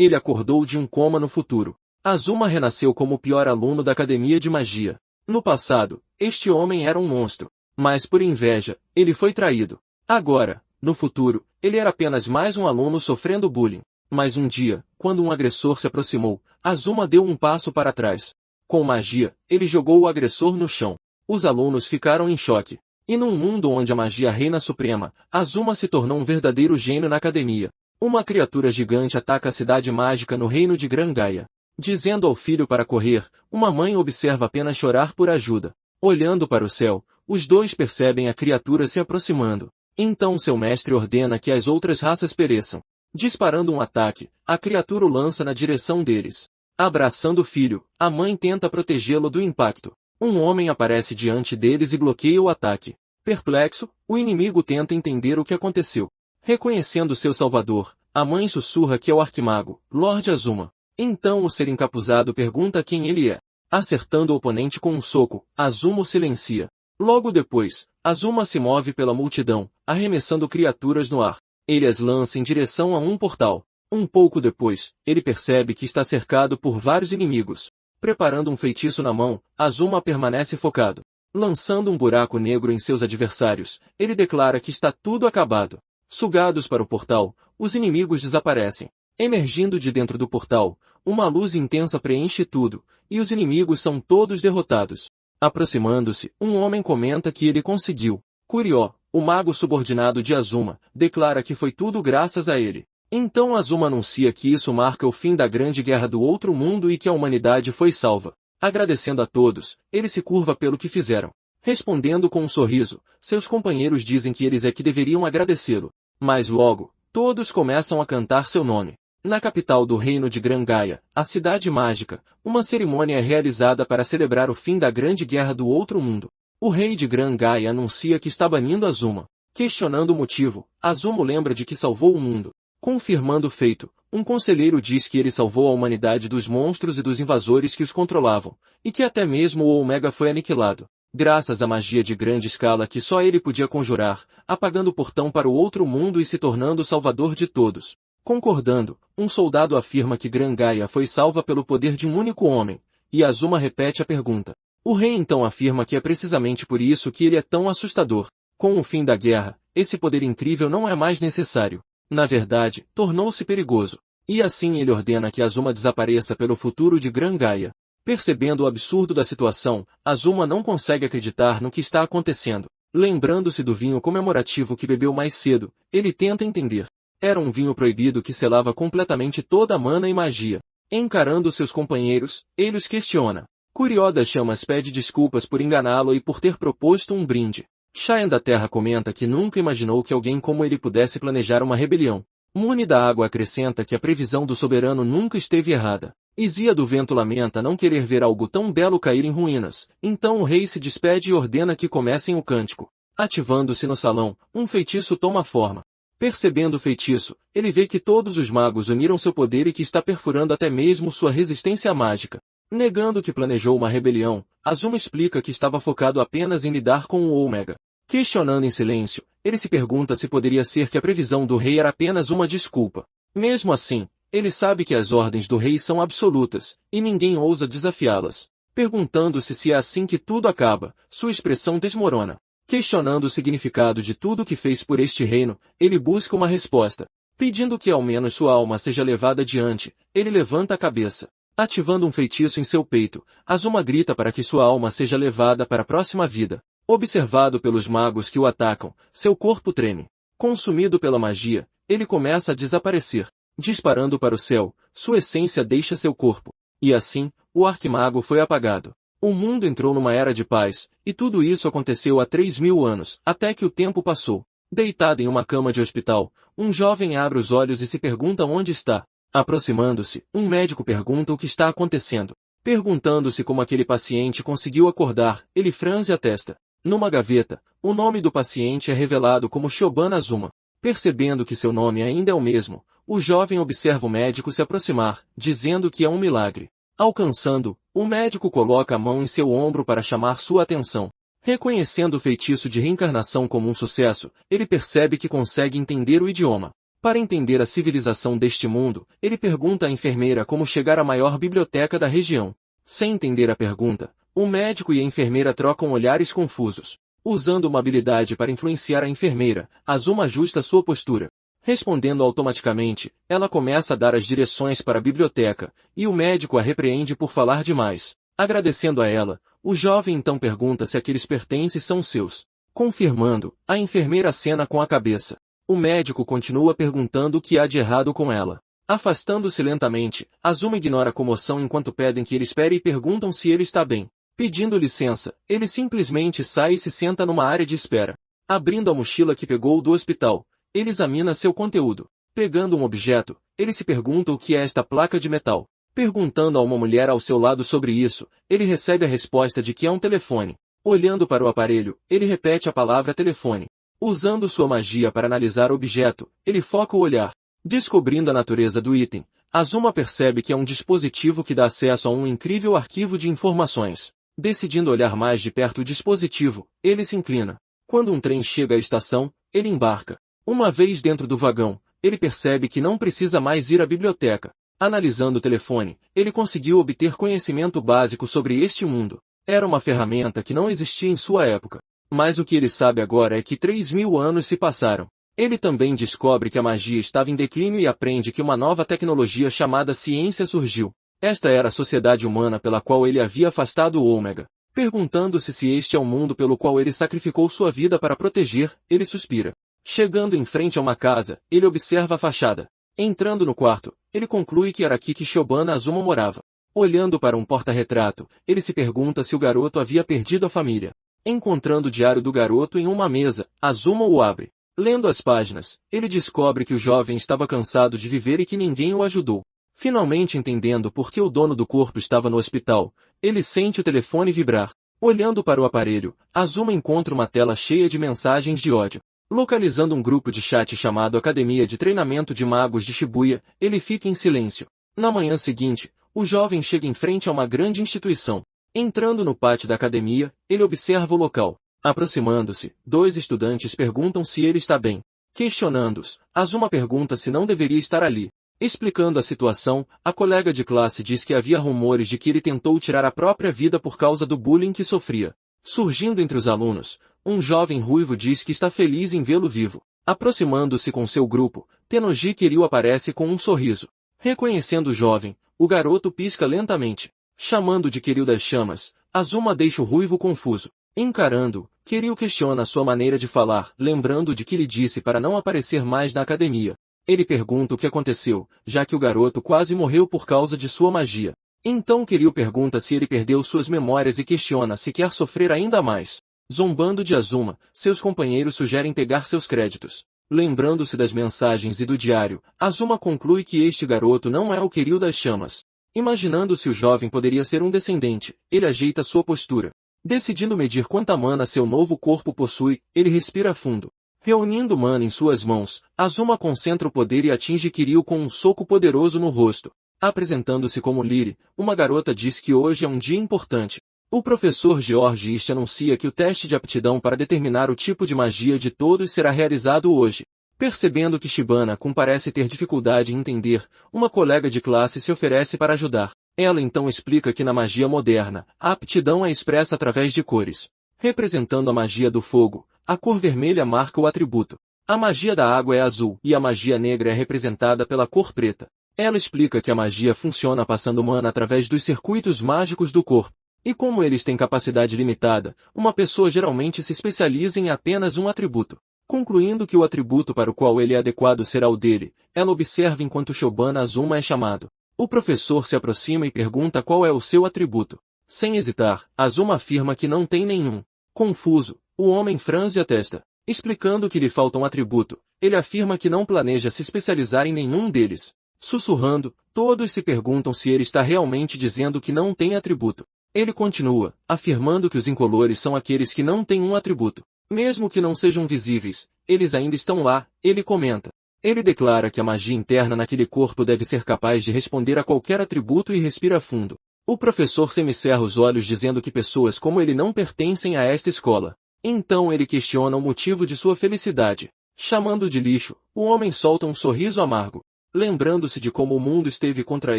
Ele acordou de um coma no futuro. Azuma renasceu como o pior aluno da academia de magia. No passado, este homem era um monstro. Mas por inveja, ele foi traído. Agora, no futuro, ele era apenas mais um aluno sofrendo bullying. Mas um dia, quando um agressor se aproximou, Azuma deu um passo para trás. Com magia, ele jogou o agressor no chão. Os alunos ficaram em choque. E num mundo onde a magia reina suprema, Azuma se tornou um verdadeiro gênio na academia. Uma criatura gigante ataca a cidade mágica no reino de Gran Gaia. Dizendo ao filho para correr, uma mãe observa apenas chorar por ajuda. Olhando para o céu, os dois percebem a criatura se aproximando. Então seu mestre ordena que as outras raças pereçam. Disparando um ataque, a criatura o lança na direção deles. Abraçando o filho, a mãe tenta protegê-lo do impacto. Um homem aparece diante deles e bloqueia o ataque. Perplexo, o inimigo tenta entender o que aconteceu. Reconhecendo seu salvador, a mãe sussurra que é o arquimago, Lord Azuma. Então o ser encapuzado pergunta quem ele é. Acertando o oponente com um soco, Azuma o silencia. Logo depois, Azuma se move pela multidão, arremessando criaturas no ar. Ele as lança em direção a um portal. Um pouco depois, ele percebe que está cercado por vários inimigos. Preparando um feitiço na mão, Azuma permanece focado. Lançando um buraco negro em seus adversários, ele declara que está tudo acabado. Sugados para o portal, os inimigos desaparecem. Emergindo de dentro do portal, uma luz intensa preenche tudo, e os inimigos são todos derrotados. Aproximando-se, um homem comenta que ele conseguiu. Kurió, o mago subordinado de Azuma, declara que foi tudo graças a ele. Então Azuma anuncia que isso marca o fim da grande guerra do outro mundo e que a humanidade foi salva. Agradecendo a todos, ele se curva pelo que fizeram. Respondendo com um sorriso, seus companheiros dizem que eles é que deveriam agradecê-lo. Mas logo, todos começam a cantar seu nome. Na capital do reino de Gran Gaia, a cidade mágica, uma cerimônia é realizada para celebrar o fim da grande guerra do outro mundo. O rei de Gran Gaia anuncia que está banindo Azuma. Questionando o motivo, Azuma lembra de que salvou o mundo. Confirmando o feito, um conselheiro diz que ele salvou a humanidade dos monstros e dos invasores que os controlavam, e que até mesmo o Omega foi aniquilado, graças à magia de grande escala que só ele podia conjurar, apagando o portão para o outro mundo e se tornando o salvador de todos. Concordando, um soldado afirma que Gran Gaia foi salva pelo poder de um único homem, e Azuma repete a pergunta. O rei então afirma que é precisamente por isso que ele é tão assustador. Com o fim da guerra, esse poder incrível não é mais necessário. Na verdade, tornou-se perigoso. E assim ele ordena que Azuma desapareça pelo futuro de Gran Gaia. Percebendo o absurdo da situação, Azuma não consegue acreditar no que está acontecendo. Lembrando-se do vinho comemorativo que bebeu mais cedo, ele tenta entender. Era um vinho proibido que selava completamente toda a mana e magia. Encarando seus companheiros, ele os questiona. Kurió das Chamas pede desculpas por enganá-lo e por ter proposto um brinde. Cheyenne da Terra comenta que nunca imaginou que alguém como ele pudesse planejar uma rebelião. Mune da Água acrescenta que a previsão do soberano nunca esteve errada. Izia do Vento lamenta não querer ver algo tão belo cair em ruínas. Então o rei se despede e ordena que comecem o cântico. Ativando-se no salão, um feitiço toma forma. Percebendo o feitiço, ele vê que todos os magos uniram seu poder e que está perfurando até mesmo sua resistência mágica. Negando que planejou uma rebelião, Azuma explica que estava focado apenas em lidar com o Omega. Questionando em silêncio, ele se pergunta se poderia ser que a previsão do rei era apenas uma desculpa. Mesmo assim, ele sabe que as ordens do rei são absolutas, e ninguém ousa desafiá-las. Perguntando-se se é assim que tudo acaba, sua expressão desmorona. Questionando o significado de tudo que fez por este reino, ele busca uma resposta. Pedindo que ao menos sua alma seja levada adiante, ele levanta a cabeça. Ativando um feitiço em seu peito, Azuma grita para que sua alma seja levada para a próxima vida. Observado pelos magos que o atacam, seu corpo treme. Consumido pela magia, ele começa a desaparecer. Disparando para o céu, sua essência deixa seu corpo. E assim, o arquimago foi apagado. O mundo entrou numa era de paz, e tudo isso aconteceu há 3.000 anos, até que o tempo passou. Deitado em uma cama de hospital, um jovem abre os olhos e se pergunta onde está. Aproximando-se, um médico pergunta o que está acontecendo. Perguntando-se como aquele paciente conseguiu acordar, ele franze a testa. Numa gaveta, o nome do paciente é revelado como Shoban Azuma. Percebendo que seu nome ainda é o mesmo, o jovem observa o médico se aproximar, dizendo que é um milagre. Alcançando, o médico coloca a mão em seu ombro para chamar sua atenção. Reconhecendo o feitiço de reencarnação como um sucesso, ele percebe que consegue entender o idioma. Para entender a civilização deste mundo, ele pergunta à enfermeira como chegar à maior biblioteca da região. Sem entender a pergunta, o médico e a enfermeira trocam olhares confusos. Usando uma habilidade para influenciar a enfermeira, Azuma ajusta sua postura. Respondendo automaticamente, ela começa a dar as direções para a biblioteca, e o médico a repreende por falar demais. Agradecendo a ela, o jovem então pergunta se aqueles pertences são seus. Confirmando, a enfermeira acena com a cabeça. O médico continua perguntando o que há de errado com ela. Afastando-se lentamente, Azuma ignora a comoção enquanto pedem que ele espere e perguntam se ele está bem. Pedindo licença, ele simplesmente sai e se senta numa área de espera. Abrindo a mochila que pegou do hospital, ele examina seu conteúdo. Pegando um objeto, ele se pergunta o que é esta placa de metal. Perguntando a uma mulher ao seu lado sobre isso, ele recebe a resposta de que é um telefone. Olhando para o aparelho, ele repete a palavra telefone. Usando sua magia para analisar o objeto, ele foca o olhar. Descobrindo a natureza do item, Azuma percebe que é um dispositivo que dá acesso a um incrível arquivo de informações. Decidindo olhar mais de perto o dispositivo, ele se inclina. Quando um trem chega à estação, ele embarca. Uma vez dentro do vagão, ele percebe que não precisa mais ir à biblioteca. Analisando o telefone, ele conseguiu obter conhecimento básico sobre este mundo. Era uma ferramenta que não existia em sua época. Mas o que ele sabe agora é que 3.000 anos se passaram. Ele também descobre que a magia estava em declínio e aprende que uma nova tecnologia chamada ciência surgiu. Esta era a sociedade humana pela qual ele havia afastado o Ômega. Perguntando-se se este é o mundo pelo qual ele sacrificou sua vida para proteger, ele suspira. Chegando em frente a uma casa, ele observa a fachada. Entrando no quarto, ele conclui que era aqui que Shobana Azuma morava. Olhando para um porta-retrato, ele se pergunta se o garoto havia perdido a família. Encontrando o diário do garoto em uma mesa, Azuma o abre. Lendo as páginas, ele descobre que o jovem estava cansado de viver e que ninguém o ajudou. Finalmente entendendo por que o dono do corpo estava no hospital, ele sente o telefone vibrar. Olhando para o aparelho, Azuma encontra uma tela cheia de mensagens de ódio. Localizando um grupo de chat chamado Academia de Treinamento de Magos de Shibuya, ele fica em silêncio. Na manhã seguinte, o jovem chega em frente a uma grande instituição. Entrando no pátio da academia, ele observa o local. Aproximando-se, 2 estudantes perguntam se ele está bem. Questionando-os, Azuma pergunta se não deveria estar ali. Explicando a situação, a colega de classe diz que havia rumores de que ele tentou tirar a própria vida por causa do bullying que sofria. Surgindo entre os alunos, um jovem ruivo diz que está feliz em vê-lo vivo. Aproximando-se com seu grupo, Tenoji Kiryu aparece com um sorriso. Reconhecendo o jovem, o garoto pisca lentamente. Chamando de Kiryu das chamas, Azuma deixa o ruivo confuso. Encarando, Kiryu questiona sua maneira de falar, lembrando de que lhe disse para não aparecer mais na academia. Ele pergunta o que aconteceu, já que o garoto quase morreu por causa de sua magia. Então Kiryu pergunta se ele perdeu suas memórias e questiona se quer sofrer ainda mais. Zombando de Azuma, seus companheiros sugerem pegar seus créditos. Lembrando-se das mensagens e do diário, Azuma conclui que este garoto não é o Kiryu das chamas. Imaginando se o jovem poderia ser um descendente, ele ajeita sua postura. Decidindo medir quanta mana seu novo corpo possui, ele respira fundo. Reunindo mana em suas mãos, Azuma concentra o poder e atinge Kiryu com um soco poderoso no rosto. Apresentando-se como Liri, uma garota diz que hoje é um dia importante. O professor George East anuncia que o teste de aptidão para determinar o tipo de magia de todos será realizado hoje. Percebendo que Shibana-kun parece ter dificuldade em entender, uma colega de classe se oferece para ajudar. Ela então explica que na magia moderna, a aptidão é expressa através de cores. Representando a magia do fogo, a cor vermelha marca o atributo. A magia da água é azul e a magia negra é representada pela cor preta. Ela explica que a magia funciona passando mana através dos circuitos mágicos do corpo. E como eles têm capacidade limitada, uma pessoa geralmente se especializa em apenas um atributo. Concluindo que o atributo para o qual ele é adequado será o dele, ela observa enquanto Shobana Azuma é chamado. O professor se aproxima e pergunta qual é o seu atributo. Sem hesitar, Azuma afirma que não tem nenhum. Confuso, o homem franze a testa. Explicando que lhe falta um atributo, ele afirma que não planeja se especializar em nenhum deles. Sussurrando, todos se perguntam se ele está realmente dizendo que não tem atributo. Ele continua, afirmando que os incolores são aqueles que não têm um atributo. Mesmo que não sejam visíveis, eles ainda estão lá, ele comenta. Ele declara que a magia interna naquele corpo deve ser capaz de responder a qualquer atributo e respira fundo. O professor semicerra os olhos dizendo que pessoas como ele não pertencem a esta escola. Então ele questiona o motivo de sua felicidade. Chamando de lixo, o homem solta um sorriso amargo. Lembrando-se de como o mundo esteve contra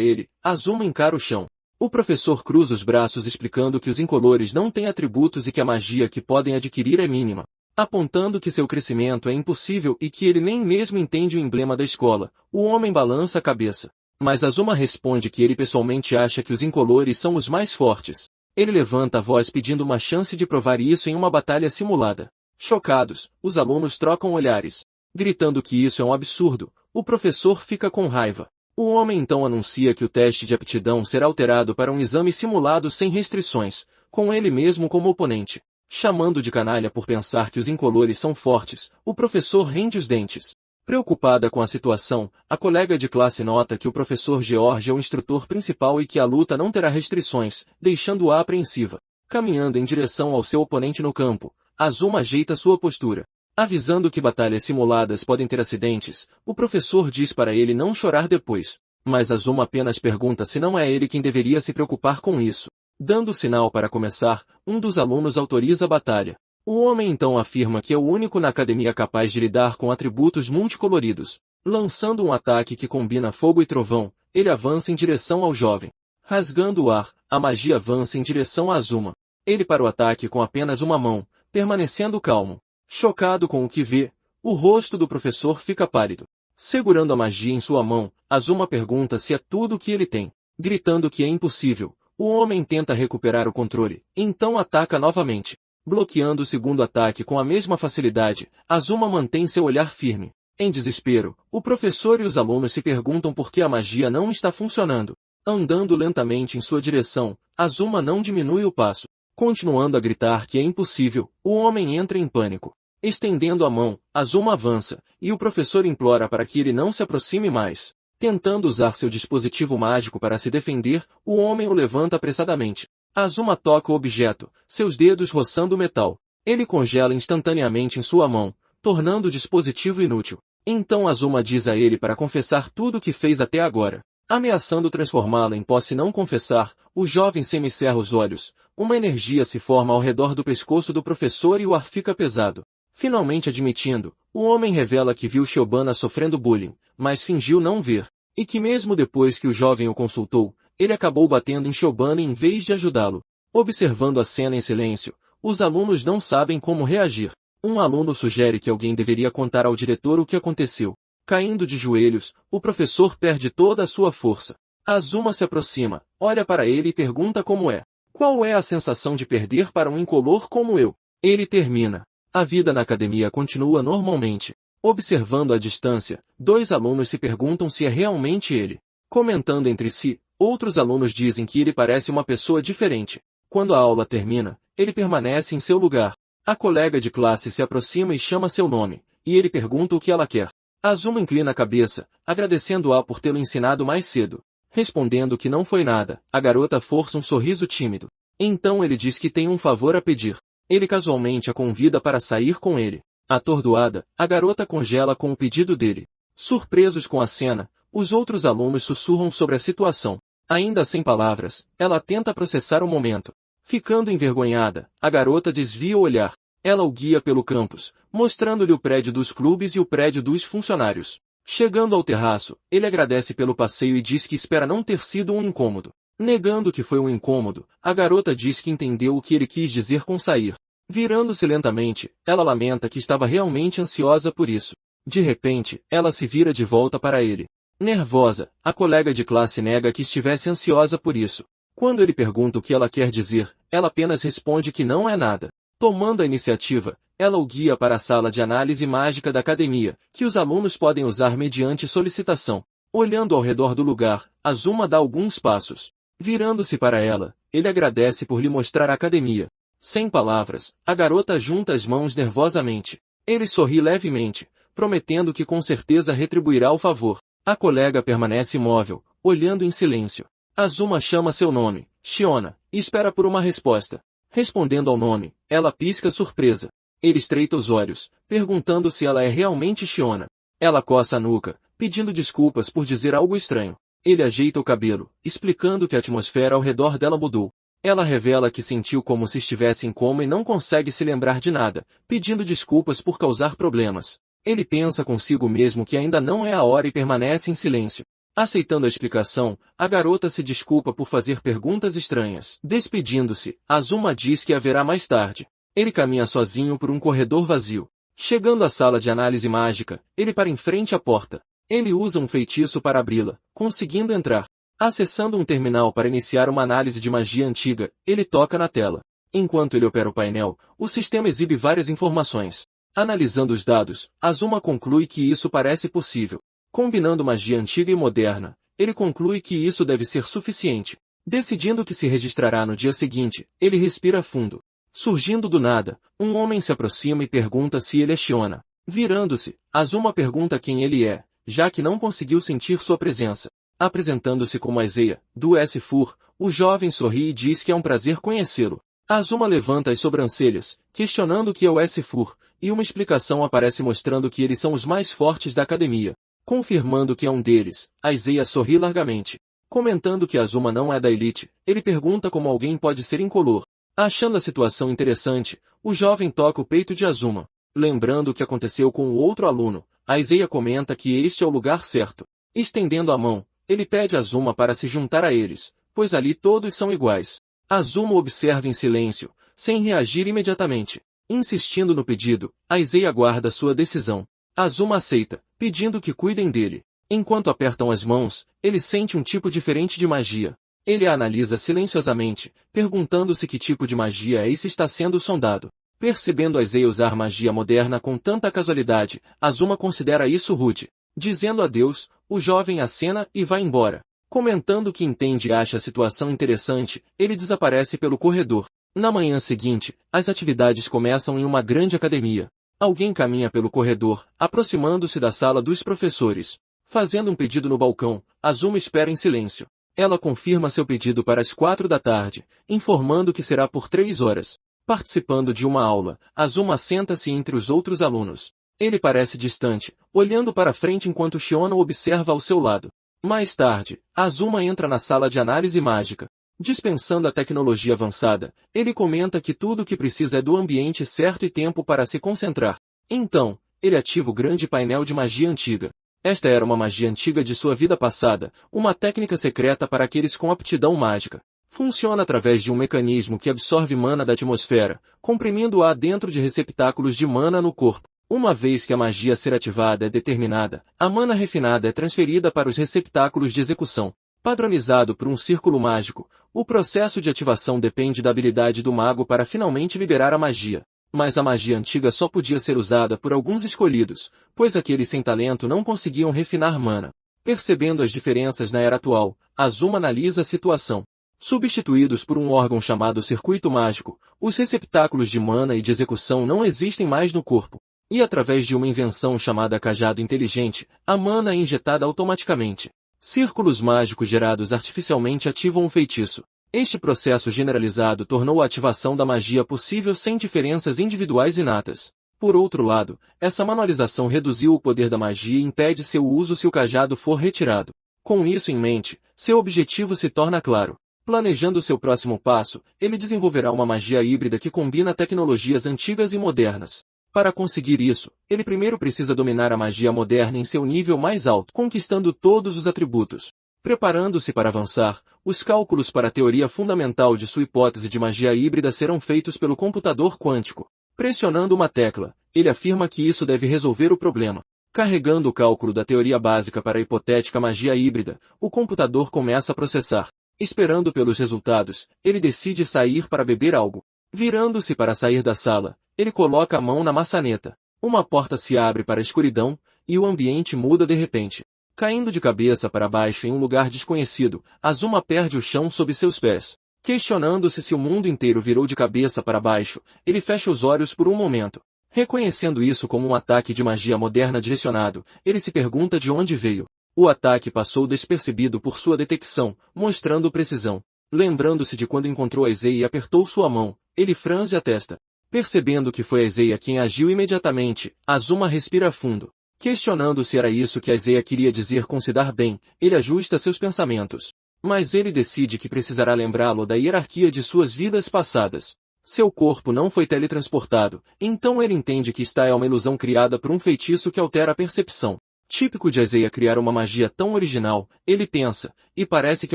ele, Azuma encara o chão. O professor cruza os braços explicando que os incolores não têm atributos e que a magia que podem adquirir é mínima, apontando que seu crescimento é impossível e que ele nem mesmo entende o emblema da escola. O homem balança a cabeça. Mas Azuma responde que ele pessoalmente acha que os incolores são os mais fortes. Ele levanta a voz pedindo uma chance de provar isso em uma batalha simulada. Chocados, os alunos trocam olhares. Gritando que isso é um absurdo, o professor fica com raiva. O homem então anuncia que o teste de aptidão será alterado para um exame simulado sem restrições, com ele mesmo como oponente. Chamando de canalha por pensar que os incolores são fortes, o professor rende os dentes. Preocupada com a situação, a colega de classe nota que o professor George é o instrutor principal e que a luta não terá restrições, deixando-a apreensiva. Caminhando em direção ao seu oponente no campo, Azuma ajeita sua postura. Avisando que batalhas simuladas podem ter acidentes, o professor diz para ele não chorar depois. Mas Azuma apenas pergunta se não é ele quem deveria se preocupar com isso. Dando sinal para começar, um dos alunos autoriza a batalha. O homem então afirma que é o único na academia capaz de lidar com atributos multicoloridos. Lançando um ataque que combina fogo e trovão, ele avança em direção ao jovem. Rasgando o ar, a magia avança em direção a Azuma. Ele para o ataque com apenas uma mão, permanecendo calmo. Chocado com o que vê, o rosto do professor fica pálido. Segurando a magia em sua mão, Azuma pergunta se é tudo o que ele tem. Gritando que é impossível, o homem tenta recuperar o controle, então ataca novamente. Bloqueando o segundo ataque com a mesma facilidade, Azuma mantém seu olhar firme. Em desespero, o professor e os alunos se perguntam por que a magia não está funcionando. Andando lentamente em sua direção, Azuma não diminui o passo. Continuando a gritar que é impossível, o homem entra em pânico. Estendendo a mão, Azuma avança, e o professor implora para que ele não se aproxime mais. Tentando usar seu dispositivo mágico para se defender, o homem o levanta apressadamente. Azuma toca o objeto, seus dedos roçando o metal. Ele congela instantaneamente em sua mão, tornando o dispositivo inútil. Então Azuma diz a ele para confessar tudo o que fez até agora. Ameaçando transformá-lo em pó se não confessar, o jovem semicerra os olhos. Uma energia se forma ao redor do pescoço do professor e o ar fica pesado. Finalmente admitindo, o homem revela que viu Shiobana sofrendo bullying, mas fingiu não ver. E que mesmo depois que o jovem o consultou, ele acabou batendo em Shiobana em vez de ajudá-lo. Observando a cena em silêncio, os alunos não sabem como reagir. Um aluno sugere que alguém deveria contar ao diretor o que aconteceu. Caindo de joelhos, o professor perde toda a sua força. Azuma se aproxima, olha para ele e pergunta como é. Qual é a sensação de perder para um incolor como eu? Ele termina. A vida na academia continua normalmente. Observando à distância, dois alunos se perguntam se é realmente ele. Comentando entre si, outros alunos dizem que ele parece uma pessoa diferente. Quando a aula termina, ele permanece em seu lugar. A colega de classe se aproxima e chama seu nome, e ele pergunta o que ela quer. Azuma inclina a cabeça, agradecendo-a por tê-lo ensinado mais cedo. Respondendo que não foi nada, a garota força um sorriso tímido. Então ele diz que tem um favor a pedir. Ele casualmente a convida para sair com ele. Atordoada, a garota congela com o pedido dele. Surpresos com a cena, os outros alunos sussurram sobre a situação. Ainda sem palavras, ela tenta processar o momento. Ficando envergonhada, a garota desvia o olhar. Ela o guia pelo campus, mostrando-lhe o prédio dos clubes e o prédio dos funcionários. Chegando ao terraço, ele agradece pelo passeio e diz que espera não ter sido um incômodo. Negando que foi um incômodo, a garota diz que entendeu o que ele quis dizer com sair. Virando-se lentamente, ela lamenta que estava realmente ansiosa por isso. De repente, ela se vira de volta para ele. Nervosa, a colega de classe nega que estivesse ansiosa por isso. Quando ele pergunta o que ela quer dizer, ela apenas responde que não é nada. Tomando a iniciativa, ela o guia para a sala de análise mágica da academia, que os alunos podem usar mediante solicitação. Olhando ao redor do lugar, Azuma dá alguns passos. Virando-se para ela, ele agradece por lhe mostrar a academia. Sem palavras, a garota junta as mãos nervosamente. Ele sorri levemente, prometendo que com certeza retribuirá o favor. A colega permanece imóvel, olhando em silêncio. Azuma chama seu nome, Shiona, e espera por uma resposta. Respondendo ao nome, ela pisca surpresa. Ele estreita os olhos, perguntando se ela é realmente Shiona. Ela coça a nuca, pedindo desculpas por dizer algo estranho. Ele ajeita o cabelo, explicando que a atmosfera ao redor dela mudou. Ela revela que sentiu como se estivesse em coma e não consegue se lembrar de nada, pedindo desculpas por causar problemas. Ele pensa consigo mesmo que ainda não é a hora e permanece em silêncio. Aceitando a explicação, a garota se desculpa por fazer perguntas estranhas. Despedindo-se, Azuma diz que haverá mais tarde. Ele caminha sozinho por um corredor vazio. Chegando à sala de análise mágica, ele para em frente à porta. Ele usa um feitiço para abri-la, conseguindo entrar. Acessando um terminal para iniciar uma análise de magia antiga, ele toca na tela. Enquanto ele opera o painel, o sistema exibe várias informações. Analisando os dados, Azuma conclui que isso parece possível. Combinando magia antiga e moderna, ele conclui que isso deve ser suficiente. Decidindo que se registrará no dia seguinte, ele respira fundo. Surgindo do nada, um homem se aproxima e pergunta se ele é Shiona. Virando-se, Azuma pergunta quem ele é, já que não conseguiu sentir sua presença. Apresentando-se como Aizeia, do S-Fur, o jovem sorri e diz que é um prazer conhecê-lo. Azuma levanta as sobrancelhas, questionando o que é o S-Fur, e uma explicação aparece mostrando que eles são os mais fortes da academia. Confirmando que é um deles, Aizeia sorri largamente. Comentando que Azuma não é da elite, ele pergunta como alguém pode ser incolor. Achando a situação interessante, o jovem toca o peito de Azuma. Lembrando o que aconteceu com o outro aluno, Aizeia comenta que este é o lugar certo. Estendendo a mão, ele pede a Azuma para se juntar a eles, pois ali todos são iguais. Azuma observa em silêncio, sem reagir imediatamente. Insistindo no pedido, Aizeia aguarda sua decisão. Azuma aceita, pedindo que cuidem dele. Enquanto apertam as mãos, ele sente um tipo diferente de magia. Ele a analisa silenciosamente, perguntando-se que tipo de magia é e se está sendo sondado. Percebendo Aizeia usar magia moderna com tanta casualidade, Azuma considera isso rude. Dizendo adeus, o jovem acena e vai embora. Comentando que entende e acha a situação interessante, ele desaparece pelo corredor. Na manhã seguinte, as atividades começam em uma grande academia. Alguém caminha pelo corredor, aproximando-se da sala dos professores. Fazendo um pedido no balcão, Azuma espera em silêncio. Ela confirma seu pedido para as 4 da tarde, informando que será por 3 horas. Participando de uma aula, Azuma senta-se entre os outros alunos. Ele parece distante, olhando para frente enquanto Shiona observa ao seu lado. Mais tarde, Azuma entra na sala de análise mágica. Dispensando a tecnologia avançada, ele comenta que tudo o que precisa é do ambiente certo e tempo para se concentrar. Então, ele ativa o grande painel de magia antiga. Esta era uma magia antiga de sua vida passada, uma técnica secreta para aqueles com aptidão mágica. Funciona através de um mecanismo que absorve mana da atmosfera, comprimindo-a dentro de receptáculos de mana no corpo. Uma vez que a magia a ser ativada é determinada, a mana refinada é transferida para os receptáculos de execução. Padronizado por um círculo mágico, o processo de ativação depende da habilidade do mago para finalmente liberar a magia. Mas a magia antiga só podia ser usada por alguns escolhidos, pois aqueles sem talento não conseguiam refinar mana. Percebendo as diferenças na era atual, Azuma analisa a situação. Substituídos por um órgão chamado circuito mágico, os receptáculos de mana e de execução não existem mais no corpo. E através de uma invenção chamada cajado inteligente, a mana é injetada automaticamente. Círculos mágicos gerados artificialmente ativam um feitiço. Este processo generalizado tornou a ativação da magia possível sem diferenças individuais inatas. Por outro lado, essa manualização reduziu o poder da magia e impede seu uso se o cajado for retirado. Com isso em mente, seu objetivo se torna claro. Planejando seu próximo passo, ele desenvolverá uma magia híbrida que combina tecnologias antigas e modernas. Para conseguir isso, ele primeiro precisa dominar a magia moderna em seu nível mais alto, conquistando todos os atributos. Preparando-se para avançar, os cálculos para a teoria fundamental de sua hipótese de magia híbrida serão feitos pelo computador quântico. Pressionando uma tecla, ele afirma que isso deve resolver o problema. Carregando o cálculo da teoria básica para a hipotética magia híbrida, o computador começa a processar. Esperando pelos resultados, ele decide sair para beber algo. Virando-se para sair da sala, ele coloca a mão na maçaneta. Uma porta se abre para a escuridão, e o ambiente muda de repente. Caindo de cabeça para baixo em um lugar desconhecido, Azuma perde o chão sob seus pés. Questionando-se se o mundo inteiro virou de cabeça para baixo, ele fecha os olhos por um momento. Reconhecendo isso como um ataque de magia moderna direcionado, ele se pergunta de onde veio. O ataque passou despercebido por sua detecção, mostrando precisão. Lembrando-se de quando encontrou Aizeia e apertou sua mão, ele franze a testa. Percebendo que foi Aizeia quem agiu imediatamente, Azuma respira fundo. Questionando se era isso que Aizeia queria dizer com se dar bem, ele ajusta seus pensamentos. Mas ele decide que precisará lembrá-lo da hierarquia de suas vidas passadas. Seu corpo não foi teletransportado, então ele entende que está é uma ilusão criada por um feitiço que altera a percepção. Típico de Isaiah criar uma magia tão original, ele pensa, e parece que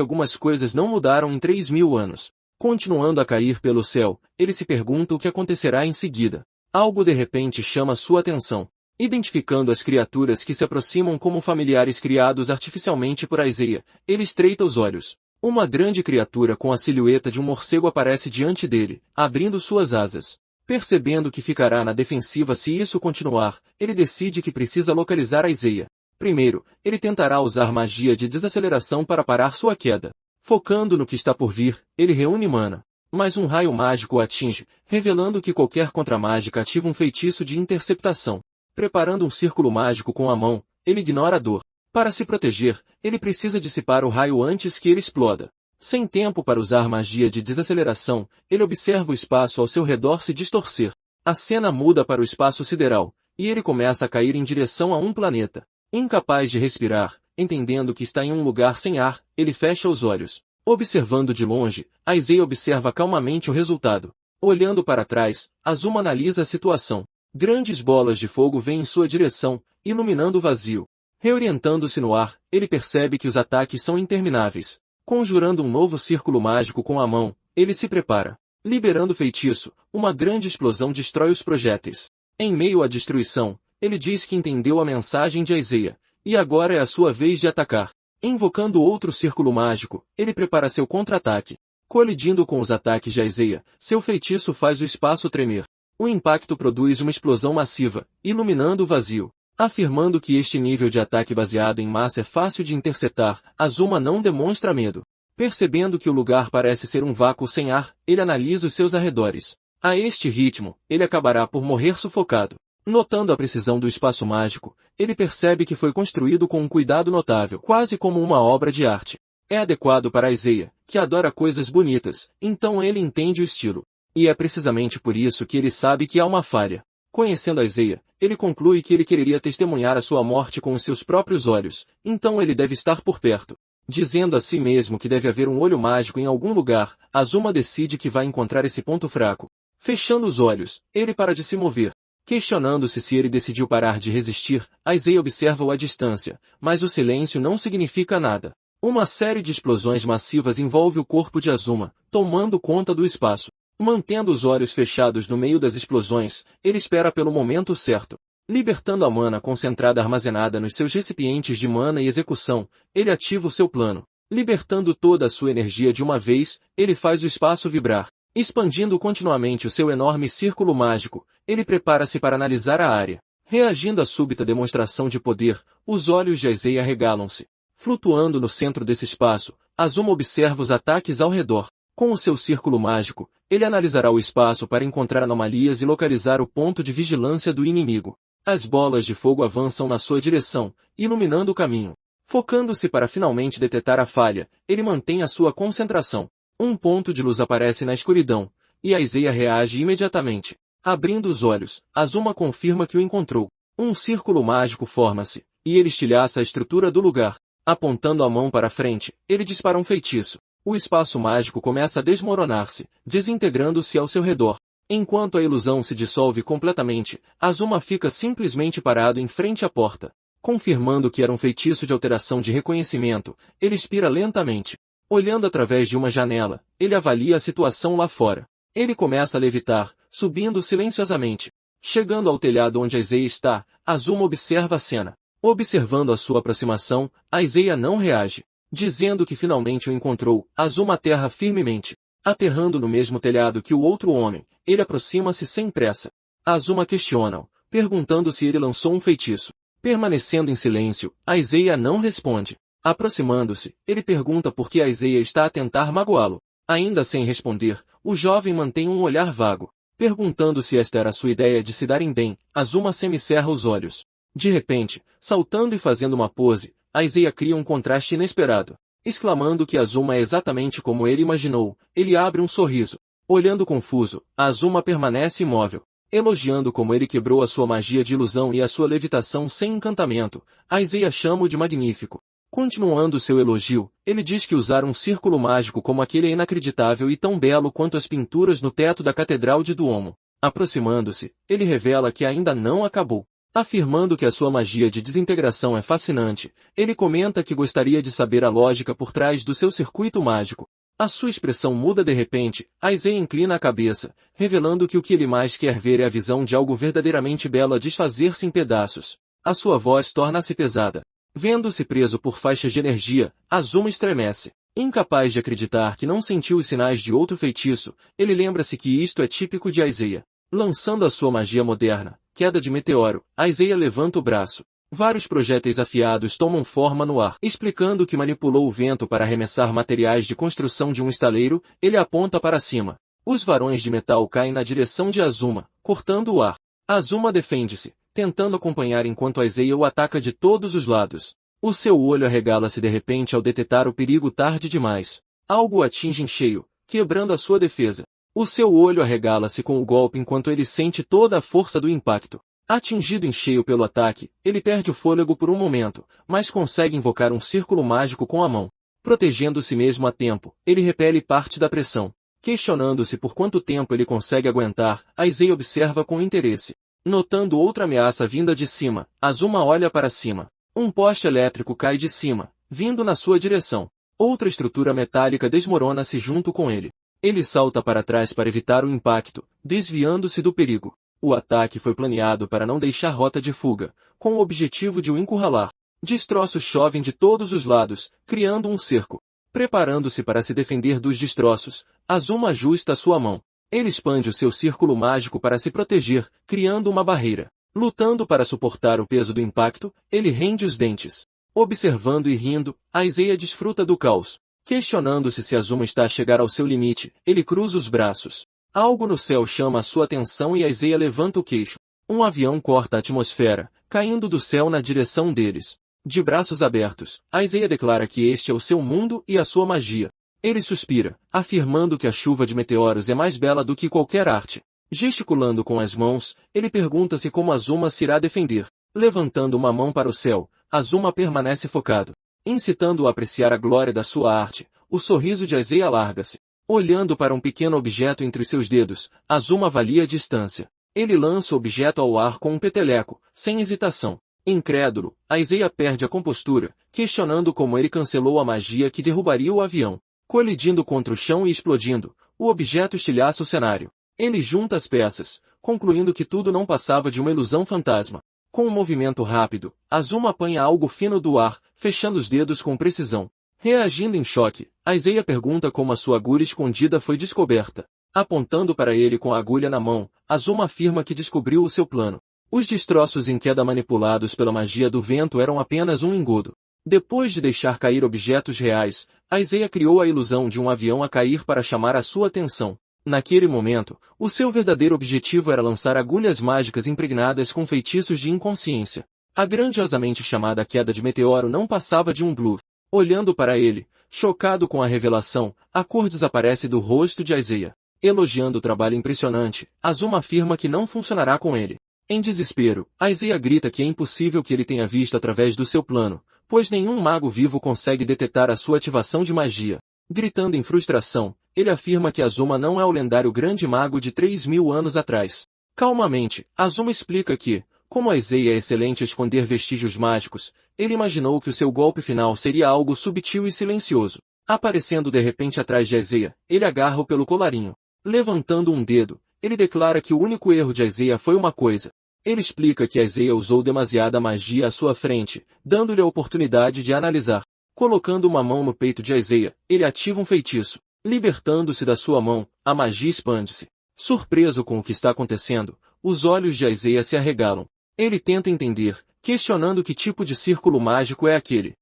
algumas coisas não mudaram em 3.000 anos. Continuando a cair pelo céu, ele se pergunta o que acontecerá em seguida. Algo de repente chama sua atenção. Identificando as criaturas que se aproximam como familiares criados artificialmente por Isaiah, ele estreita os olhos. Uma grande criatura com a silhueta de um morcego aparece diante dele, abrindo suas asas. Percebendo que ficará na defensiva se isso continuar, ele decide que precisa localizar Isaiah. Primeiro, ele tentará usar magia de desaceleração para parar sua queda. Focando no que está por vir, ele reúne mana. Mas um raio mágico o atinge, revelando que qualquer contramágica ativa um feitiço de interceptação. Preparando um círculo mágico com a mão, ele ignora a dor. Para se proteger, ele precisa dissipar o raio antes que ele exploda. Sem tempo para usar magia de desaceleração, ele observa o espaço ao seu redor se distorcer. A cena muda para o espaço sideral, e ele começa a cair em direção a um planeta. Incapaz de respirar, entendendo que está em um lugar sem ar, ele fecha os olhos. Observando de longe, Isaiah observa calmamente o resultado. Olhando para trás, Azuma analisa a situação. Grandes bolas de fogo vêm em sua direção, iluminando o vazio. Reorientando-se no ar, ele percebe que os ataques são intermináveis. Conjurando um novo círculo mágico com a mão, ele se prepara. Liberando o feitiço, uma grande explosão destrói os projéteis. Em meio à destruição, ele diz que entendeu a mensagem de Isaiah, e agora é a sua vez de atacar. Invocando outro círculo mágico, ele prepara seu contra-ataque. Colidindo com os ataques de Isaiah, seu feitiço faz o espaço tremer. O impacto produz uma explosão massiva, iluminando o vazio. Afirmando que este nível de ataque baseado em massa é fácil de interceptar, Azuma não demonstra medo. Percebendo que o lugar parece ser um vácuo sem ar, ele analisa os seus arredores. A este ritmo, ele acabará por morrer sufocado. Notando a precisão do espaço mágico, ele percebe que foi construído com um cuidado notável, quase como uma obra de arte. É adequado para Isaiah, que adora coisas bonitas, então ele entende o estilo. E é precisamente por isso que ele sabe que há uma falha. Conhecendo Isaiah, ele conclui que ele quereria testemunhar a sua morte com os seus próprios olhos, então ele deve estar por perto. Dizendo a si mesmo que deve haver um olho mágico em algum lugar, Azuma decide que vai encontrar esse ponto fraco. Fechando os olhos, ele para de se mover. Questionando-se se ele decidiu parar de resistir, Isaiah observa-o à distância, mas o silêncio não significa nada. Uma série de explosões massivas envolve o corpo de Azuma, tomando conta do espaço. Mantendo os olhos fechados no meio das explosões, ele espera pelo momento certo. Libertando a mana concentrada armazenada nos seus recipientes de mana e execução, ele ativa o seu plano. Libertando toda a sua energia de uma vez, ele faz o espaço vibrar. Expandindo continuamente o seu enorme círculo mágico, ele prepara-se para analisar a área. Reagindo à súbita demonstração de poder, os olhos de Isaiah arregalam-se. Flutuando no centro desse espaço, Azuma observa os ataques ao redor. Com o seu círculo mágico, ele analisará o espaço para encontrar anomalias e localizar o ponto de vigilância do inimigo. As bolas de fogo avançam na sua direção, iluminando o caminho. Focando-se para finalmente detectar a falha, ele mantém a sua concentração. Um ponto de luz aparece na escuridão, e Isaiah reage imediatamente. Abrindo os olhos, Azuma confirma que o encontrou. Um círculo mágico forma-se, e ele estilhaça a estrutura do lugar. Apontando a mão para frente, ele dispara um feitiço. O espaço mágico começa a desmoronar-se, desintegrando-se ao seu redor. Enquanto a ilusão se dissolve completamente, Azuma fica simplesmente parado em frente à porta. Confirmando que era um feitiço de alteração de reconhecimento, ele expira lentamente. Olhando através de uma janela, ele avalia a situação lá fora. Ele começa a levitar, subindo silenciosamente. Chegando ao telhado onde Isaiah está, Azuma observa a cena. Observando a sua aproximação, Isaiah não reage. Dizendo que finalmente o encontrou, Azuma aterra firmemente. Aterrando no mesmo telhado que o outro homem, ele aproxima-se sem pressa. Azuma questiona-o, perguntando se ele lançou um feitiço. Permanecendo em silêncio, Isaiah não responde. Aproximando-se, ele pergunta por que Isaiah está a tentar magoá-lo. Ainda sem responder, o jovem mantém um olhar vago. Perguntando se esta era sua ideia de se darem bem, Azuma semicerra os olhos. De repente, saltando e fazendo uma pose, Isaiah cria um contraste inesperado. Exclamando que Azuma é exatamente como ele imaginou, ele abre um sorriso. Olhando confuso, Azuma permanece imóvel. Elogiando como ele quebrou a sua magia de ilusão e a sua levitação sem encantamento, Isaiah chama-o de magnífico. Continuando seu elogio, ele diz que usar um círculo mágico como aquele é inacreditável e tão belo quanto as pinturas no teto da Catedral de Duomo. Aproximando-se, ele revela que ainda não acabou. Afirmando que a sua magia de desintegração é fascinante, ele comenta que gostaria de saber a lógica por trás do seu circuito mágico. A sua expressão muda de repente, Isaiah inclina a cabeça, revelando que o que ele mais quer ver é a visão de algo verdadeiramente belo a desfazer-se em pedaços. A sua voz torna-se pesada. Vendo-se preso por faixas de energia, Azuma estremece. Incapaz de acreditar que não sentiu os sinais de outro feitiço, ele lembra-se que isto é típico de Isaiah. Lançando a sua magia moderna, queda de meteoro, Isaiah levanta o braço. Vários projéteis afiados tomam forma no ar. Explicando que manipulou o vento para arremessar materiais de construção de um estaleiro, ele aponta para cima. Os varões de metal caem na direção de Azuma, cortando o ar. Azuma defende-se, tentando acompanhar enquanto Isaiah o ataca de todos os lados. O seu olho arregala-se de repente ao detectar o perigo tarde demais. Algo o atinge em cheio, quebrando a sua defesa. O seu olho arregala-se com o golpe enquanto ele sente toda a força do impacto. Atingido em cheio pelo ataque, ele perde o fôlego por um momento, mas consegue invocar um círculo mágico com a mão. Protegendo-se mesmo a tempo, ele repele parte da pressão. Questionando-se por quanto tempo ele consegue aguentar, Isaiah observa com interesse. Notando outra ameaça vinda de cima, Azuma olha para cima. Um poste elétrico cai de cima, vindo na sua direção. Outra estrutura metálica desmorona-se junto com ele. Ele salta para trás para evitar o impacto, desviando-se do perigo. O ataque foi planeado para não deixar rota de fuga, com o objetivo de o encurralar. Destroços chovem de todos os lados, criando um cerco. Preparando-se para se defender dos destroços, Azuma ajusta sua mão. Ele expande o seu círculo mágico para se proteger, criando uma barreira. Lutando para suportar o peso do impacto, ele rende os dentes. Observando e rindo, Isaiah desfruta do caos. Questionando-se se Azuma está a chegar ao seu limite, ele cruza os braços. Algo no céu chama a sua atenção e Isaiah levanta o queixo. Um avião corta a atmosfera, caindo do céu na direção deles. De braços abertos, Isaiah declara que este é o seu mundo e a sua magia. Ele suspira, afirmando que a chuva de meteoros é mais bela do que qualquer arte. Gesticulando com as mãos, ele pergunta-se como Azuma se irá defender. Levantando uma mão para o céu, Azuma permanece focado. Incitando-o a apreciar a glória da sua arte, o sorriso de Isaiah alarga-se. Olhando para um pequeno objeto entre seus dedos, Azuma avalia a distância. Ele lança o objeto ao ar com um peteleco, sem hesitação. Incrédulo, Isaiah perde a compostura, questionando como ele cancelou a magia que derrubaria o avião. Colidindo contra o chão e explodindo, o objeto estilhaça o cenário. Ele junta as peças, concluindo que tudo não passava de uma ilusão fantasma. Com um movimento rápido, Azuma apanha algo fino do ar, fechando os dedos com precisão. Reagindo em choque, Isaiah pergunta como a sua agulha escondida foi descoberta. Apontando para ele com a agulha na mão, Azuma afirma que descobriu o seu plano. Os destroços em queda manipulados pela magia do vento eram apenas um engodo. Depois de deixar cair objetos reais, Isaiah criou a ilusão de um avião a cair para chamar a sua atenção. Naquele momento, o seu verdadeiro objetivo era lançar agulhas mágicas impregnadas com feitiços de inconsciência. A grandiosamente chamada queda de meteoro não passava de um bluff. Olhando para ele, chocado com a revelação, a cor desaparece do rosto de Isaiah. Elogiando o trabalho impressionante, Azuma afirma que não funcionará com ele. Em desespero, Isaiah grita que é impossível que ele tenha visto através do seu plano, pois nenhum mago vivo consegue detectar a sua ativação de magia. Gritando em frustração, ele afirma que Azuma não é o lendário grande mago de 3.000 anos atrás. Calmamente, Azuma explica que, como Isaiah é excelente a esconder vestígios mágicos, ele imaginou que o seu golpe final seria algo subtil e silencioso. Aparecendo de repente atrás de Isaiah, ele agarra-o pelo colarinho. Levantando um dedo, ele declara que o único erro de Isaiah foi uma coisa. Ele explica que Isaiah usou demasiada magia à sua frente, dando-lhe a oportunidade de analisar. Colocando uma mão no peito de Isaiah, ele ativa um feitiço. Libertando-se da sua mão, a magia expande-se. Surpreso com o que está acontecendo, os olhos de Isaiah se arregalam. Ele tenta entender, questionando que tipo de círculo mágico é aquele.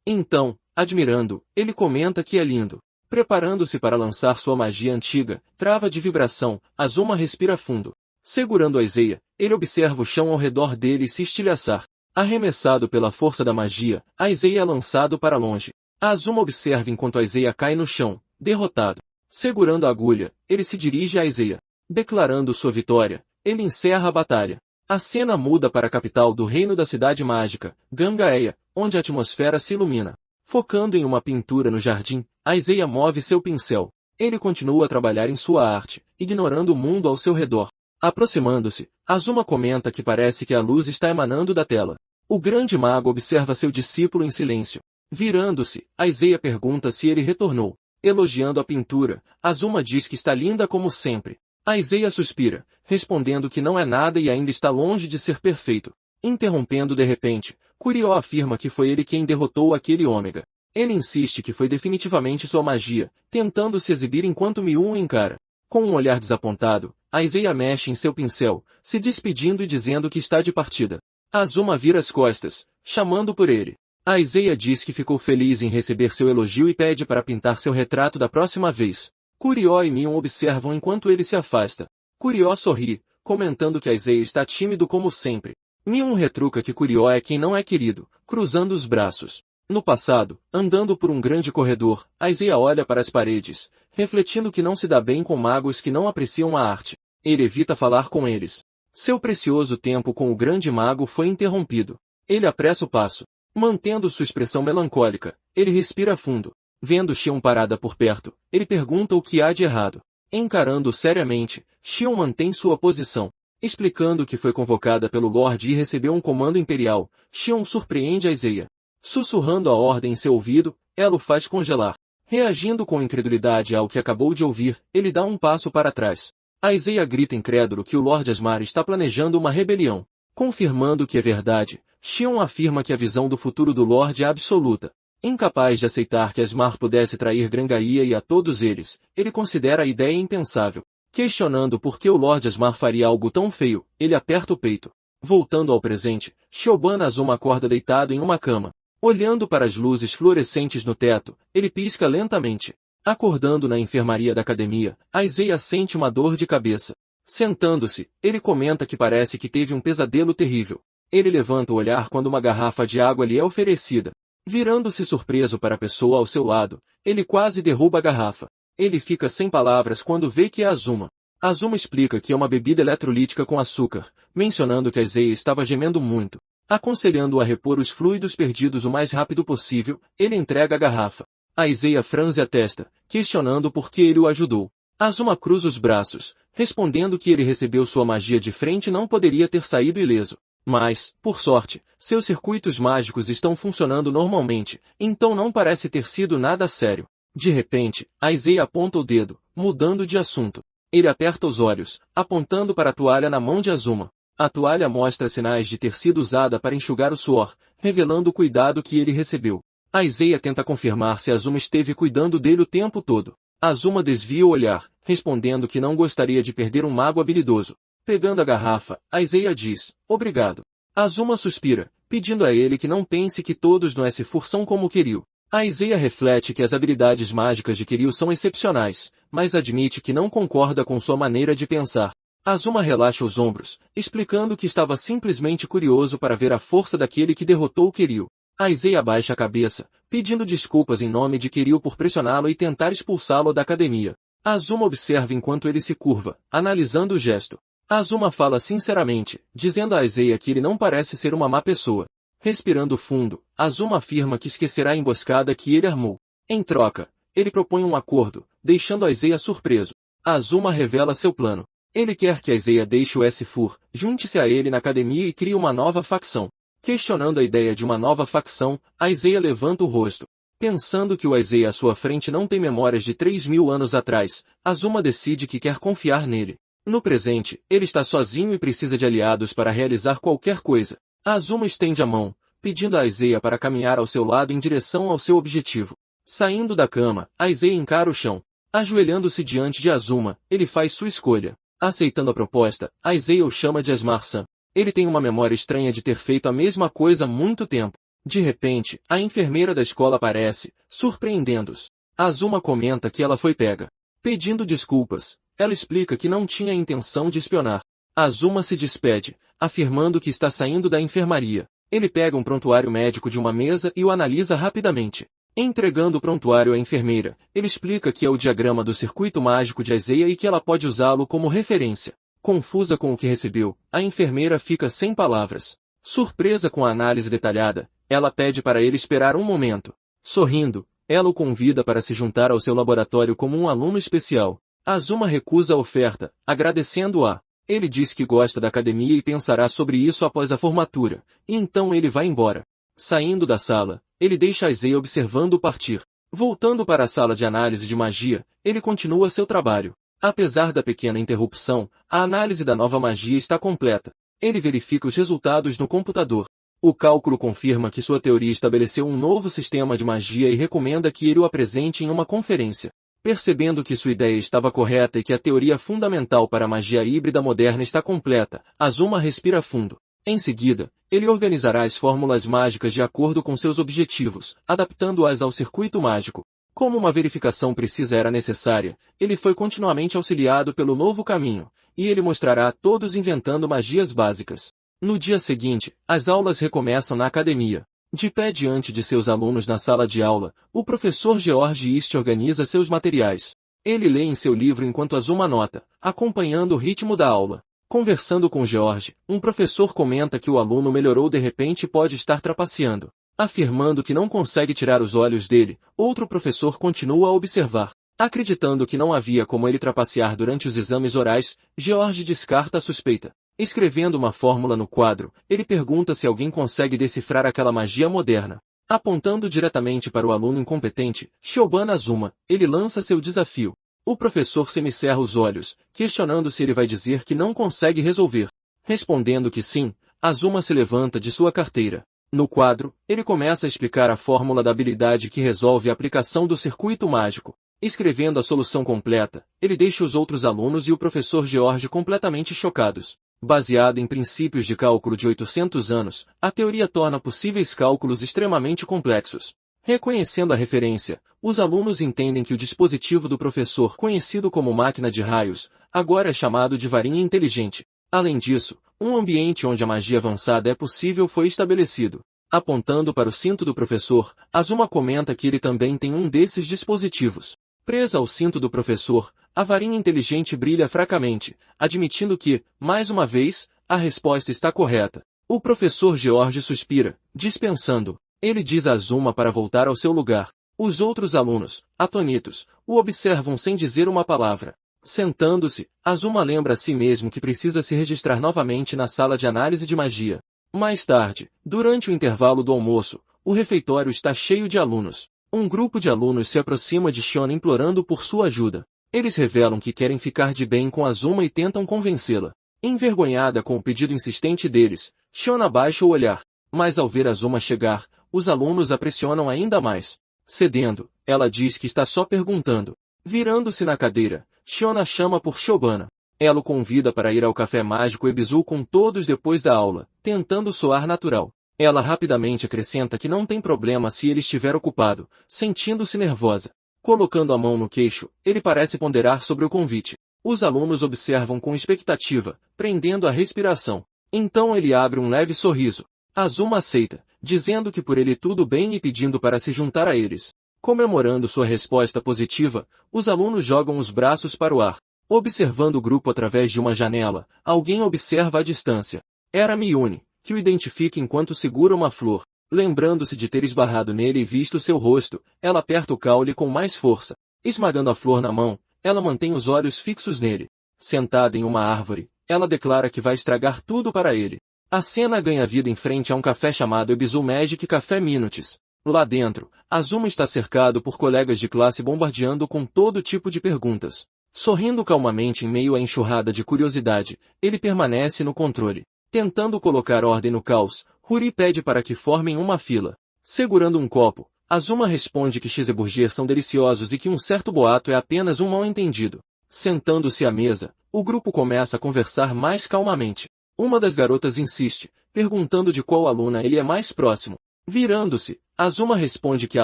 Então, admirando, ele comenta que é lindo. Preparando-se para lançar sua magia antiga, trava de vibração, Azuma respira fundo. Segurando Isaiah, ele observa o chão ao redor dele se estilhaçar. Arremessado pela força da magia, Isaiah é lançado para longe. Azuma observa enquanto Isaiah cai no chão, derrotado. Segurando a agulha, ele se dirige a Isaiah. Declarando sua vitória, ele encerra a batalha. A cena muda para a capital do reino da cidade mágica, Gangaea, onde a atmosfera se ilumina. Focando em uma pintura no jardim, Aizeia move seu pincel. Ele continua a trabalhar em sua arte, ignorando o mundo ao seu redor. Aproximando-se, Azuma comenta que parece que a luz está emanando da tela. O grande mago observa seu discípulo em silêncio. Virando-se, Aizeia pergunta se ele retornou. Elogiando a pintura, Azuma diz que está linda como sempre. Aizeia suspira, respondendo que não é nada e ainda está longe de ser perfeito. Interrompendo de repente, Kurió afirma que foi ele quem derrotou aquele ômega. Ele insiste que foi definitivamente sua magia, tentando se exibir enquanto Miun o encara. Com um olhar desapontado, Aizeia mexe em seu pincel, se despedindo e dizendo que está de partida. Azuma vira as costas, chamando por ele. Aizeia diz que ficou feliz em receber seu elogio e pede para pintar seu retrato da próxima vez. Kurió e Miun observam enquanto ele se afasta. Kurió sorri, comentando que Aizeia está tímido como sempre. Miun retruca que Kurió é quem não é querido, cruzando os braços. No passado, andando por um grande corredor, Aizeia olha para as paredes, refletindo que não se dá bem com magos que não apreciam a arte. Ele evita falar com eles. Seu precioso tempo com o grande mago foi interrompido. Ele apressa o passo. Mantendo sua expressão melancólica, ele respira fundo. Vendo Xion parada por perto, ele pergunta o que há de errado. Encarando-o seriamente, Xion mantém sua posição. Explicando que foi convocada pelo Lorde e recebeu um comando imperial, Xion surpreende Aizeia. Sussurrando a ordem em seu ouvido, ela o faz congelar. Reagindo com incredulidade ao que acabou de ouvir, ele dá um passo para trás. Aizeia grita incrédulo que o Lorde Asmar está planejando uma rebelião. Confirmando que é verdade, Xion afirma que a visão do futuro do Lorde é absoluta. Incapaz de aceitar que Asmar pudesse trair Grangaia e a todos eles, ele considera a ideia impensável. Questionando por que o Lorde Asmar faria algo tão feio, ele aperta o peito. Voltando ao presente, Shoban Azuma acorda deitado em uma cama. Olhando para as luzes fluorescentes no teto, ele pisca lentamente. Acordando na enfermaria da academia, Aizeia sente uma dor de cabeça. Sentando-se, ele comenta que parece que teve um pesadelo terrível. Ele levanta o olhar quando uma garrafa de água lhe é oferecida. Virando-se surpreso para a pessoa ao seu lado, ele quase derruba a garrafa. Ele fica sem palavras quando vê que é Azuma. Azuma explica que é uma bebida eletrolítica com açúcar, mencionando que Aizeia estava gemendo muito. Aconselhando-o a repor os fluidos perdidos o mais rápido possível, ele entrega a garrafa. Aizeia franze a testa, questionando por que ele o ajudou. Azuma cruza os braços, respondendo que ele recebeu sua magia de frente e não poderia ter saído ileso. Mas, por sorte, seus circuitos mágicos estão funcionando normalmente, então não parece ter sido nada sério. De repente, Aizeia aponta o dedo, mudando de assunto. Ele aperta os olhos, apontando para a toalha na mão de Azuma. A toalha mostra sinais de ter sido usada para enxugar o suor, revelando o cuidado que ele recebeu. Aizeia tenta confirmar se Azuma esteve cuidando dele o tempo todo. Azuma desvia o olhar, respondendo que não gostaria de perder um mago habilidoso. Pegando a garrafa, Aizeia diz, obrigado. Azuma suspira, pedindo a ele que não pense que todos no S4 são como Kiryu. Aizeia reflete que as habilidades mágicas de Kiryu são excepcionais, mas admite que não concorda com sua maneira de pensar. Azuma relaxa os ombros, explicando que estava simplesmente curioso para ver a força daquele que derrotou Kiryu. Aizeia abaixa a cabeça, pedindo desculpas em nome de Kiryu por pressioná-lo e tentar expulsá-lo da academia. Azuma observa enquanto ele se curva, analisando o gesto. Azuma fala sinceramente, dizendo a Aizeia que ele não parece ser uma má pessoa. Respirando fundo, Azuma afirma que esquecerá a emboscada que ele armou. Em troca, ele propõe um acordo, deixando Aizeia surpreso. Azuma revela seu plano. Ele quer que Aizeia deixe o S4, junte-se a ele na academia e crie uma nova facção. Questionando a ideia de uma nova facção, Aizeia levanta o rosto. Pensando que o Aizeia à sua frente não tem memórias de 3.000 anos atrás, Azuma decide que quer confiar nele. No presente, ele está sozinho e precisa de aliados para realizar qualquer coisa. Azuma estende a mão, pedindo a Aizeia para caminhar ao seu lado em direção ao seu objetivo. Saindo da cama, Aizeia encara o chão. Ajoelhando-se diante de Azuma, ele faz sua escolha. Aceitando a proposta, Aizeia o chama de Asmar-san. Ele tem uma memória estranha de ter feito a mesma coisa há muito tempo. De repente, a enfermeira da escola aparece, surpreendendo-os. Azuma comenta que ela foi pega. Pedindo desculpas, ela explica que não tinha intenção de espionar. Azuma se despede, afirmando que está saindo da enfermaria. Ele pega um prontuário médico de uma mesa e o analisa rapidamente. Entregando o prontuário à enfermeira, ele explica que é o diagrama do circuito mágico de Aizeia e que ela pode usá-lo como referência. Confusa com o que recebeu, a enfermeira fica sem palavras. Surpresa com a análise detalhada, ela pede para ele esperar um momento. Sorrindo, ela o convida para se juntar ao seu laboratório como um aluno especial. Azuma recusa a oferta, agradecendo-a. Ele diz que gosta da academia e pensará sobre isso após a formatura, e então ele vai embora. Saindo da sala, ele deixa Aizei observando partir. Voltando para a sala de análise de magia, ele continua seu trabalho. Apesar da pequena interrupção, a análise da nova magia está completa. Ele verifica os resultados no computador. O cálculo confirma que sua teoria estabeleceu um novo sistema de magia e recomenda que ele o apresente em uma conferência. Percebendo que sua ideia estava correta e que a teoria fundamental para a magia híbrida moderna está completa, Azuma respira fundo. Em seguida, ele organizará as fórmulas mágicas de acordo com seus objetivos, adaptando-as ao circuito mágico. Como uma verificação precisa era necessária, ele foi continuamente auxiliado pelo novo caminho, e ele mostrará a todos inventando magias básicas. No dia seguinte, as aulas recomeçam na academia. De pé diante de seus alunos na sala de aula, o professor George East organiza seus materiais. Ele lê em seu livro enquanto Azuma anota, acompanhando o ritmo da aula. Conversando com George, um professor comenta que o aluno melhorou de repente e pode estar trapaceando. Afirmando que não consegue tirar os olhos dele, outro professor continua a observar. Acreditando que não havia como ele trapacear durante os exames orais, George descarta a suspeita. Escrevendo uma fórmula no quadro, ele pergunta se alguém consegue decifrar aquela magia moderna. Apontando diretamente para o aluno incompetente, Shoban Azuma, ele lança seu desafio. O professor semicerra os olhos, questionando se ele vai dizer que não consegue resolver. Respondendo que sim, Azuma se levanta de sua carteira. No quadro, ele começa a explicar a fórmula da habilidade que resolve a aplicação do circuito mágico. Escrevendo a solução completa, ele deixa os outros alunos e o professor George completamente chocados. Baseada em princípios de cálculo de 800 anos, a teoria torna possíveis cálculos extremamente complexos. Reconhecendo a referência, os alunos entendem que o dispositivo do professor, conhecido como máquina de raios, agora é chamado de varinha inteligente. Além disso, um ambiente onde a magia avançada é possível foi estabelecido. Apontando para o cinto do professor, Azuma comenta que ele também tem um desses dispositivos. Presa ao cinto do professor, a varinha inteligente brilha fracamente, admitindo que, mais uma vez, a resposta está correta. O professor George suspira, dispensando. Ele diz a Azuma para voltar ao seu lugar. Os outros alunos, atônitos, o observam sem dizer uma palavra. Sentando-se, Azuma lembra a si mesmo que precisa se registrar novamente na sala de análise de magia. Mais tarde, durante o intervalo do almoço, o refeitório está cheio de alunos. Um grupo de alunos se aproxima de Shiona implorando por sua ajuda. Eles revelam que querem ficar de bem com Azuma e tentam convencê-la. Envergonhada com o pedido insistente deles, Shiona baixa o olhar. Mas ao ver Azuma chegar, os alunos a pressionam ainda mais. Cedendo, ela diz que está só perguntando. Virando-se na cadeira, Shiona chama por Shobana. Ela o convida para ir ao café mágico Ebizu com todos depois da aula, tentando soar natural. Ela rapidamente acrescenta que não tem problema se ele estiver ocupado, sentindo-se nervosa. Colocando a mão no queixo, ele parece ponderar sobre o convite. Os alunos observam com expectativa, prendendo a respiração. Então ele abre um leve sorriso. Azuma aceita, dizendo que por ele tudo bem e pedindo para se juntar a eles. Comemorando sua resposta positiva, os alunos jogam os braços para o ar. Observando o grupo através de uma janela, alguém observa à distância. Era Miyuni, que o identifica enquanto segura uma flor. Lembrando-se de ter esbarrado nele e visto seu rosto, ela aperta o caule com mais força. Esmagando a flor na mão, ela mantém os olhos fixos nele. Sentada em uma árvore, ela declara que vai estragar tudo para ele. A cena ganha vida em frente a um café chamado Ebizu Magic Café Minutes. Lá dentro, Azuma está cercado por colegas de classe bombardeando com todo tipo de perguntas. Sorrindo calmamente em meio à enxurrada de curiosidade, ele permanece no controle. Tentando colocar ordem no caos, Huri pede para que formem uma fila. Segurando um copo, Azuma responde que cheeseburger são deliciosos e que um certo boato é apenas um mal-entendido. Sentando-se à mesa, o grupo começa a conversar mais calmamente. Uma das garotas insiste, perguntando de qual aluna ele é mais próximo. Virando-se, Azuma responde que a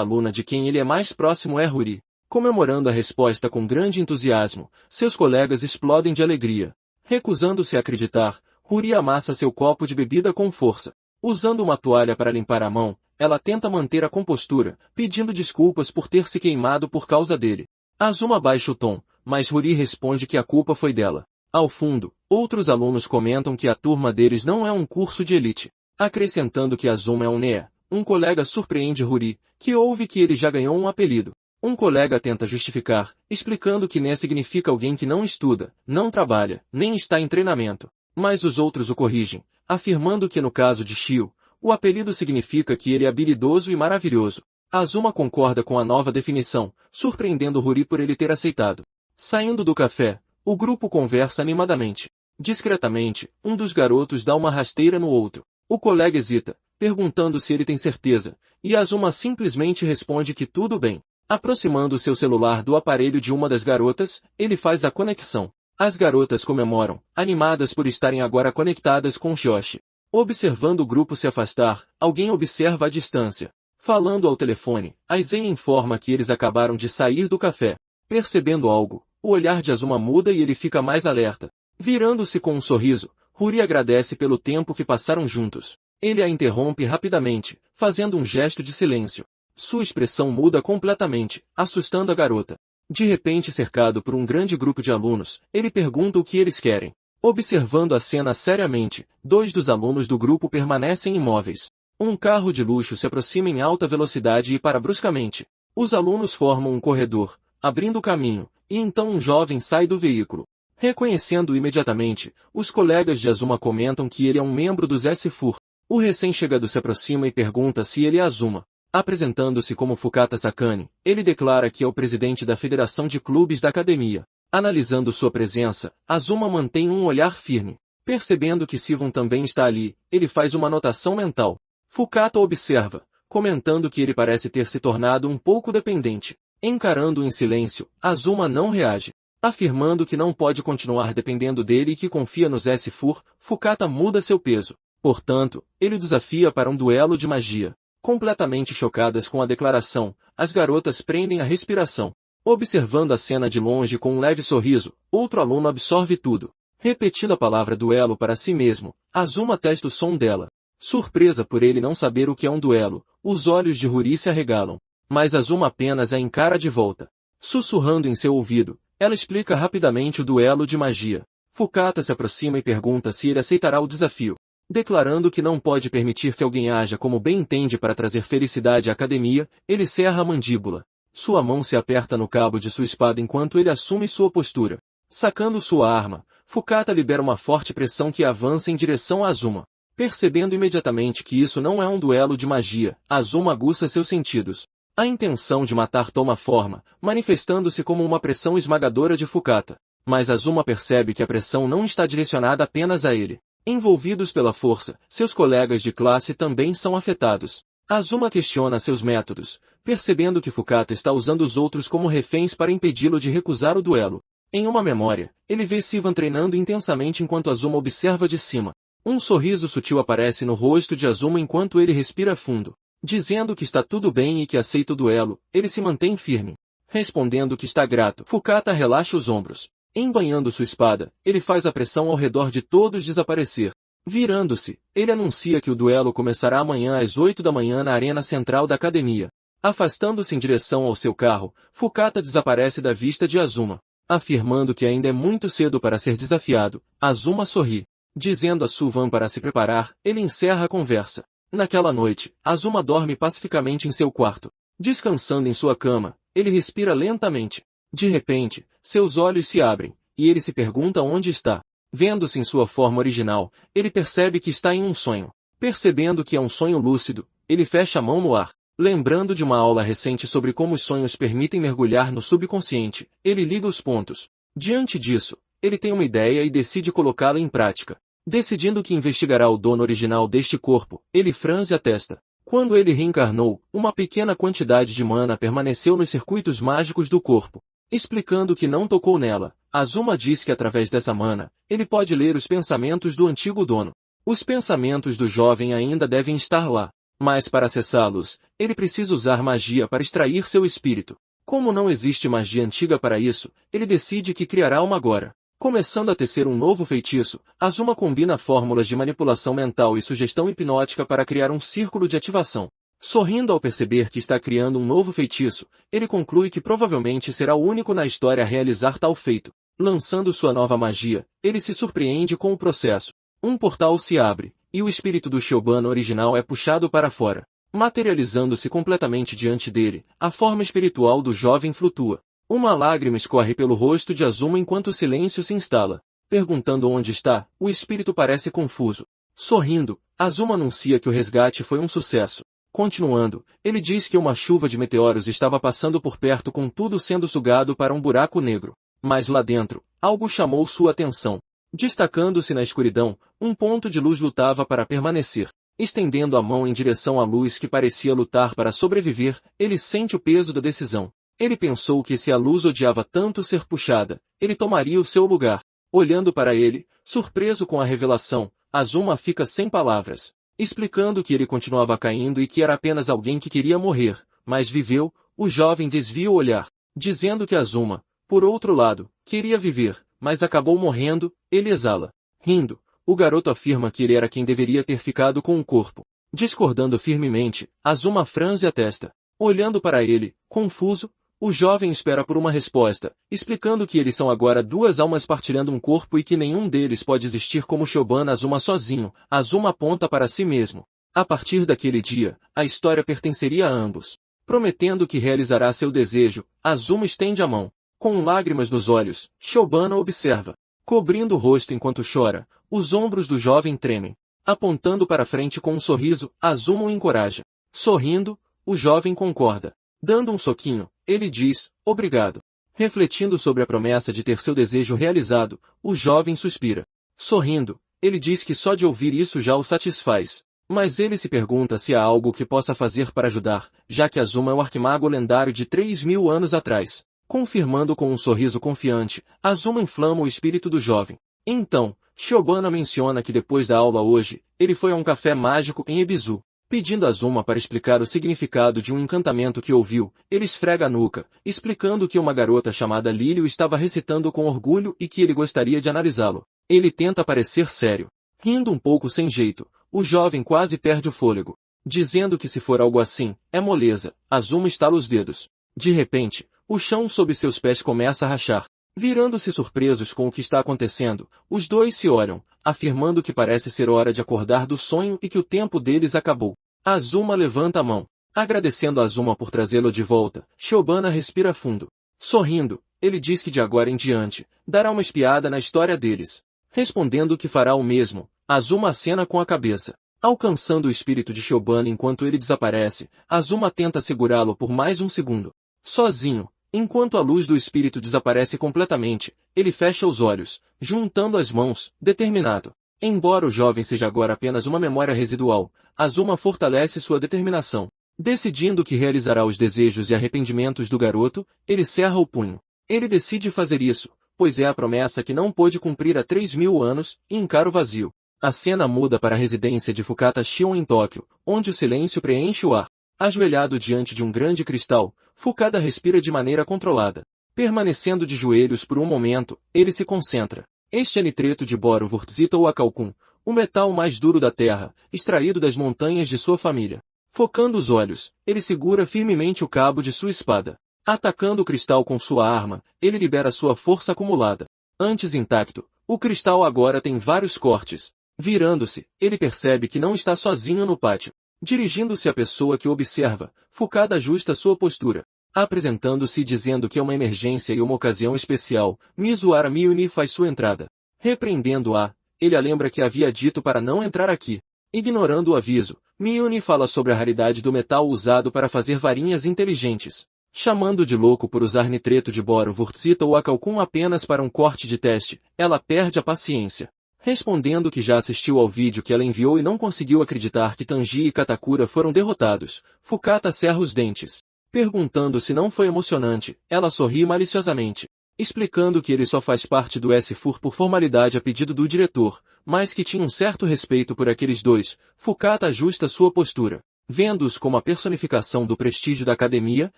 aluna de quem ele é mais próximo é Huri. Comemorando a resposta com grande entusiasmo, seus colegas explodem de alegria. Recusando-se a acreditar, Huri amassa seu copo de bebida com força. Usando uma toalha para limpar a mão, ela tenta manter a compostura, pedindo desculpas por ter se queimado por causa dele. Azuma baixa o tom, mas Huri responde que a culpa foi dela. Ao fundo, outros alunos comentam que a turma deles não é um curso de elite, acrescentando que Azuma é um NEA. Um colega surpreende Ruri, que ouve que ele já ganhou um apelido. Um colega tenta justificar, explicando que NEA significa alguém que não estuda, não trabalha, nem está em treinamento. Mas os outros o corrigem, afirmando que no caso de Shio, o apelido significa que ele é habilidoso e maravilhoso. Azuma concorda com a nova definição, surpreendendo Ruri por ele ter aceitado. Saindo do café, o grupo conversa animadamente. Discretamente, um dos garotos dá uma rasteira no outro. O colega hesita, perguntando se ele tem certeza, e Azuma simplesmente responde que tudo bem. Aproximando seu celular do aparelho de uma das garotas, ele faz a conexão. As garotas comemoram, animadas por estarem agora conectadas com Joshi. Observando o grupo se afastar, alguém observa a distância. Falando ao telefone, Aizen informa que eles acabaram de sair do café. Percebendo algo, o olhar de Azuma muda e ele fica mais alerta. Virando-se com um sorriso, Ruri agradece pelo tempo que passaram juntos. Ele a interrompe rapidamente, fazendo um gesto de silêncio. Sua expressão muda completamente, assustando a garota. De repente, cercado por um grande grupo de alunos, ele pergunta o que eles querem. Observando a cena seriamente, 2 dos alunos do grupo permanecem imóveis. Um carro de luxo se aproxima em alta velocidade e para bruscamente. Os alunos formam um corredor, abrindo o caminho, e então um jovem sai do veículo. Reconhecendo-o imediatamente, os colegas de Azuma comentam que ele é um membro dos S-FUR. O recém-chegado se aproxima e pergunta se ele é Azuma. Apresentando-se como Fukata Sakane, ele declara que é o presidente da Federação de Clubes da Academia. Analisando sua presença, Azuma mantém um olhar firme. Percebendo que Sivon também está ali, ele faz uma anotação mental. Fukata observa, comentando que ele parece ter se tornado um pouco dependente. Encarando-o em silêncio, Azuma não reage. Afirmando que não pode continuar dependendo dele e que confia nos S-FUR, Fukata muda seu peso. Portanto, ele o desafia para um duelo de magia. Completamente chocadas com a declaração, as garotas prendem a respiração. Observando a cena de longe com um leve sorriso, outro aluno absorve tudo. Repetindo a palavra duelo para si mesmo, Azuma testa o som dela. Surpresa por ele não saber o que é um duelo, os olhos de Ruri se arregalam. Mas Azuma apenas a encara de volta. Sussurrando em seu ouvido, ela explica rapidamente o duelo de magia. Fukata se aproxima e pergunta se ele aceitará o desafio. Declarando que não pode permitir que alguém haja como bem entende para trazer felicidade à academia, ele cerra a mandíbula. Sua mão se aperta no cabo de sua espada enquanto ele assume sua postura. Sacando sua arma, Fukata libera uma forte pressão que avança em direção a Azuma. Percebendo imediatamente que isso não é um duelo de magia, Azuma aguça seus sentidos. A intenção de matar toma forma, manifestando-se como uma pressão esmagadora de Fukata. Mas Azuma percebe que a pressão não está direcionada apenas a ele. Envolvidos pela força, seus colegas de classe também são afetados. Azuma questiona seus métodos, percebendo que Fukata está usando os outros como reféns para impedi-lo de recusar o duelo. Em uma memória, ele vê Sivan treinando intensamente enquanto Azuma observa de cima. Um sorriso sutil aparece no rosto de Azuma enquanto ele respira fundo. Dizendo que está tudo bem e que aceita o duelo, ele se mantém firme. Respondendo que está grato, Fukata relaxa os ombros. Embanhando sua espada, ele faz a pressão ao redor de todos desaparecer. Virando-se, ele anuncia que o duelo começará amanhã às 8 da manhã na arena central da academia. Afastando-se em direção ao seu carro, Fukata desaparece da vista de Azuma. Afirmando que ainda é muito cedo para ser desafiado, Azuma sorri. Dizendo a Suvan para se preparar, ele encerra a conversa. Naquela noite, Azuma dorme pacificamente em seu quarto. Descansando em sua cama, ele respira lentamente. De repente, seus olhos se abrem, e ele se pergunta onde está. Vendo-se em sua forma original, ele percebe que está em um sonho. Percebendo que é um sonho lúcido, ele fecha a mão no ar. Lembrando de uma aula recente sobre como os sonhos permitem mergulhar no subconsciente, ele liga os pontos. Diante disso, ele tem uma ideia e decide colocá-la em prática. Decidindo que investigará o dono original deste corpo, ele franze a testa. Quando ele reencarnou, uma pequena quantidade de mana permaneceu nos circuitos mágicos do corpo. Explicando que não tocou nela, Azuma diz que através dessa mana, ele pode ler os pensamentos do antigo dono. Os pensamentos do jovem ainda devem estar lá, mas para acessá-los, ele precisa usar magia para extrair seu espírito. Como não existe magia antiga para isso, ele decide que criará uma agora. Começando a tecer um novo feitiço, Azuma combina fórmulas de manipulação mental e sugestão hipnótica para criar um círculo de ativação. Sorrindo ao perceber que está criando um novo feitiço, ele conclui que provavelmente será o único na história a realizar tal feito. Lançando sua nova magia, ele se surpreende com o processo. Um portal se abre, e o espírito do Shobana original é puxado para fora. Materializando-se completamente diante dele, a forma espiritual do jovem flutua. Uma lágrima escorre pelo rosto de Azuma enquanto o silêncio se instala. Perguntando onde está, o espírito parece confuso. Sorrindo, Azuma anuncia que o resgate foi um sucesso. Continuando, ele diz que uma chuva de meteoros estava passando por perto com tudo sendo sugado para um buraco negro. Mas lá dentro, algo chamou sua atenção. Destacando-se na escuridão, um ponto de luz lutava para permanecer. Estendendo a mão em direção à luz que parecia lutar para sobreviver, ele sente o peso da decisão. Ele pensou que se a luz odiava tanto ser puxada, ele tomaria o seu lugar. Olhando para ele, surpreso com a revelação, Azuma fica sem palavras, explicando que ele continuava caindo e que era apenas alguém que queria morrer, mas viveu. O jovem desvia o olhar, dizendo que Azuma, por outro lado, queria viver, mas acabou morrendo. Ele exala. Rindo, o garoto afirma que ele era quem deveria ter ficado com o corpo. Discordando firmemente, Azuma franze a testa. Olhando para ele, confuso, o jovem espera por uma resposta, explicando que eles são agora duas almas partilhando um corpo e que nenhum deles pode existir como Shobana Azuma sozinho. Azuma aponta para si mesmo. A partir daquele dia, a história pertenceria a ambos. Prometendo que realizará seu desejo, Azuma estende a mão. Com lágrimas nos olhos, Shobana observa. Cobrindo o rosto enquanto chora, os ombros do jovem tremem. Apontando para frente com um sorriso, Azuma o encoraja. Sorrindo, o jovem concorda. Dando um soquinho, ele diz, obrigado. Refletindo sobre a promessa de ter seu desejo realizado, o jovem suspira. Sorrindo, ele diz que só de ouvir isso já o satisfaz. Mas ele se pergunta se há algo que possa fazer para ajudar, já que Azuma é o arquimago lendário de 3.000 anos atrás. Confirmando com um sorriso confiante, Azuma inflama o espírito do jovem. Então, Shobana menciona que depois da aula hoje, ele foi a um café mágico em Ebisu. Pedindo a Azuma para explicar o significado de um encantamento que ouviu, ele esfrega a nuca, explicando que uma garota chamada Lily o estava recitando com orgulho e que ele gostaria de analisá-lo. Ele tenta parecer sério. Rindo um pouco sem jeito, o jovem quase perde o fôlego. Dizendo que se for algo assim, é moleza. Azuma estala os dedos. De repente, o chão sob seus pés começa a rachar. Virando-se surpresos com o que está acontecendo, os dois se olham, afirmando que parece ser hora de acordar do sonho e que o tempo deles acabou. Azuma levanta a mão. Agradecendo a Azuma por trazê-lo de volta, Shobana respira fundo. Sorrindo, ele diz que de agora em diante, dará uma espiada na história deles. Respondendo que fará o mesmo, Azuma acena com a cabeça. Alcançando o espírito de Shobana enquanto ele desaparece, Azuma tenta segurá-lo por mais um segundo. Sozinho, enquanto a luz do espírito desaparece completamente, ele fecha os olhos, juntando as mãos, determinado. Embora o jovem seja agora apenas uma memória residual, Azuma fortalece sua determinação. Decidindo que realizará os desejos e arrependimentos do garoto, ele cerra o punho. Ele decide fazer isso, pois é a promessa que não pôde cumprir há 3.000 anos, e encara o vazio. A cena muda para a residência de Fukata Shion em Tóquio, onde o silêncio preenche o ar. Ajoelhado diante de um grande cristal, Fukada respira de maneira controlada. Permanecendo de joelhos por um momento, ele se concentra. Este é nitreto de boro Wurtzita ou Akalkun, o metal mais duro da terra, extraído das montanhas de sua família. Focando os olhos, ele segura firmemente o cabo de sua espada. Atacando o cristal com sua arma, ele libera sua força acumulada. Antes intacto, o cristal agora tem vários cortes. Virando-se, ele percebe que não está sozinho no pátio. Dirigindo-se à pessoa que observa, Fukada ajusta sua postura. Apresentando-se e dizendo que é uma emergência e uma ocasião especial, Mizuhara Miyuni faz sua entrada. Repreendendo-a, ele a lembra que havia dito para não entrar aqui. Ignorando o aviso, Miyuni fala sobre a raridade do metal usado para fazer varinhas inteligentes. Chamando de louco por usar nitreto de boro Wurtzita ou Akalkun apenas para um corte de teste, ela perde a paciência. Respondendo que já assistiu ao vídeo que ela enviou e não conseguiu acreditar que Tanji e Katakura foram derrotados, Fukata cerra os dentes. Perguntando se não foi emocionante, ela sorri maliciosamente. Explicando que ele só faz parte do S-FUR por formalidade a pedido do diretor, mas que tinha um certo respeito por aqueles dois, Fukata ajusta sua postura. Vendo-os como a personificação do prestígio da academia,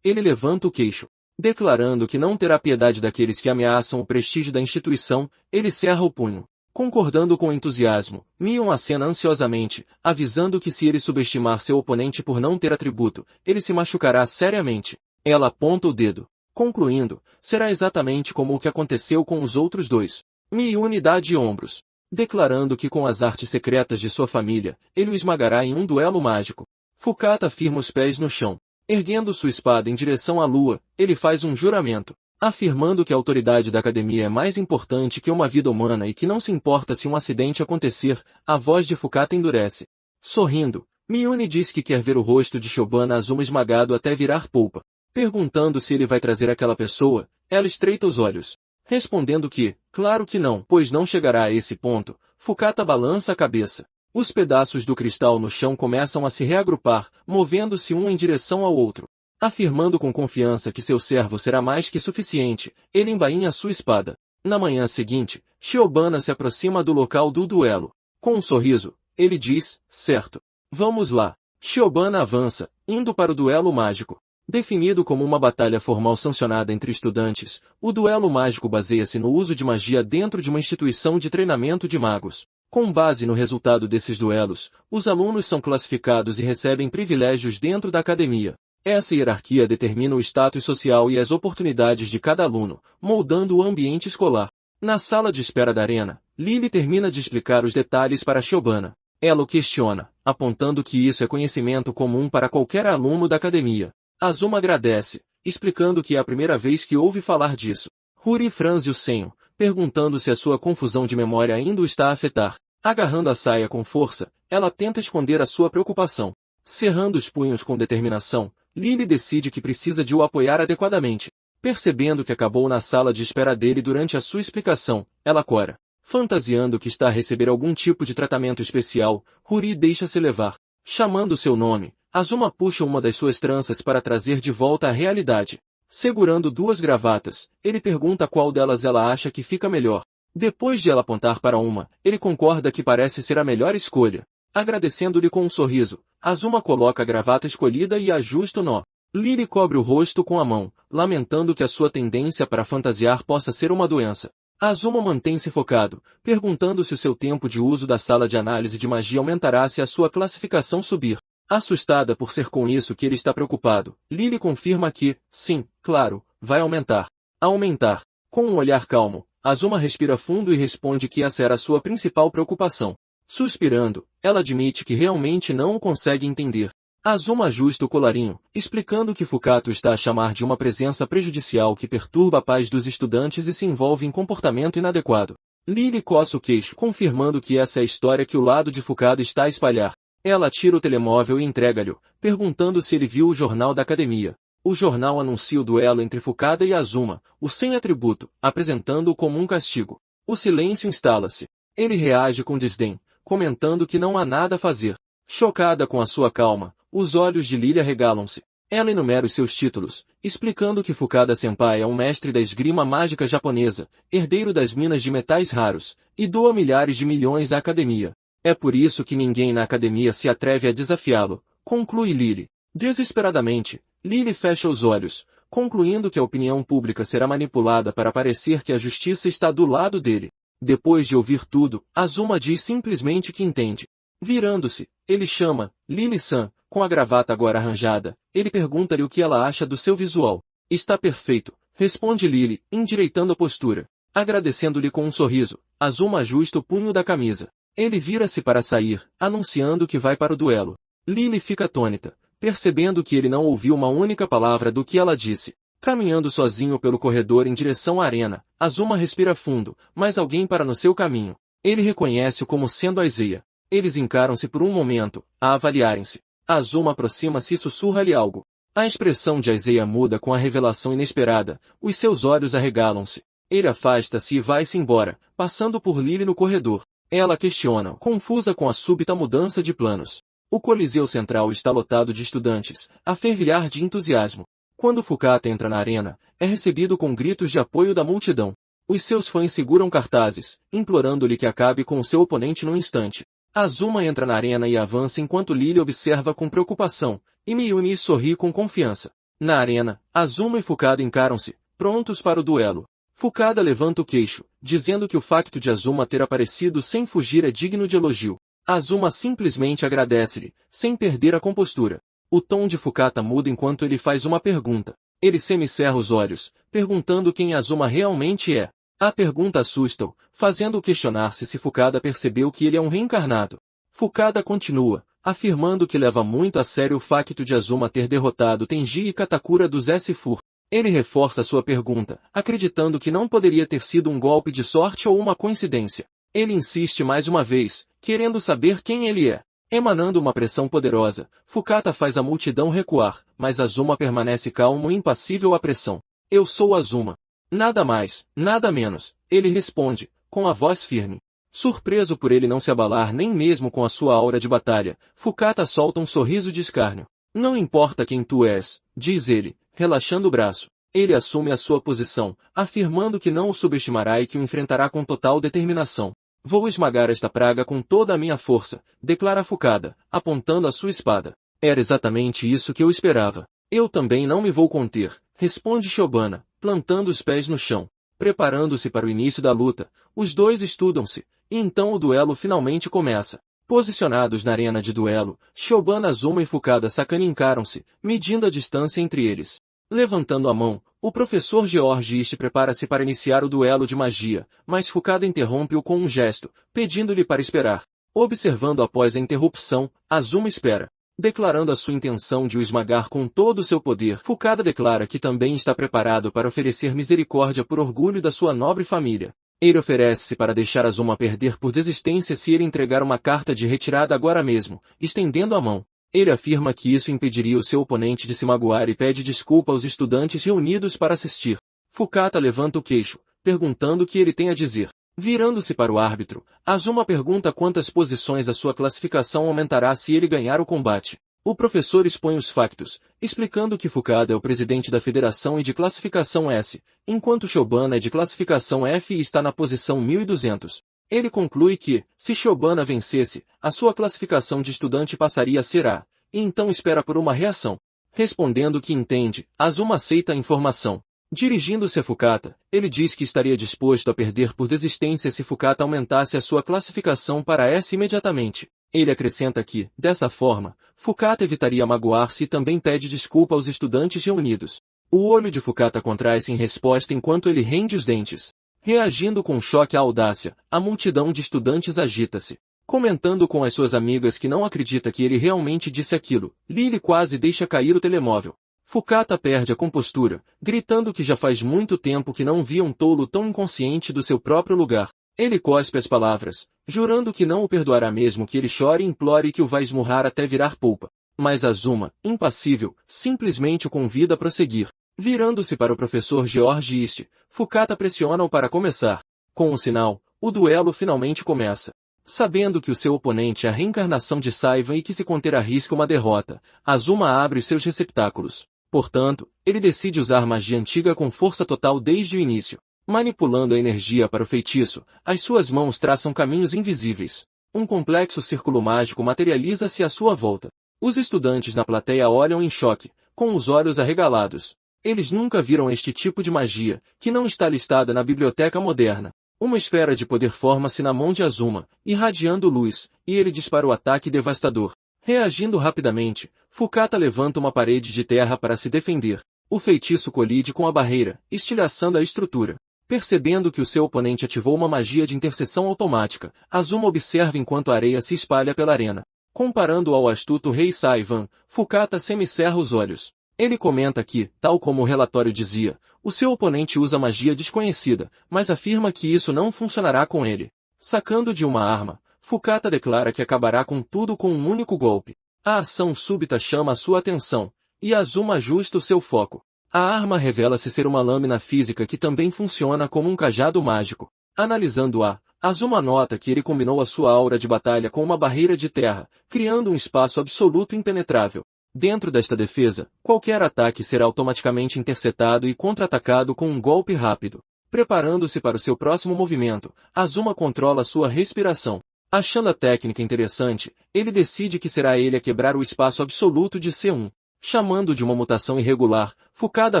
ele levanta o queixo. Declarando que não terá piedade daqueles que ameaçam o prestígio da instituição, ele cerra o punho. Concordando com entusiasmo, Mion acena ansiosamente, avisando que se ele subestimar seu oponente por não ter atributo, ele se machucará seriamente. Ela aponta o dedo. Concluindo, será exatamente como o que aconteceu com os outros dois. Miyuni dá de ombros, declarando que com as artes secretas de sua família, ele o esmagará em um duelo mágico. Fukata firma os pés no chão. Erguendo sua espada em direção à lua, ele faz um juramento, afirmando que a autoridade da academia é mais importante que uma vida humana e que não se importa se um acidente acontecer. A voz de Fukata endurece. Sorrindo, Miyuni diz que quer ver o rosto de Shiobana Azuma esmagado até virar polpa. Perguntando se ele vai trazer aquela pessoa, ela estreita os olhos, respondendo que, claro que não, pois não chegará a esse ponto. Fukata balança a cabeça. Os pedaços do cristal no chão começam a se reagrupar, movendo-se um em direção ao outro. Afirmando com confiança que seu servo será mais que suficiente, ele embainha sua espada. Na manhã seguinte, Shiobana se aproxima do local do duelo. Com um sorriso, ele diz, certo. Vamos lá. Shiobana avança, indo para o duelo mágico. Definido como uma batalha formal sancionada entre estudantes, o duelo mágico baseia-se no uso de magia dentro de uma instituição de treinamento de magos. Com base no resultado desses duelos, os alunos são classificados e recebem privilégios dentro da academia. Essa hierarquia determina o status social e as oportunidades de cada aluno, moldando o ambiente escolar. Na sala de espera da arena, Lily termina de explicar os detalhes para Shiobana. Ela o questiona, apontando que isso é conhecimento comum para qualquer aluno da academia. Azuma agradece, explicando que é a primeira vez que ouve falar disso. Huri franze o senho, perguntando se a sua confusão de memória ainda o está a afetar. Agarrando a saia com força, ela tenta esconder a sua preocupação. Cerrando os punhos com determinação, Lily decide que precisa de o apoiar adequadamente. Percebendo que acabou na sala de espera dele durante a sua explicação, ela cora. Fantasiando que está a receber algum tipo de tratamento especial, Huri deixa-se levar. Chamando seu nome, Azuma puxa uma das suas tranças para trazer de volta à realidade. Segurando duas gravatas, ele pergunta qual delas ela acha que fica melhor. Depois de ela apontar para uma, ele concorda que parece ser a melhor escolha. Agradecendo-lhe com um sorriso, Azuma coloca a gravata escolhida e ajusta o nó. Lily cobre o rosto com a mão, lamentando que a sua tendência para fantasiar possa ser uma doença. Azuma mantém-se focado, perguntando se o seu tempo de uso da sala de análise de magia aumentará se a sua classificação subir. Assustada por ser com isso que ele está preocupado, Lily confirma que, sim, claro, vai aumentar. Aumentar. Com um olhar calmo, Azuma respira fundo e responde que essa era a sua principal preocupação. Suspirando, ela admite que realmente não o consegue entender. Azuma ajusta o colarinho, explicando que Fukata está a chamar de uma presença prejudicial que perturba a paz dos estudantes e se envolve em comportamento inadequado. Lily coça o queixo, confirmando que essa é a história que o lado de Fukata está a espalhar. Ela tira o telemóvel e entrega-lhe, perguntando se ele viu o jornal da academia. O jornal anuncia o duelo entre Fukata e Azuma, o sem atributo, apresentando-o como um castigo. O silêncio instala-se. Ele reage com desdém, comentando que não há nada a fazer. Chocada com a sua calma, os olhos de Lily arregalam-se. Ela enumera os seus títulos, explicando que Fukada-senpai é um mestre da esgrima mágica japonesa, herdeiro das minas de metais raros, e doa milhares de milhões à academia. É por isso que ninguém na academia se atreve a desafiá-lo, conclui Lily. Desesperadamente, Lily fecha os olhos, concluindo que a opinião pública será manipulada para parecer que a justiça está do lado dele. Depois de ouvir tudo, Azuma diz simplesmente que entende. Virando-se, ele chama, Lily-san, com a gravata agora arranjada. Ele pergunta-lhe o que ela acha do seu visual. Está perfeito, responde Lily, endireitando a postura. Agradecendo-lhe com um sorriso, Azuma ajusta o punho da camisa. Ele vira-se para sair, anunciando que vai para o duelo. Lily fica atônita, percebendo que ele não ouviu uma única palavra do que ela disse. Caminhando sozinho pelo corredor em direção à arena, Azuma respira fundo, mas alguém para no seu caminho. Ele reconhece-o como sendo Aizeia. Eles encaram-se por um momento, a avaliarem-se. Azuma aproxima-se e sussurra-lhe algo. A expressão de Aizeia muda com a revelação inesperada, os seus olhos arregalam-se. Ele afasta-se e vai-se embora, passando por Lily no corredor. Ela questiona, confusa com a súbita mudança de planos. O Coliseu Central está lotado de estudantes, a fervilhar de entusiasmo. Quando Fukata entra na arena, é recebido com gritos de apoio da multidão. Os seus fãs seguram cartazes, implorando-lhe que acabe com o seu oponente num instante. Azuma entra na arena e avança enquanto Lily observa com preocupação, e Miyuni sorri com confiança. Na arena, Azuma e Fukata encaram-se, prontos para o duelo. Fukada levanta o queixo, dizendo que o facto de Azuma ter aparecido sem fugir é digno de elogio. Azuma simplesmente agradece-lhe, sem perder a compostura. O tom de Fukata muda enquanto ele faz uma pergunta. Ele semicerra os olhos, perguntando quem Azuma realmente é. A pergunta assusta-o, fazendo-o questionar-se se Fukada percebeu que ele é um reencarnado. Fukada continua, afirmando que leva muito a sério o facto de Azuma ter derrotado Tenji e Katakura dos S-Fur. Ele reforça sua pergunta, acreditando que não poderia ter sido um golpe de sorte ou uma coincidência. Ele insiste mais uma vez, querendo saber quem ele é. Emanando uma pressão poderosa, Fukata faz a multidão recuar, mas Azuma permanece calmo e impassível à pressão. Eu sou Azuma. Nada mais, nada menos, ele responde, com a voz firme. Surpreso por ele não se abalar nem mesmo com a sua aura de batalha, Fukata solta um sorriso de escárnio. Não importa quem tu és, diz ele, relaxando o braço. Ele assume a sua posição, afirmando que não o subestimará e que o enfrentará com total determinação. Vou esmagar esta praga com toda a minha força, declara Fukada, apontando a sua espada. Era exatamente isso que eu esperava. Eu também não me vou conter, responde Shobana, plantando os pés no chão. Preparando-se para o início da luta, os dois estudam-se, e então o duelo finalmente começa. Posicionados na arena de duelo, Shobana, Azuma e Fukada encaram-se, medindo a distância entre eles. Levantando a mão, o professor George Ist prepara-se para iniciar o duelo de magia, mas Fukada interrompe-o com um gesto, pedindo-lhe para esperar. Observando após a interrupção, Azuma espera. Declarando a sua intenção de o esmagar com todo o seu poder, Fukada declara que também está preparado para oferecer misericórdia por orgulho da sua nobre família. Ele oferece-se para deixar Azuma perder por desistência se ele entregar uma carta de retirada agora mesmo, estendendo a mão. Ele afirma que isso impediria o seu oponente de se magoar e pede desculpa aos estudantes reunidos para assistir. Fukata levanta o queixo, perguntando o que ele tem a dizer. Virando-se para o árbitro, Azuma pergunta quantas posições a sua classificação aumentará se ele ganhar o combate. O professor expõe os factos, explicando que Fukada é o presidente da federação e de classificação S, enquanto Shobana é de classificação F e está na posição 1200. Ele conclui que, se Shobana vencesse, a sua classificação de estudante passaria a ser A, e então espera por uma reação. Respondendo que entende, Azuma aceita a informação. Dirigindo-se a Fukata, ele diz que estaria disposto a perder por desistência se Fukata aumentasse a sua classificação para S imediatamente. Ele acrescenta que, dessa forma, Fukata evitaria magoar-se e também pede desculpa aos estudantes reunidos. O olho de Fukata contrai-se em resposta enquanto ele rende os dentes. Reagindo com choque à audácia, a multidão de estudantes agita-se. Comentando com as suas amigas que não acredita que ele realmente disse aquilo, Lily quase deixa cair o telemóvel. Fukata perde a compostura, gritando que já faz muito tempo que não via um tolo tão inconsciente do seu próprio lugar. Ele cospe as palavras, jurando que não o perdoará mesmo que ele chore e implore que o vai esmurrar até virar polpa. Mas Azuma, impassível, simplesmente o convida a prosseguir. Virando-se para o professor George Ist, Fukata pressiona-o para começar. Com um sinal, o duelo finalmente começa. Sabendo que o seu oponente é a reencarnação de Saivan e que se conter arrisca uma derrota, Azuma abre os seus receptáculos. Portanto, ele decide usar magia antiga com força total desde o início. Manipulando a energia para o feitiço, as suas mãos traçam caminhos invisíveis. Um complexo círculo mágico materializa-se à sua volta. Os estudantes na plateia olham em choque, com os olhos arregalados. Eles nunca viram este tipo de magia, que não está listada na biblioteca moderna. Uma esfera de poder forma-se na mão de Azuma, irradiando luz, e ele dispara o ataque devastador. Reagindo rapidamente, Fukata levanta uma parede de terra para se defender. O feitiço colide com a barreira, estilhaçando a estrutura. Percebendo que o seu oponente ativou uma magia de interseção automática, Azuma observa enquanto a areia se espalha pela arena. Comparando ao astuto rei Saivan, Fukata semicerra os olhos. Ele comenta que, tal como o relatório dizia, o seu oponente usa magia desconhecida, mas afirma que isso não funcionará com ele. Sacando de uma arma, Fukata declara que acabará com tudo com um único golpe. A ação súbita chama a sua atenção, e Azuma ajusta o seu foco. A arma revela-se ser uma lâmina física que também funciona como um cajado mágico. Analisando-a, Azuma nota que ele combinou a sua aura de batalha com uma barreira de terra, criando um espaço absoluto impenetrável. Dentro desta defesa, qualquer ataque será automaticamente interceptado e contra-atacado com um golpe rápido. Preparando-se para o seu próximo movimento, Azuma controla sua respiração. Achando a técnica interessante, ele decide que será ele a quebrar o espaço absoluto de C1. Chamando de uma mutação irregular, Fukada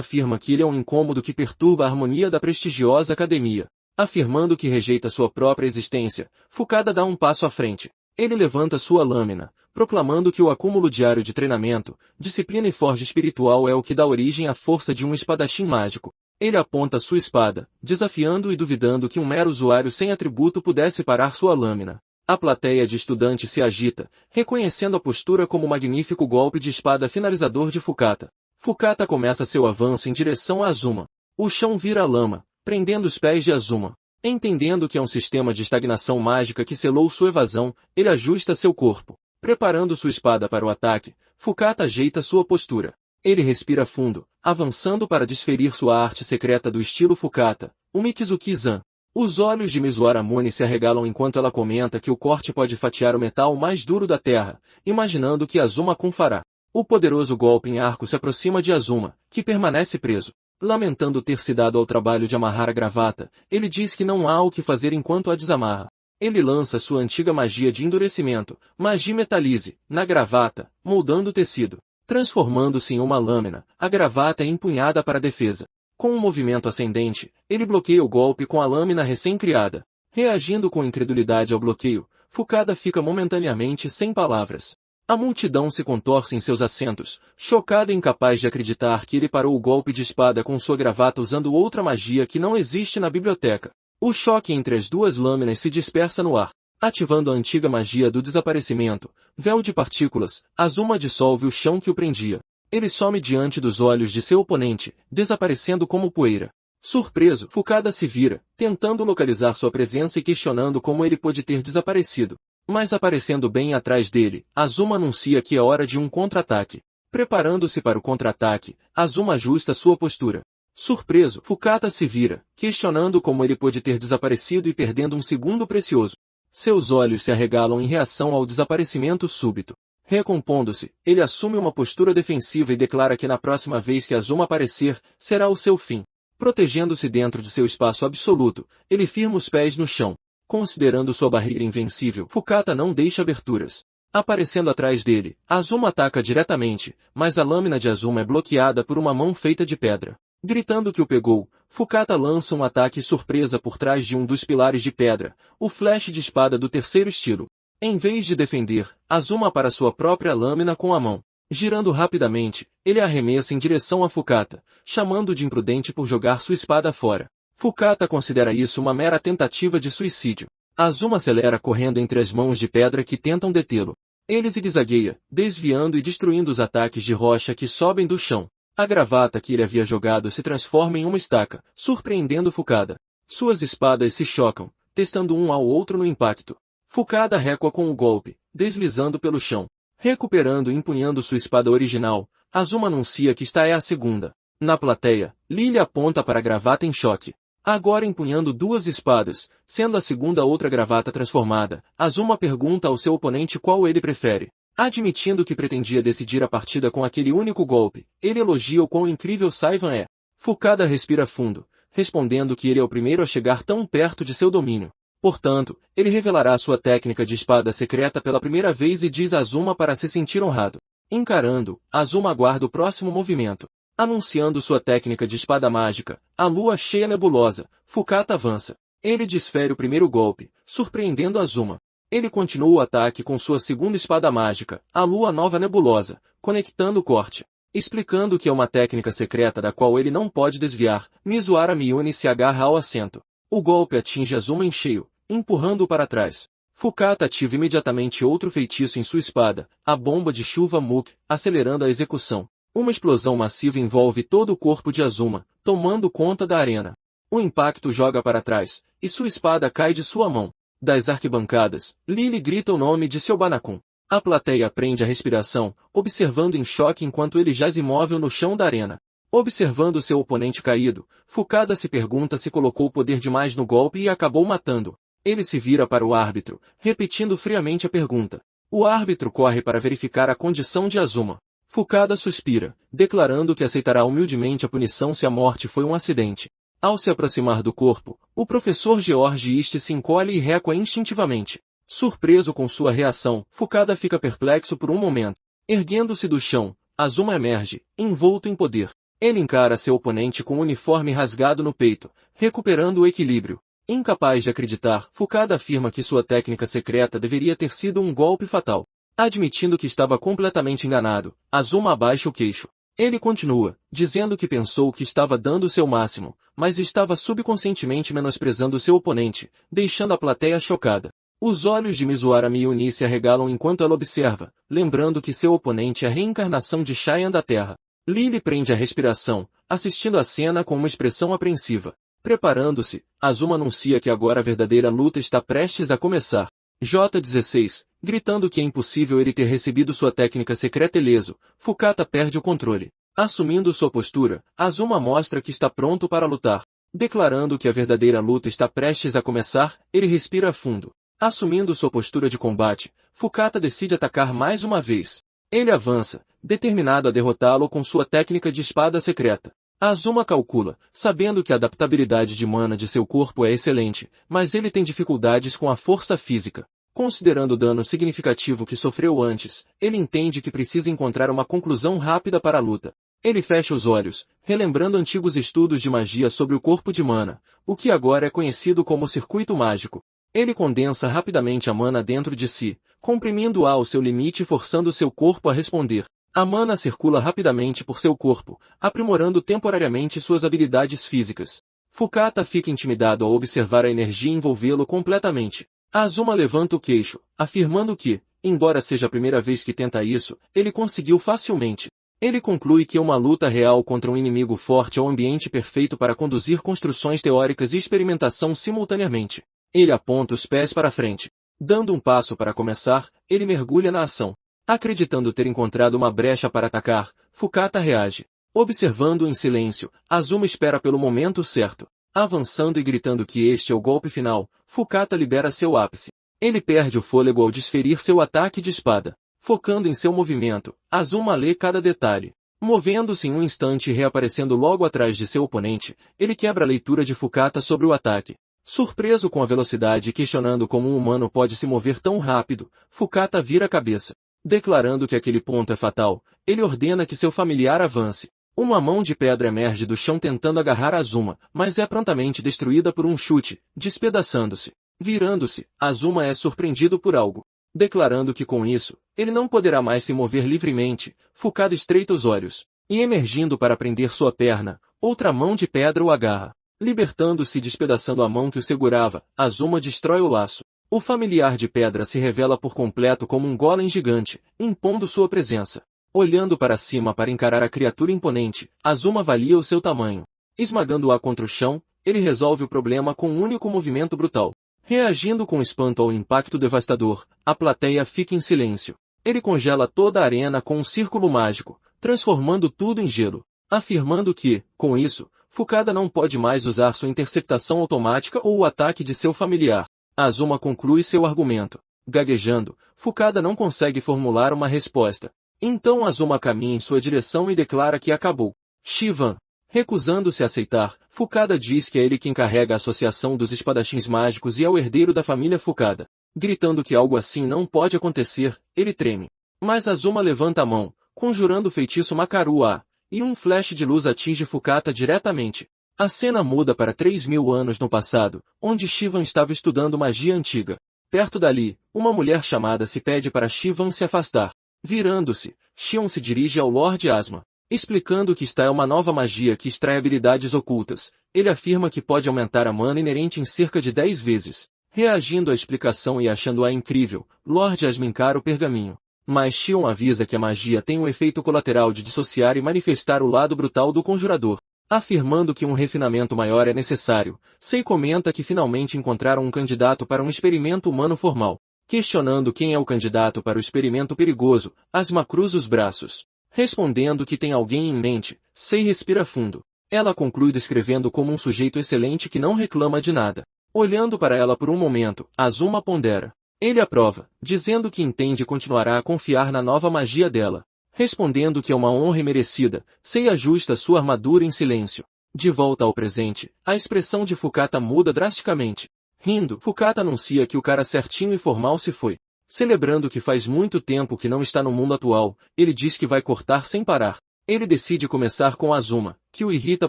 afirma que ele é um incômodo que perturba a harmonia da prestigiosa academia. Afirmando que rejeita sua própria existência, Fukada dá um passo à frente. Ele levanta sua lâmina, proclamando que o acúmulo diário de treinamento, disciplina e forja espiritual é o que dá origem à força de um espadachim mágico. Ele aponta sua espada, desafiando e duvidando que um mero usuário sem atributo pudesse parar sua lâmina. A plateia de estudantes se agita, reconhecendo a postura como magnífico golpe de espada finalizador de Fukata. Fukata começa seu avanço em direção a Azuma. O chão vira lama, prendendo os pés de Azuma. Entendendo que é um sistema de estagnação mágica que selou sua evasão, ele ajusta seu corpo. Preparando sua espada para o ataque, Fukata ajeita sua postura. Ele respira fundo, avançando para desferir sua arte secreta do estilo Fukata, o Mikizuki-zan. Os olhos de Mizuhara Mune se arregalam enquanto ela comenta que o corte pode fatiar o metal mais duro da terra, imaginando que Azuma-kun fará. O poderoso golpe em arco se aproxima de Azuma, que permanece preso. Lamentando ter se dado ao trabalho de amarrar a gravata, ele diz que não há o que fazer enquanto a desamarra. Ele lança sua antiga magia de endurecimento, Magia Metalize, na gravata, moldando o tecido. Transformando-se em uma lâmina, a gravata é empunhada para a defesa. Com um movimento ascendente, ele bloqueia o golpe com a lâmina recém-criada. Reagindo com incredulidade ao bloqueio, Fukada fica momentaneamente sem palavras. A multidão se contorce em seus assentos, chocada e incapaz de acreditar que ele parou o golpe de espada com sua gravata usando outra magia que não existe na biblioteca. O choque entre as duas lâminas se dispersa no ar. Ativando a antiga magia do desaparecimento, véu de partículas, Azuma dissolve o chão que o prendia. Ele some diante dos olhos de seu oponente, desaparecendo como poeira. Surpreso, Fukada se vira, tentando localizar sua presença e questionando como ele pôde ter desaparecido. Mas aparecendo bem atrás dele, Azuma anuncia que é hora de um contra-ataque. Preparando-se para o contra-ataque, Azuma ajusta sua postura. Surpreso, Fukada se vira, questionando como ele pôde ter desaparecido e perdendo um segundo precioso. Seus olhos se arregalam em reação ao desaparecimento súbito. Recompondo-se, ele assume uma postura defensiva e declara que na próxima vez que Azuma aparecer, será o seu fim. Protegendo-se dentro de seu espaço absoluto, ele firma os pés no chão. Considerando sua barreira invencível, Fukata não deixa aberturas. Aparecendo atrás dele, Azuma ataca diretamente, mas a lâmina de Azuma é bloqueada por uma mão feita de pedra. Gritando que o pegou, Fukata lança um ataque surpresa por trás de um dos pilares de pedra, o flash de espada do terceiro estilo. Em vez de defender, Azuma para sua própria lâmina com a mão. Girando rapidamente, ele arremessa em direção a Fukata, chamando de imprudente por jogar sua espada fora. Fukata considera isso uma mera tentativa de suicídio. Azuma acelera correndo entre as mãos de pedra que tentam detê-lo. Ele zigue-zagueia, desviando e destruindo os ataques de rocha que sobem do chão. A gravata que ele havia jogado se transforma em uma estaca, surpreendendo Fukada. Suas espadas se chocam, testando um ao outro no impacto. Fukada recua com o golpe, deslizando pelo chão. Recuperando e empunhando sua espada original, Azuma anuncia que esta é a segunda. Na plateia, Lily aponta para a gravata em choque. Agora empunhando duas espadas, sendo a segunda outra gravata transformada, Azuma pergunta ao seu oponente qual ele prefere. Admitindo que pretendia decidir a partida com aquele único golpe, ele elogia o quão incrível Saivan é. Fukada respira fundo, respondendo que ele é o primeiro a chegar tão perto de seu domínio. Portanto, ele revelará sua técnica de espada secreta pela primeira vez e diz a Azuma para se sentir honrado. Encarando, Azuma aguarda o próximo movimento. Anunciando sua técnica de espada mágica, a lua cheia nebulosa, Fukata avança. Ele desfere o primeiro golpe, surpreendendo Azuma. Ele continua o ataque com sua segunda espada mágica, a lua nova nebulosa, conectando o corte. Explicando que é uma técnica secreta da qual ele não pode desviar, Mizuhara Miyune se agarra ao assento. O golpe atinge Azuma em cheio, empurrando-o para trás. Fukata ativa imediatamente outro feitiço em sua espada, a bomba de chuva Muk, acelerando a execução. Uma explosão massiva envolve todo o corpo de Azuma, tomando conta da arena. O impacto joga para trás, e sua espada cai de sua mão. Das arquibancadas, Lily grita o nome de seu Banakun. A plateia prende a respiração, observando em choque enquanto ele jaz imóvel no chão da arena. Observando seu oponente caído, Fukada se pergunta se colocou poder demais no golpe e acabou matando. Ele se vira para o árbitro, repetindo friamente a pergunta. O árbitro corre para verificar a condição de Azuma. Fukada suspira, declarando que aceitará humildemente a punição se a morte foi um acidente. Ao se aproximar do corpo, o professor George East se encolhe e recua instintivamente. Surpreso com sua reação, Fukada fica perplexo por um momento. Erguendo-se do chão, Azuma emerge, envolto em poder. Ele encara seu oponente com o uniforme rasgado no peito, recuperando o equilíbrio. Incapaz de acreditar, Fukada afirma que sua técnica secreta deveria ter sido um golpe fatal. Admitindo que estava completamente enganado, Azuma abaixa o queixo. Ele continua, dizendo que pensou que estava dando o seu máximo, mas estava subconscientemente menosprezando seu oponente, deixando a plateia chocada. Os olhos de Mizuhara Miyuni se arregalam enquanto ela observa, lembrando que seu oponente é a reencarnação de Chaiyan da Terra. Lily prende a respiração, assistindo a cena com uma expressão apreensiva. Preparando-se, Azuma anuncia que agora a verdadeira luta está prestes a começar. J-16, gritando que é impossível ele ter recebido sua técnica secreta ileso, Fukata perde o controle. Assumindo sua postura, Azuma mostra que está pronto para lutar. Declarando que a verdadeira luta está prestes a começar, ele respira fundo. Assumindo sua postura de combate, Fukata decide atacar mais uma vez. Ele avança, determinado a derrotá-lo com sua técnica de espada secreta. Azuma calcula, sabendo que a adaptabilidade de mana de seu corpo é excelente, mas ele tem dificuldades com a força física. Considerando o dano significativo que sofreu antes, ele entende que precisa encontrar uma conclusão rápida para a luta. Ele fecha os olhos, relembrando antigos estudos de magia sobre o corpo de mana, o que agora é conhecido como circuito mágico. Ele condensa rapidamente a mana dentro de si, comprimindo-a ao seu limite e forçando seu corpo a responder. A mana circula rapidamente por seu corpo, aprimorando temporariamente suas habilidades físicas. Fukata fica intimidado ao observar a energia envolvê-lo completamente. Azuma levanta o queixo, afirmando que, embora seja a primeira vez que tenta isso, ele conseguiu facilmente. Ele conclui que uma luta real contra um inimigo forte é o ambiente perfeito para conduzir construções teóricas e experimentação simultaneamente. Ele aponta os pés para frente. Dando um passo para começar, ele mergulha na ação. Acreditando ter encontrado uma brecha para atacar, Fukata reage. Observando em silêncio, Azuma espera pelo momento certo. Avançando e gritando que este é o golpe final, Fukata libera seu ápice. Ele perde o fôlego ao desferir seu ataque de espada. Focando em seu movimento, Azuma lê cada detalhe. Movendo-se em um instante e reaparecendo logo atrás de seu oponente, ele quebra a leitura de Fukata sobre o ataque. Surpreso com a velocidade e questionando como um humano pode se mover tão rápido, Fukata vira a cabeça. Declarando que aquele ponto é fatal, ele ordena que seu familiar avance. Uma mão de pedra emerge do chão tentando agarrar Azuma, mas é prontamente destruída por um chute, despedaçando-se. Virando-se, Azuma é surpreendido por algo. Declarando que com isso, ele não poderá mais se mover livremente, Fukada estreita os olhos. E emergindo para prender sua perna, outra mão de pedra o agarra. Libertando-se e despedaçando a mão que o segurava, Azuma destrói o laço. O familiar de pedra se revela por completo como um golem gigante, impondo sua presença. Olhando para cima para encarar a criatura imponente, Azuma avalia o seu tamanho. Esmagando-a contra o chão, ele resolve o problema com um único movimento brutal. Reagindo com espanto ao impacto devastador, a plateia fica em silêncio. Ele congela toda a arena com um círculo mágico, transformando tudo em gelo. Afirmando que, com isso, Fukada não pode mais usar sua interceptação automática ou o ataque de seu familiar. Azuma conclui seu argumento. Gaguejando, Fukada não consegue formular uma resposta. Então Azuma caminha em sua direção e declara que acabou. Shivan. Recusando-se a aceitar, Fukada diz que é ele quem carrega a associação dos espadachins mágicos e é o herdeiro da família Fukada. Gritando que algo assim não pode acontecer, ele treme. Mas Azuma levanta a mão, conjurando o feitiço Makaru-A, e um flash de luz atinge Fukata diretamente. A cena muda para 3.000 anos no passado, onde Shivan estava estudando magia antiga. Perto dali, uma mulher chamada se pede para Shivan se afastar. Virando-se, Shion se dirige ao Lord Asma. Explicando que esta é uma nova magia que extrai habilidades ocultas, ele afirma que pode aumentar a mana inerente em cerca de 10 vezes. Reagindo à explicação e achando-a incrível, Lord Asma encara o pergaminho. Mas Shion avisa que a magia tem o efeito colateral de dissociar e manifestar o lado brutal do conjurador. Afirmando que um refinamento maior é necessário, Sei comenta que finalmente encontraram um candidato para um experimento humano formal. Questionando quem é o candidato para o experimento perigoso, Asma cruza os braços. Respondendo que tem alguém em mente, Sei respira fundo. Ela conclui descrevendo como um sujeito excelente que não reclama de nada. Olhando para ela por um momento, Azuma pondera. Ele aprova, dizendo que entende e continuará a confiar na nova magia dela. Respondendo que é uma honra merecida, Sei ajusta sua armadura em silêncio. De volta ao presente, a expressão de Fukata muda drasticamente. Rindo, Fukata anuncia que o cara certinho e formal se foi. Celebrando que faz muito tempo que não está no mundo atual, ele diz que vai cortar sem parar. Ele decide começar com Azuma, que o irrita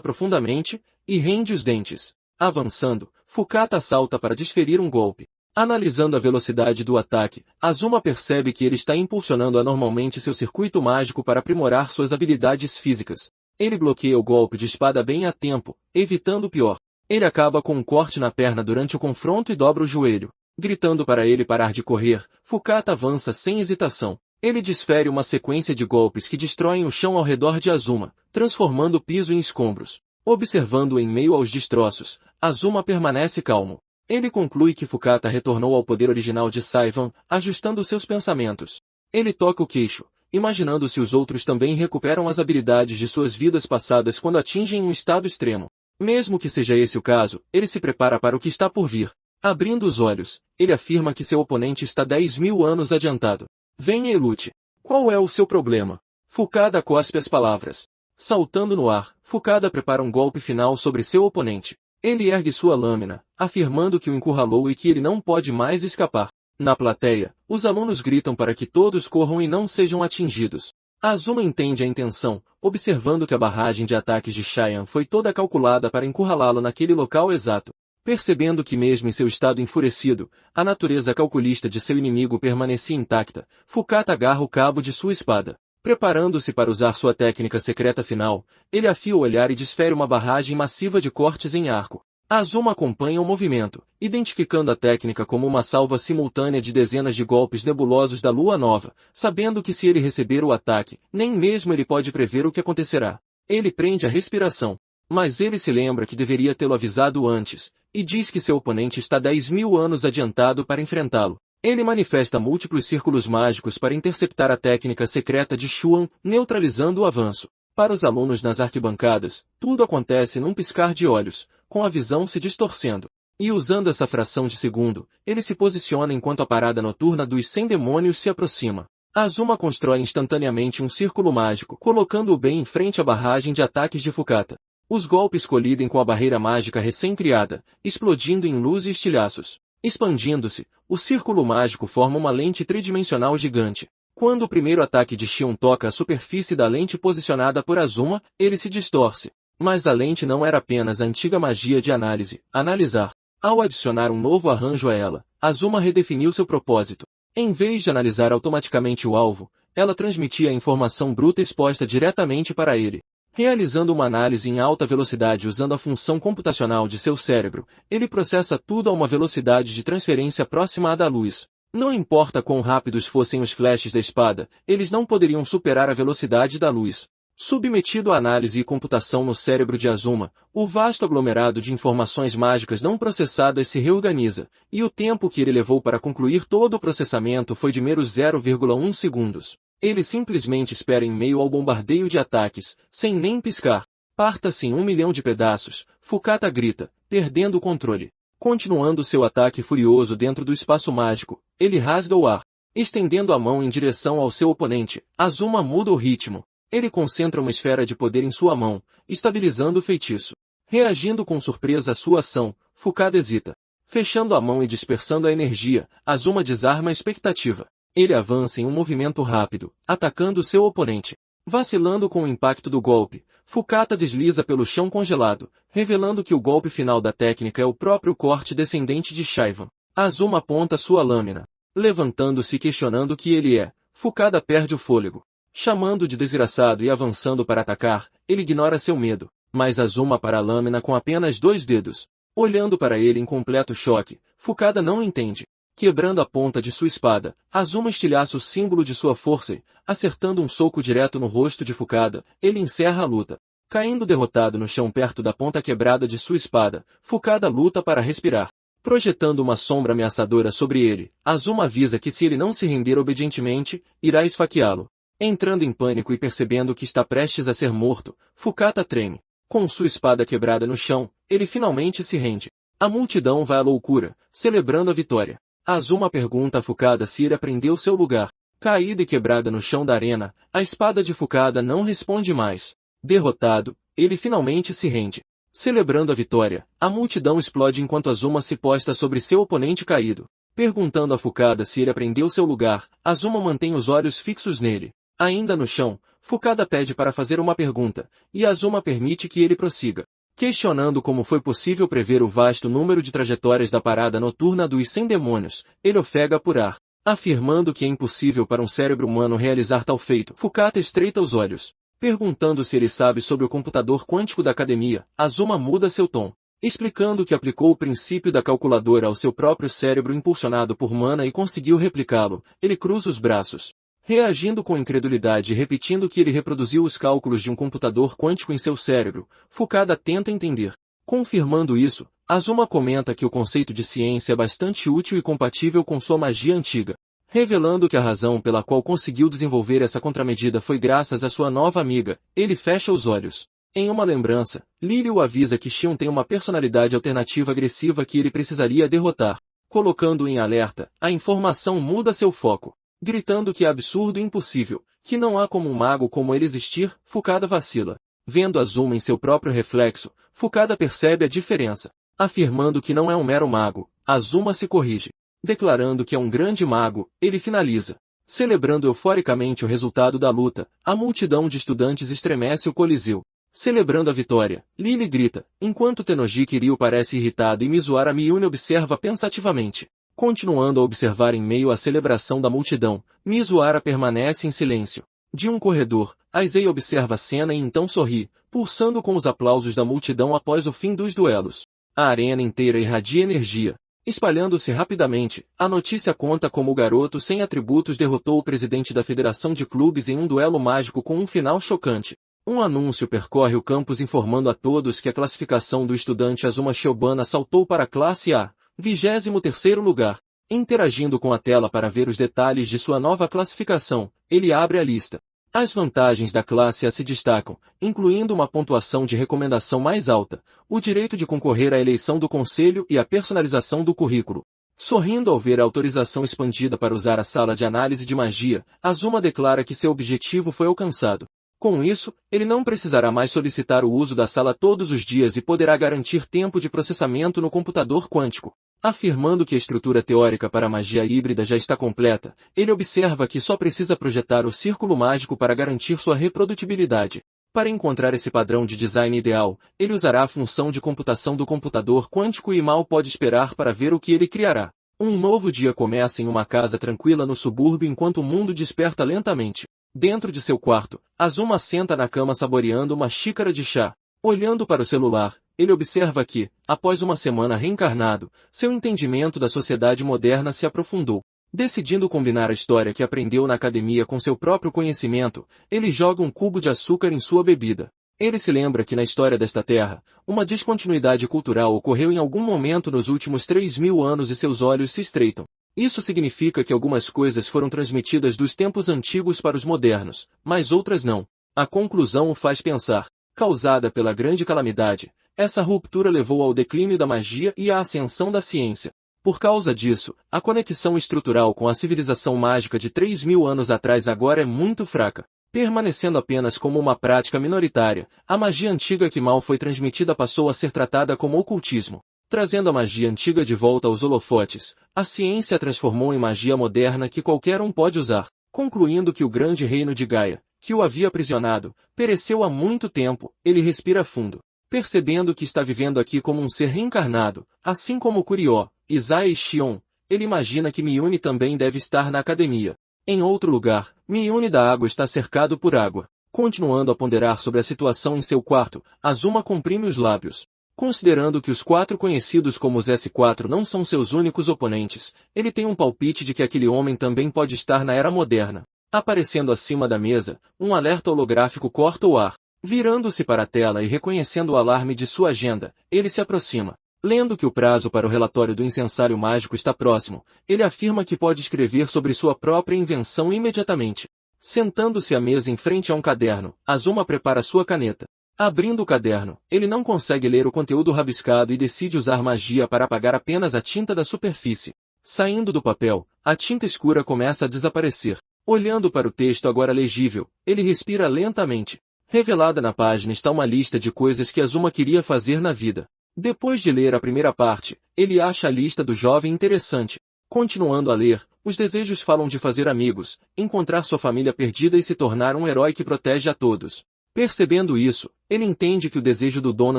profundamente, e rende os dentes. Avançando, Fukata salta para desferir um golpe. Analisando a velocidade do ataque, Azuma percebe que ele está impulsionando anormalmente seu circuito mágico para aprimorar suas habilidades físicas. Ele bloqueia o golpe de espada bem a tempo, evitando o pior. Ele acaba com um corte na perna durante o confronto e dobra o joelho. Gritando para ele parar de correr, Fukata avança sem hesitação. Ele desfere uma sequência de golpes que destroem o chão ao redor de Azuma, transformando o piso em escombros. Observando em meio aos destroços, Azuma permanece calmo. Ele conclui que Fukata retornou ao poder original de Saivan, ajustando seus pensamentos. Ele toca o queixo, imaginando se os outros também recuperam as habilidades de suas vidas passadas quando atingem um estado extremo. Mesmo que seja esse o caso, ele se prepara para o que está por vir. Abrindo os olhos, ele afirma que seu oponente está 10.000 anos adiantado. Venha e lute. Qual é o seu problema? Fukada cospe as palavras. Saltando no ar, Fukada prepara um golpe final sobre seu oponente. Ele ergue sua lâmina, afirmando que o encurralou e que ele não pode mais escapar. Na plateia, os alunos gritam para que todos corram e não sejam atingidos. Azuma entende a intenção, observando que a barragem de ataques de Cheyenne foi toda calculada para encurralá-lo naquele local exato. Percebendo que mesmo em seu estado enfurecido, a natureza calculista de seu inimigo permanecia intacta, Fukata agarra o cabo de sua espada. Preparando-se para usar sua técnica secreta final, ele afia o olhar e desfere uma barragem massiva de cortes em arco. Azuma acompanha o movimento, identificando a técnica como uma salva simultânea de dezenas de golpes nebulosos da lua nova, sabendo que se ele receber o ataque, nem mesmo ele pode prever o que acontecerá. Ele prende a respiração. Mas ele se lembra que deveria tê-lo avisado antes, e diz que seu oponente está 10.000 anos adiantado para enfrentá-lo. Ele manifesta múltiplos círculos mágicos para interceptar a técnica secreta de Chuan, neutralizando o avanço. Para os alunos nas arquibancadas, tudo acontece num piscar de olhos, com a visão se distorcendo. E usando essa fração de segundo, ele se posiciona enquanto a parada noturna dos 100 demônios se aproxima. Azuma constrói instantaneamente um círculo mágico, colocando-o bem em frente à barragem de ataques de Fukata. Os golpes colidem com a barreira mágica recém-criada, explodindo em luz e estilhaços. Expandindo-se, o círculo mágico forma uma lente tridimensional gigante. Quando o primeiro ataque de Shion toca a superfície da lente posicionada por Azuma, ele se distorce. Mas a lente não era apenas a antiga magia de análise, analisar. Ao adicionar um novo arranjo a ela, Azuma redefiniu seu propósito. Em vez de analisar automaticamente o alvo, ela transmitia a informação bruta exposta diretamente para ele. Realizando uma análise em alta velocidade usando a função computacional de seu cérebro, ele processa tudo a uma velocidade de transferência próxima à da luz. Não importa quão rápidos fossem os flashes da espada, eles não poderiam superar a velocidade da luz. Submetido à análise e computação no cérebro de Azuma, o vasto aglomerado de informações mágicas não processadas se reorganiza, e o tempo que ele levou para concluir todo o processamento foi de meros 0,1 segundos. Ele simplesmente espera em meio ao bombardeio de ataques, sem nem piscar. Parta-se em 1 milhão de pedaços, Fukata grita, perdendo o controle. Continuando seu ataque furioso dentro do espaço mágico, ele rasga o ar. Estendendo a mão em direção ao seu oponente, Azuma muda o ritmo. Ele concentra uma esfera de poder em sua mão, estabilizando o feitiço. Reagindo com surpresa à sua ação, Fukata hesita. Fechando a mão e dispersando a energia, Azuma desarma a expectativa. Ele avança em um movimento rápido, atacando seu oponente. Vacilando com o impacto do golpe, Fukata desliza pelo chão congelado, revelando que o golpe final da técnica é o próprio corte descendente de Cheyenne. Azuma aponta sua lâmina. Levantando-se e questionando o que ele é, Fukata perde o fôlego. Chamando de desgraçado e avançando para atacar, ele ignora seu medo, mas Azuma para a lâmina com apenas 2 dedos. Olhando para ele em completo choque, Fukata não entende. Quebrando a ponta de sua espada, Azuma estilhaça o símbolo de sua força e, acertando um soco direto no rosto de Fukata, ele encerra a luta. Caindo derrotado no chão perto da ponta quebrada de sua espada, Fukata luta para respirar. Projetando uma sombra ameaçadora sobre ele, Azuma avisa que se ele não se render obedientemente, irá esfaqueá-lo. Entrando em pânico e percebendo que está prestes a ser morto, Fukata treme. Com sua espada quebrada no chão, ele finalmente se rende. A multidão vai à loucura, celebrando a vitória. Azuma pergunta a Fukata se ele aprendeu seu lugar. Caída e quebrada no chão da arena, a espada de Fukata não responde mais. Derrotado, ele finalmente se rende. Celebrando a vitória, a multidão explode enquanto Azuma se posta sobre seu oponente caído. Perguntando a Fukata se ele aprendeu seu lugar, Azuma mantém os olhos fixos nele. Ainda no chão, Fukata pede para fazer uma pergunta, e Azuma permite que ele prossiga. Questionando como foi possível prever o vasto número de trajetórias da parada noturna dos 100 demônios, ele ofega por ar, afirmando que é impossível para um cérebro humano realizar tal feito. Fukata estreita os olhos, perguntando se ele sabe sobre o computador quântico da academia. Azuma muda seu tom, explicando que aplicou o princípio da calculadora ao seu próprio cérebro impulsionado por mana e conseguiu replicá-lo. Ele cruza os braços, reagindo com incredulidade e repetindo que ele reproduziu os cálculos de um computador quântico em seu cérebro. Fukada tenta entender. Confirmando isso, Azuma comenta que o conceito de ciência é bastante útil e compatível com sua magia antiga, revelando que a razão pela qual conseguiu desenvolver essa contramedida foi graças à sua nova amiga. Ele fecha os olhos. Em uma lembrança, Lily o avisa que Shion tem uma personalidade alternativa agressiva que ele precisaria derrotar. Colocando-o em alerta, a informação muda seu foco, gritando que é absurdo e impossível, que não há como um mago como ele existir. Fukada vacila. Vendo Azuma em seu próprio reflexo, Fukada percebe a diferença. Afirmando que não é um mero mago, Azuma se corrige. Declarando que é um grande mago, ele finaliza. Celebrando euforicamente o resultado da luta, a multidão de estudantes estremece o coliseu. Celebrando a vitória, Lily grita, enquanto Tenoji Kiryu parece irritado e Mizuhara Miyune observa pensativamente. Continuando a observar em meio à celebração da multidão, Mizuhara permanece em silêncio. De um corredor, Aizei observa a cena e então sorri, pulsando com os aplausos da multidão após o fim dos duelos. A arena inteira irradia energia. Espalhando-se rapidamente, a notícia conta como o garoto sem atributos derrotou o presidente da Federação de Clubes em um duelo mágico com um final chocante. Um anúncio percorre o campus informando a todos que a classificação do estudante Azuma Shiobana saltou para a classe A, 23º lugar. Interagindo com a tela para ver os detalhes de sua nova classificação, ele abre a lista. As vantagens da classe A se destacam, incluindo uma pontuação de recomendação mais alta, o direito de concorrer à eleição do conselho e a personalização do currículo. Sorrindo ao ver a autorização expandida para usar a sala de análise de magia, Azuma declara que seu objetivo foi alcançado. Com isso, ele não precisará mais solicitar o uso da sala todos os dias e poderá garantir tempo de processamento no computador quântico. Afirmando que a estrutura teórica para a magia híbrida já está completa, ele observa que só precisa projetar o círculo mágico para garantir sua reprodutibilidade. Para encontrar esse padrão de design ideal, ele usará a função de computação do computador quântico e mal pode esperar para ver o que ele criará. Um novo dia começa em uma casa tranquila no subúrbio enquanto o mundo desperta lentamente. Dentro de seu quarto, Azuma senta na cama saboreando uma xícara de chá. Olhando para o celular, ele observa que, após uma semana reencarnado, seu entendimento da sociedade moderna se aprofundou. Decidindo combinar a história que aprendeu na academia com seu próprio conhecimento, ele joga um cubo de açúcar em sua bebida. Ele se lembra que na história desta terra, uma descontinuidade cultural ocorreu em algum momento nos últimos 3.000 anos e seus olhos se estreitam. Isso significa que algumas coisas foram transmitidas dos tempos antigos para os modernos, mas outras não. A conclusão o faz pensar. Causada pela grande calamidade, essa ruptura levou ao declínio da magia e à ascensão da ciência. Por causa disso, a conexão estrutural com a civilização mágica de 3.000 anos atrás agora é muito fraca. Permanecendo apenas como uma prática minoritária, a magia antiga que mal foi transmitida passou a ser tratada como ocultismo. Trazendo a magia antiga de volta aos holofotes, a ciência a transformou em magia moderna que qualquer um pode usar, concluindo que o grande reino de Gaia, que o havia aprisionado, pereceu há muito tempo. Ele respira fundo, percebendo que está vivendo aqui como um ser reencarnado, assim como Kurió, Izai e Shion. Ele imagina que Miyune também deve estar na academia. Em outro lugar, Miyune da água está cercado por água. Continuando a ponderar sobre a situação em seu quarto, Azuma comprime os lábios. Considerando que os 4 conhecidos como os S4 não são seus únicos oponentes, ele tem um palpite de que aquele homem também pode estar na era moderna. Aparecendo acima da mesa, um alerta holográfico corta o ar. Virando-se para a tela e reconhecendo o alarme de sua agenda, ele se aproxima. Lendo que o prazo para o relatório do incensário mágico está próximo, ele afirma que pode escrever sobre sua própria invenção imediatamente. Sentando-se à mesa em frente a um caderno, Azuma prepara sua caneta. Abrindo o caderno, ele não consegue ler o conteúdo rabiscado e decide usar magia para apagar apenas a tinta da superfície. Saindo do papel, a tinta escura começa a desaparecer. Olhando para o texto agora legível, ele respira lentamente. Revelada na página está uma lista de coisas que Azuma queria fazer na vida. Depois de ler a primeira parte, ele acha a lista do jovem interessante. Continuando a ler, os desejos falam de fazer amigos, encontrar sua família perdida e se tornar um herói que protege a todos. Percebendo isso, ele entende que o desejo do dono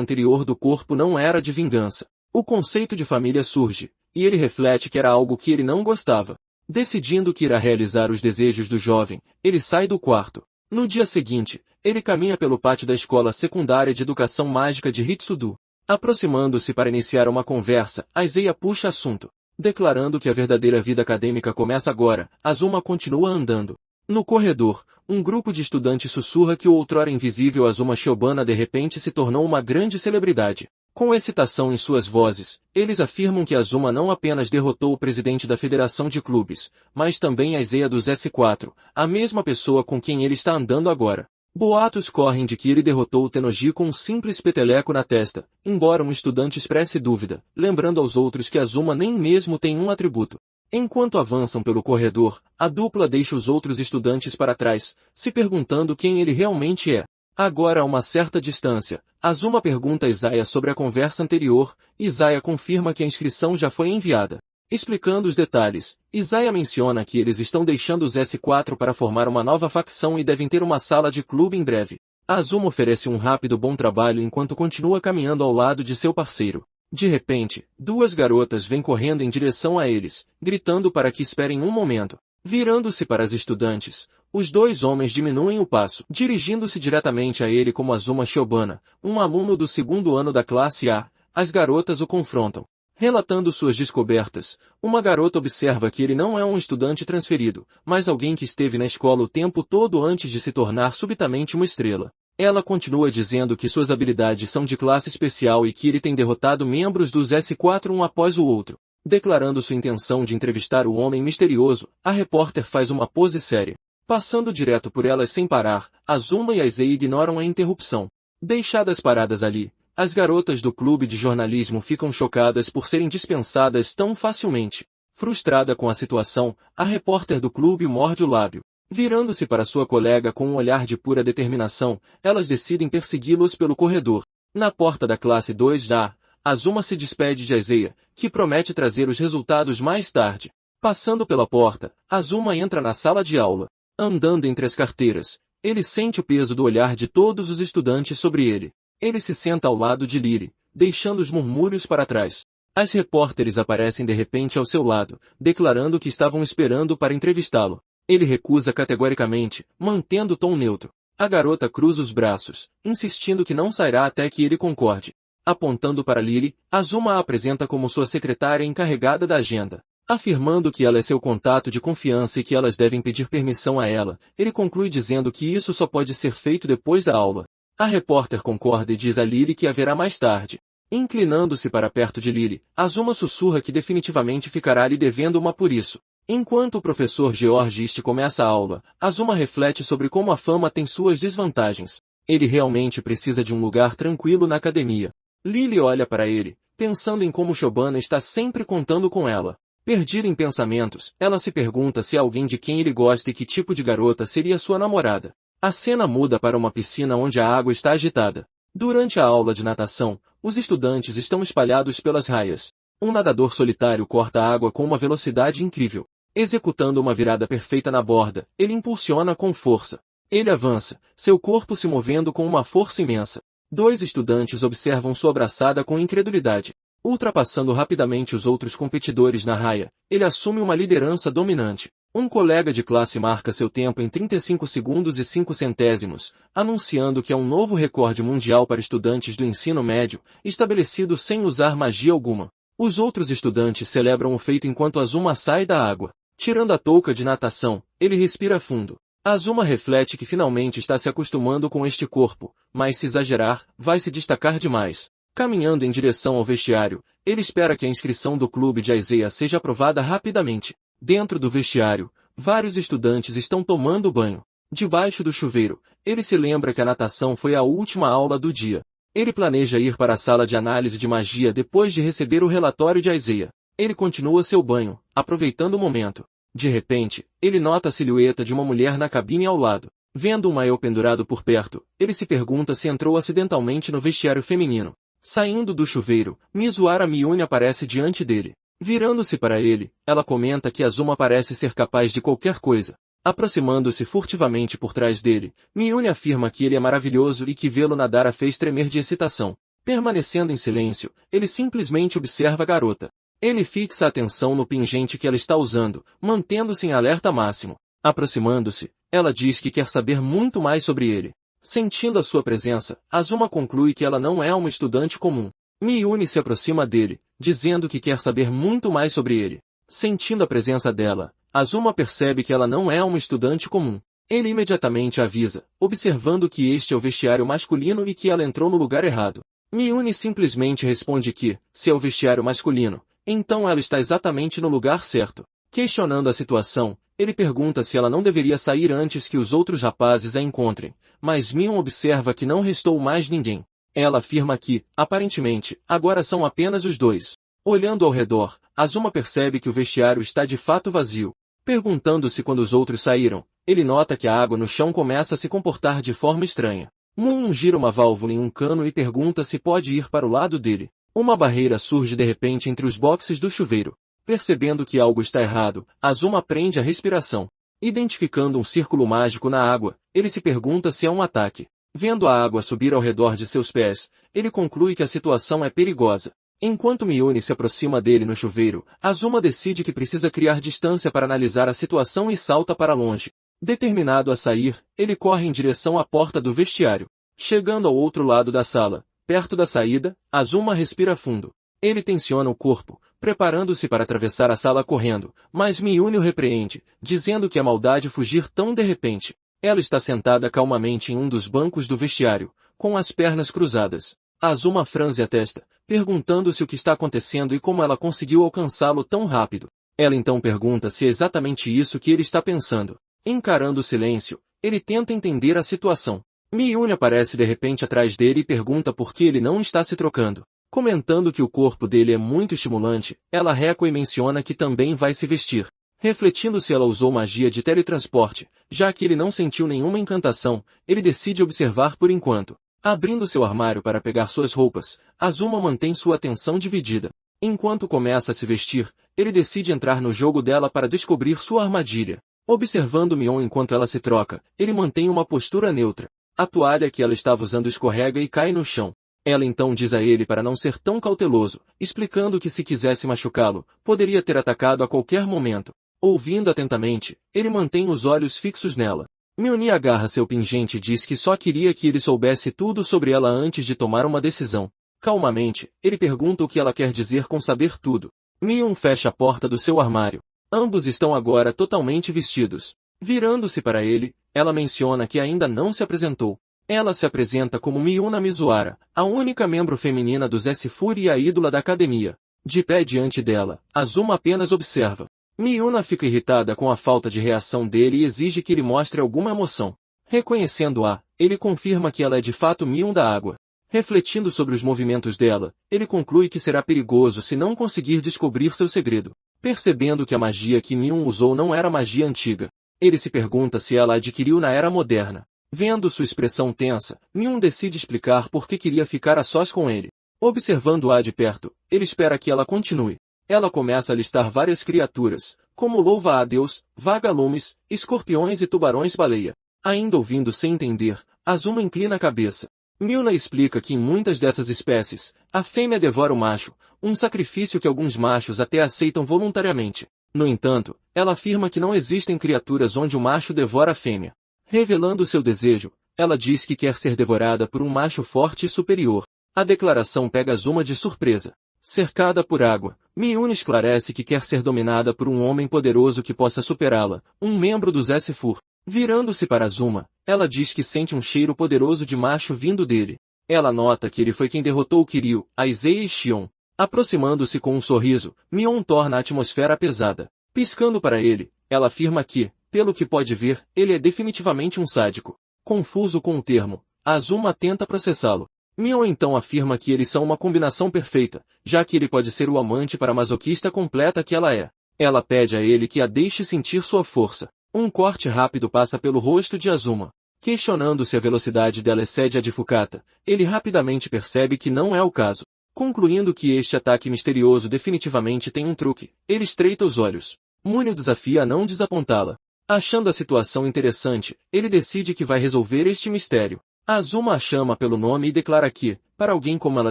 anterior do corpo não era de vingança. O conceito de família surge, e ele reflete que era algo que ele não gostava. Decidindo que irá realizar os desejos do jovem, ele sai do quarto. No dia seguinte, ele caminha pelo pátio da escola secundária de educação mágica de Hitsudo. Aproximando-se para iniciar uma conversa, Aizeia puxa assunto. Declarando que a verdadeira vida acadêmica começa agora, Azuma continua andando. No corredor, um grupo de estudantes sussurra que o outrora invisível Azuma Shiobana de repente se tornou uma grande celebridade. Com excitação em suas vozes, eles afirmam que Azuma não apenas derrotou o presidente da Federação de Clubes, mas também Aizeia dos S4, a mesma pessoa com quem ele está andando agora. Boatos correm de que ele derrotou o Tennoji com um simples peteleco na testa, embora um estudante expresse dúvida, lembrando aos outros que Azuma nem mesmo tem um atributo. Enquanto avançam pelo corredor, a dupla deixa os outros estudantes para trás, se perguntando quem ele realmente é. Agora a uma certa distância, Azuma pergunta a Izaya sobre a conversa anterior, e Izaya confirma que a inscrição já foi enviada. Explicando os detalhes, Izaya menciona que eles estão deixando os S4 para formar uma nova facção e devem ter uma sala de clube em breve. Azuma oferece um rápido bom trabalho enquanto continua caminhando ao lado de seu parceiro. De repente, duas garotas vêm correndo em direção a eles, gritando para que esperem um momento. Virando-se para as estudantes, os dois homens diminuem o passo, dirigindo-se diretamente a ele como Azuma Shiobana, um aluno do segundo ano da classe A. As garotas o confrontam. Relatando suas descobertas, uma garota observa que ele não é um estudante transferido, mas alguém que esteve na escola o tempo todo antes de se tornar subitamente uma estrela. Ela continua dizendo que suas habilidades são de classe especial e que ele tem derrotado membros dos S4 um após o outro. Declarando sua intenção de entrevistar o homem misterioso, a repórter faz uma pose séria. Passando direto por elas sem parar, Azuma e Aizeia ignoram a interrupção. Deixadas paradas ali, as garotas do clube de jornalismo ficam chocadas por serem dispensadas tão facilmente. Frustrada com a situação, a repórter do clube morde o lábio. Virando-se para sua colega com um olhar de pura determinação, elas decidem persegui-los pelo corredor. Na porta da classe 2A, Azuma se despede de Aizeia, que promete trazer os resultados mais tarde. Passando pela porta, Azuma entra na sala de aula. Andando entre as carteiras, ele sente o peso do olhar de todos os estudantes sobre ele. Ele se senta ao lado de Lily, deixando os murmúrios para trás. As repórteres aparecem de repente ao seu lado, declarando que estavam esperando para entrevistá-lo. Ele recusa categoricamente, mantendo o tom neutro. A garota cruza os braços, insistindo que não sairá até que ele concorde. Apontando para Lily, Azuma a apresenta como sua secretária encarregada da agenda. Afirmando que ela é seu contato de confiança e que elas devem pedir permissão a ela, ele conclui dizendo que isso só pode ser feito depois da aula. A repórter concorda e diz a Lily que haverá mais tarde. Inclinando-se para perto de Lily, Azuma sussurra que definitivamente ficará lhe devendo uma por isso. Enquanto o professor Georgiste começa a aula, Azuma reflete sobre como a fama tem suas desvantagens. Ele realmente precisa de um lugar tranquilo na academia. Lily olha para ele, pensando em como Shiobana está sempre contando com ela. Perdida em pensamentos, ela se pergunta se é alguém de quem ele gosta e que tipo de garota seria sua namorada. A cena muda para uma piscina onde a água está agitada. Durante a aula de natação, os estudantes estão espalhados pelas raias. Um nadador solitário corta a água com uma velocidade incrível. Executando uma virada perfeita na borda, ele impulsiona com força. Ele avança, seu corpo se movendo com uma força imensa. Dois estudantes observam sua braçada com incredulidade. Ultrapassando rapidamente os outros competidores na raia, ele assume uma liderança dominante. Um colega de classe marca seu tempo em 35 segundos e 5 centésimos, anunciando que é um novo recorde mundial para estudantes do ensino médio, estabelecido sem usar magia alguma. Os outros estudantes celebram o feito enquanto Azuma sai da água. Tirando a touca de natação, ele respira fundo. Azuma reflete que finalmente está se acostumando com este corpo, mas se exagerar, vai se destacar demais. Caminhando em direção ao vestiário, ele espera que a inscrição do clube de Aizeia seja aprovada rapidamente. Dentro do vestiário, vários estudantes estão tomando banho. Debaixo do chuveiro, ele se lembra que a natação foi a última aula do dia. Ele planeja ir para a sala de análise de magia depois de receber o relatório de Aizeia. Ele continua seu banho, aproveitando o momento. De repente, ele nota a silhueta de uma mulher na cabine ao lado. Vendo um maiô pendurado por perto, ele se pergunta se entrou acidentalmente no vestiário feminino. Saindo do chuveiro, Mizuara Miyune aparece diante dele. Virando-se para ele, ela comenta que Azuma parece ser capaz de qualquer coisa. Aproximando-se furtivamente por trás dele, Miyune afirma que ele é maravilhoso e que vê-lo nadar a fez tremer de excitação. Permanecendo em silêncio, ele simplesmente observa a garota. Ele fixa a atenção no pingente que ela está usando, mantendo-se em alerta máximo. Aproximando-se, ela diz que quer saber muito mais sobre ele. Sentindo a sua presença, Azuma conclui que ela não é uma estudante comum. Miyune se aproxima dele, dizendo que quer saber muito mais sobre ele. Sentindo a presença dela, Azuma percebe que ela não é uma estudante comum. Ele imediatamente avisa, observando que este é o vestiário masculino e que ela entrou no lugar errado. Miyune simplesmente responde que, se é o vestiário masculino, então ela está exatamente no lugar certo. Questionando a situação, ele pergunta se ela não deveria sair antes que os outros rapazes a encontrem, mas Mion observa que não restou mais ninguém. Ela afirma que, aparentemente, agora são apenas os dois. Olhando ao redor, Azuma percebe que o vestiário está de fato vazio. Perguntando-se quando os outros saíram, ele nota que a água no chão começa a se comportar de forma estranha. Moon gira uma válvula em um cano e pergunta se pode ir para o lado dele. Uma barreira surge de repente entre os boxes do chuveiro. Percebendo que algo está errado, Azuma prende a respiração. Identificando um círculo mágico na água, ele se pergunta se é um ataque. Vendo a água subir ao redor de seus pés, ele conclui que a situação é perigosa. Enquanto Miyune se aproxima dele no chuveiro, Azuma decide que precisa criar distância para analisar a situação e salta para longe. Determinado a sair, ele corre em direção à porta do vestiário. Chegando ao outro lado da sala, perto da saída, Azuma respira fundo. Ele tensiona o corpo, preparando-se para atravessar a sala correndo, mas Miyune o repreende, dizendo que é maldade fugir tão de repente. Ela está sentada calmamente em um dos bancos do vestiário, com as pernas cruzadas. Azuma franze a testa, perguntando-se o que está acontecendo e como ela conseguiu alcançá-lo tão rápido. Ela então pergunta se é exatamente isso que ele está pensando. Encarando o silêncio, ele tenta entender a situação. Miyune aparece de repente atrás dele e pergunta por que ele não está se trocando. Comentando que o corpo dele é muito estimulante, ela recua e menciona que também vai se vestir. Refletindo se ela usou magia de teletransporte, já que ele não sentiu nenhuma encantação, ele decide observar por enquanto. Abrindo seu armário para pegar suas roupas, Azuma mantém sua atenção dividida. Enquanto começa a se vestir, ele decide entrar no jogo dela para descobrir sua armadilha. Observando Mion enquanto ela se troca, ele mantém uma postura neutra. A toalha que ela estava usando escorrega e cai no chão. Ela então diz a ele para não ser tão cauteloso, explicando que se quisesse machucá-lo, poderia ter atacado a qualquer momento. Ouvindo atentamente, ele mantém os olhos fixos nela. Miyune agarra seu pingente e diz que só queria que ele soubesse tudo sobre ela antes de tomar uma decisão. Calmamente, ele pergunta o que ela quer dizer com saber tudo. Mion fecha a porta do seu armário. Ambos estão agora totalmente vestidos. Virando-se para ele, ela menciona que ainda não se apresentou. Ela se apresenta como Miyuna Mizuhara, a única membro feminina dos S-Fury e a ídola da academia. De pé diante dela, Azuma apenas observa. Miyuna fica irritada com a falta de reação dele e exige que ele mostre alguma emoção. Reconhecendo-a, ele confirma que ela é de fato Mion da água. Refletindo sobre os movimentos dela, ele conclui que será perigoso se não conseguir descobrir seu segredo. Percebendo que a magia que Mion usou não era magia antiga, ele se pergunta se ela adquiriu na era moderna. Vendo sua expressão tensa, Mion decide explicar por que queria ficar a sós com ele. Observando-a de perto, ele espera que ela continue. Ela começa a listar várias criaturas, como louva a Deus, vagalumes, escorpiões e tubarões-baleia. Ainda ouvindo sem entender, Azuma inclina a cabeça. Milna explica que em muitas dessas espécies, a fêmea devora o macho, um sacrifício que alguns machos até aceitam voluntariamente. No entanto, ela afirma que não existem criaturas onde o macho devora a fêmea. Revelando seu desejo, ela diz que quer ser devorada por um macho forte e superior. A declaração pega Azuma de surpresa. Cercada por água, Miyuna esclarece que quer ser dominada por um homem poderoso que possa superá-la, um membro dos S-Fur. Virando-se para Azuma, ela diz que sente um cheiro poderoso de macho vindo dele. Ela nota que ele foi quem derrotou Kiryu, Aizeia e Shion. Aproximando-se com um sorriso, Mion torna a atmosfera pesada. Piscando para ele, ela afirma que, pelo que pode ver, ele é definitivamente um sádico. Confuso com o termo, Azuma tenta processá-lo. Mion então afirma que eles são uma combinação perfeita, já que ele pode ser o amante para masoquista completa que ela é. Ela pede a ele que a deixe sentir sua força. Um corte rápido passa pelo rosto de Azuma. Questionando se a velocidade dela excede a de Fukata, ele rapidamente percebe que não é o caso. Concluindo que este ataque misterioso definitivamente tem um truque, ele estreita os olhos. Munio desafia a não desapontá-la. Achando a situação interessante, ele decide que vai resolver este mistério. Azuma a chama pelo nome e declara que, para alguém como ela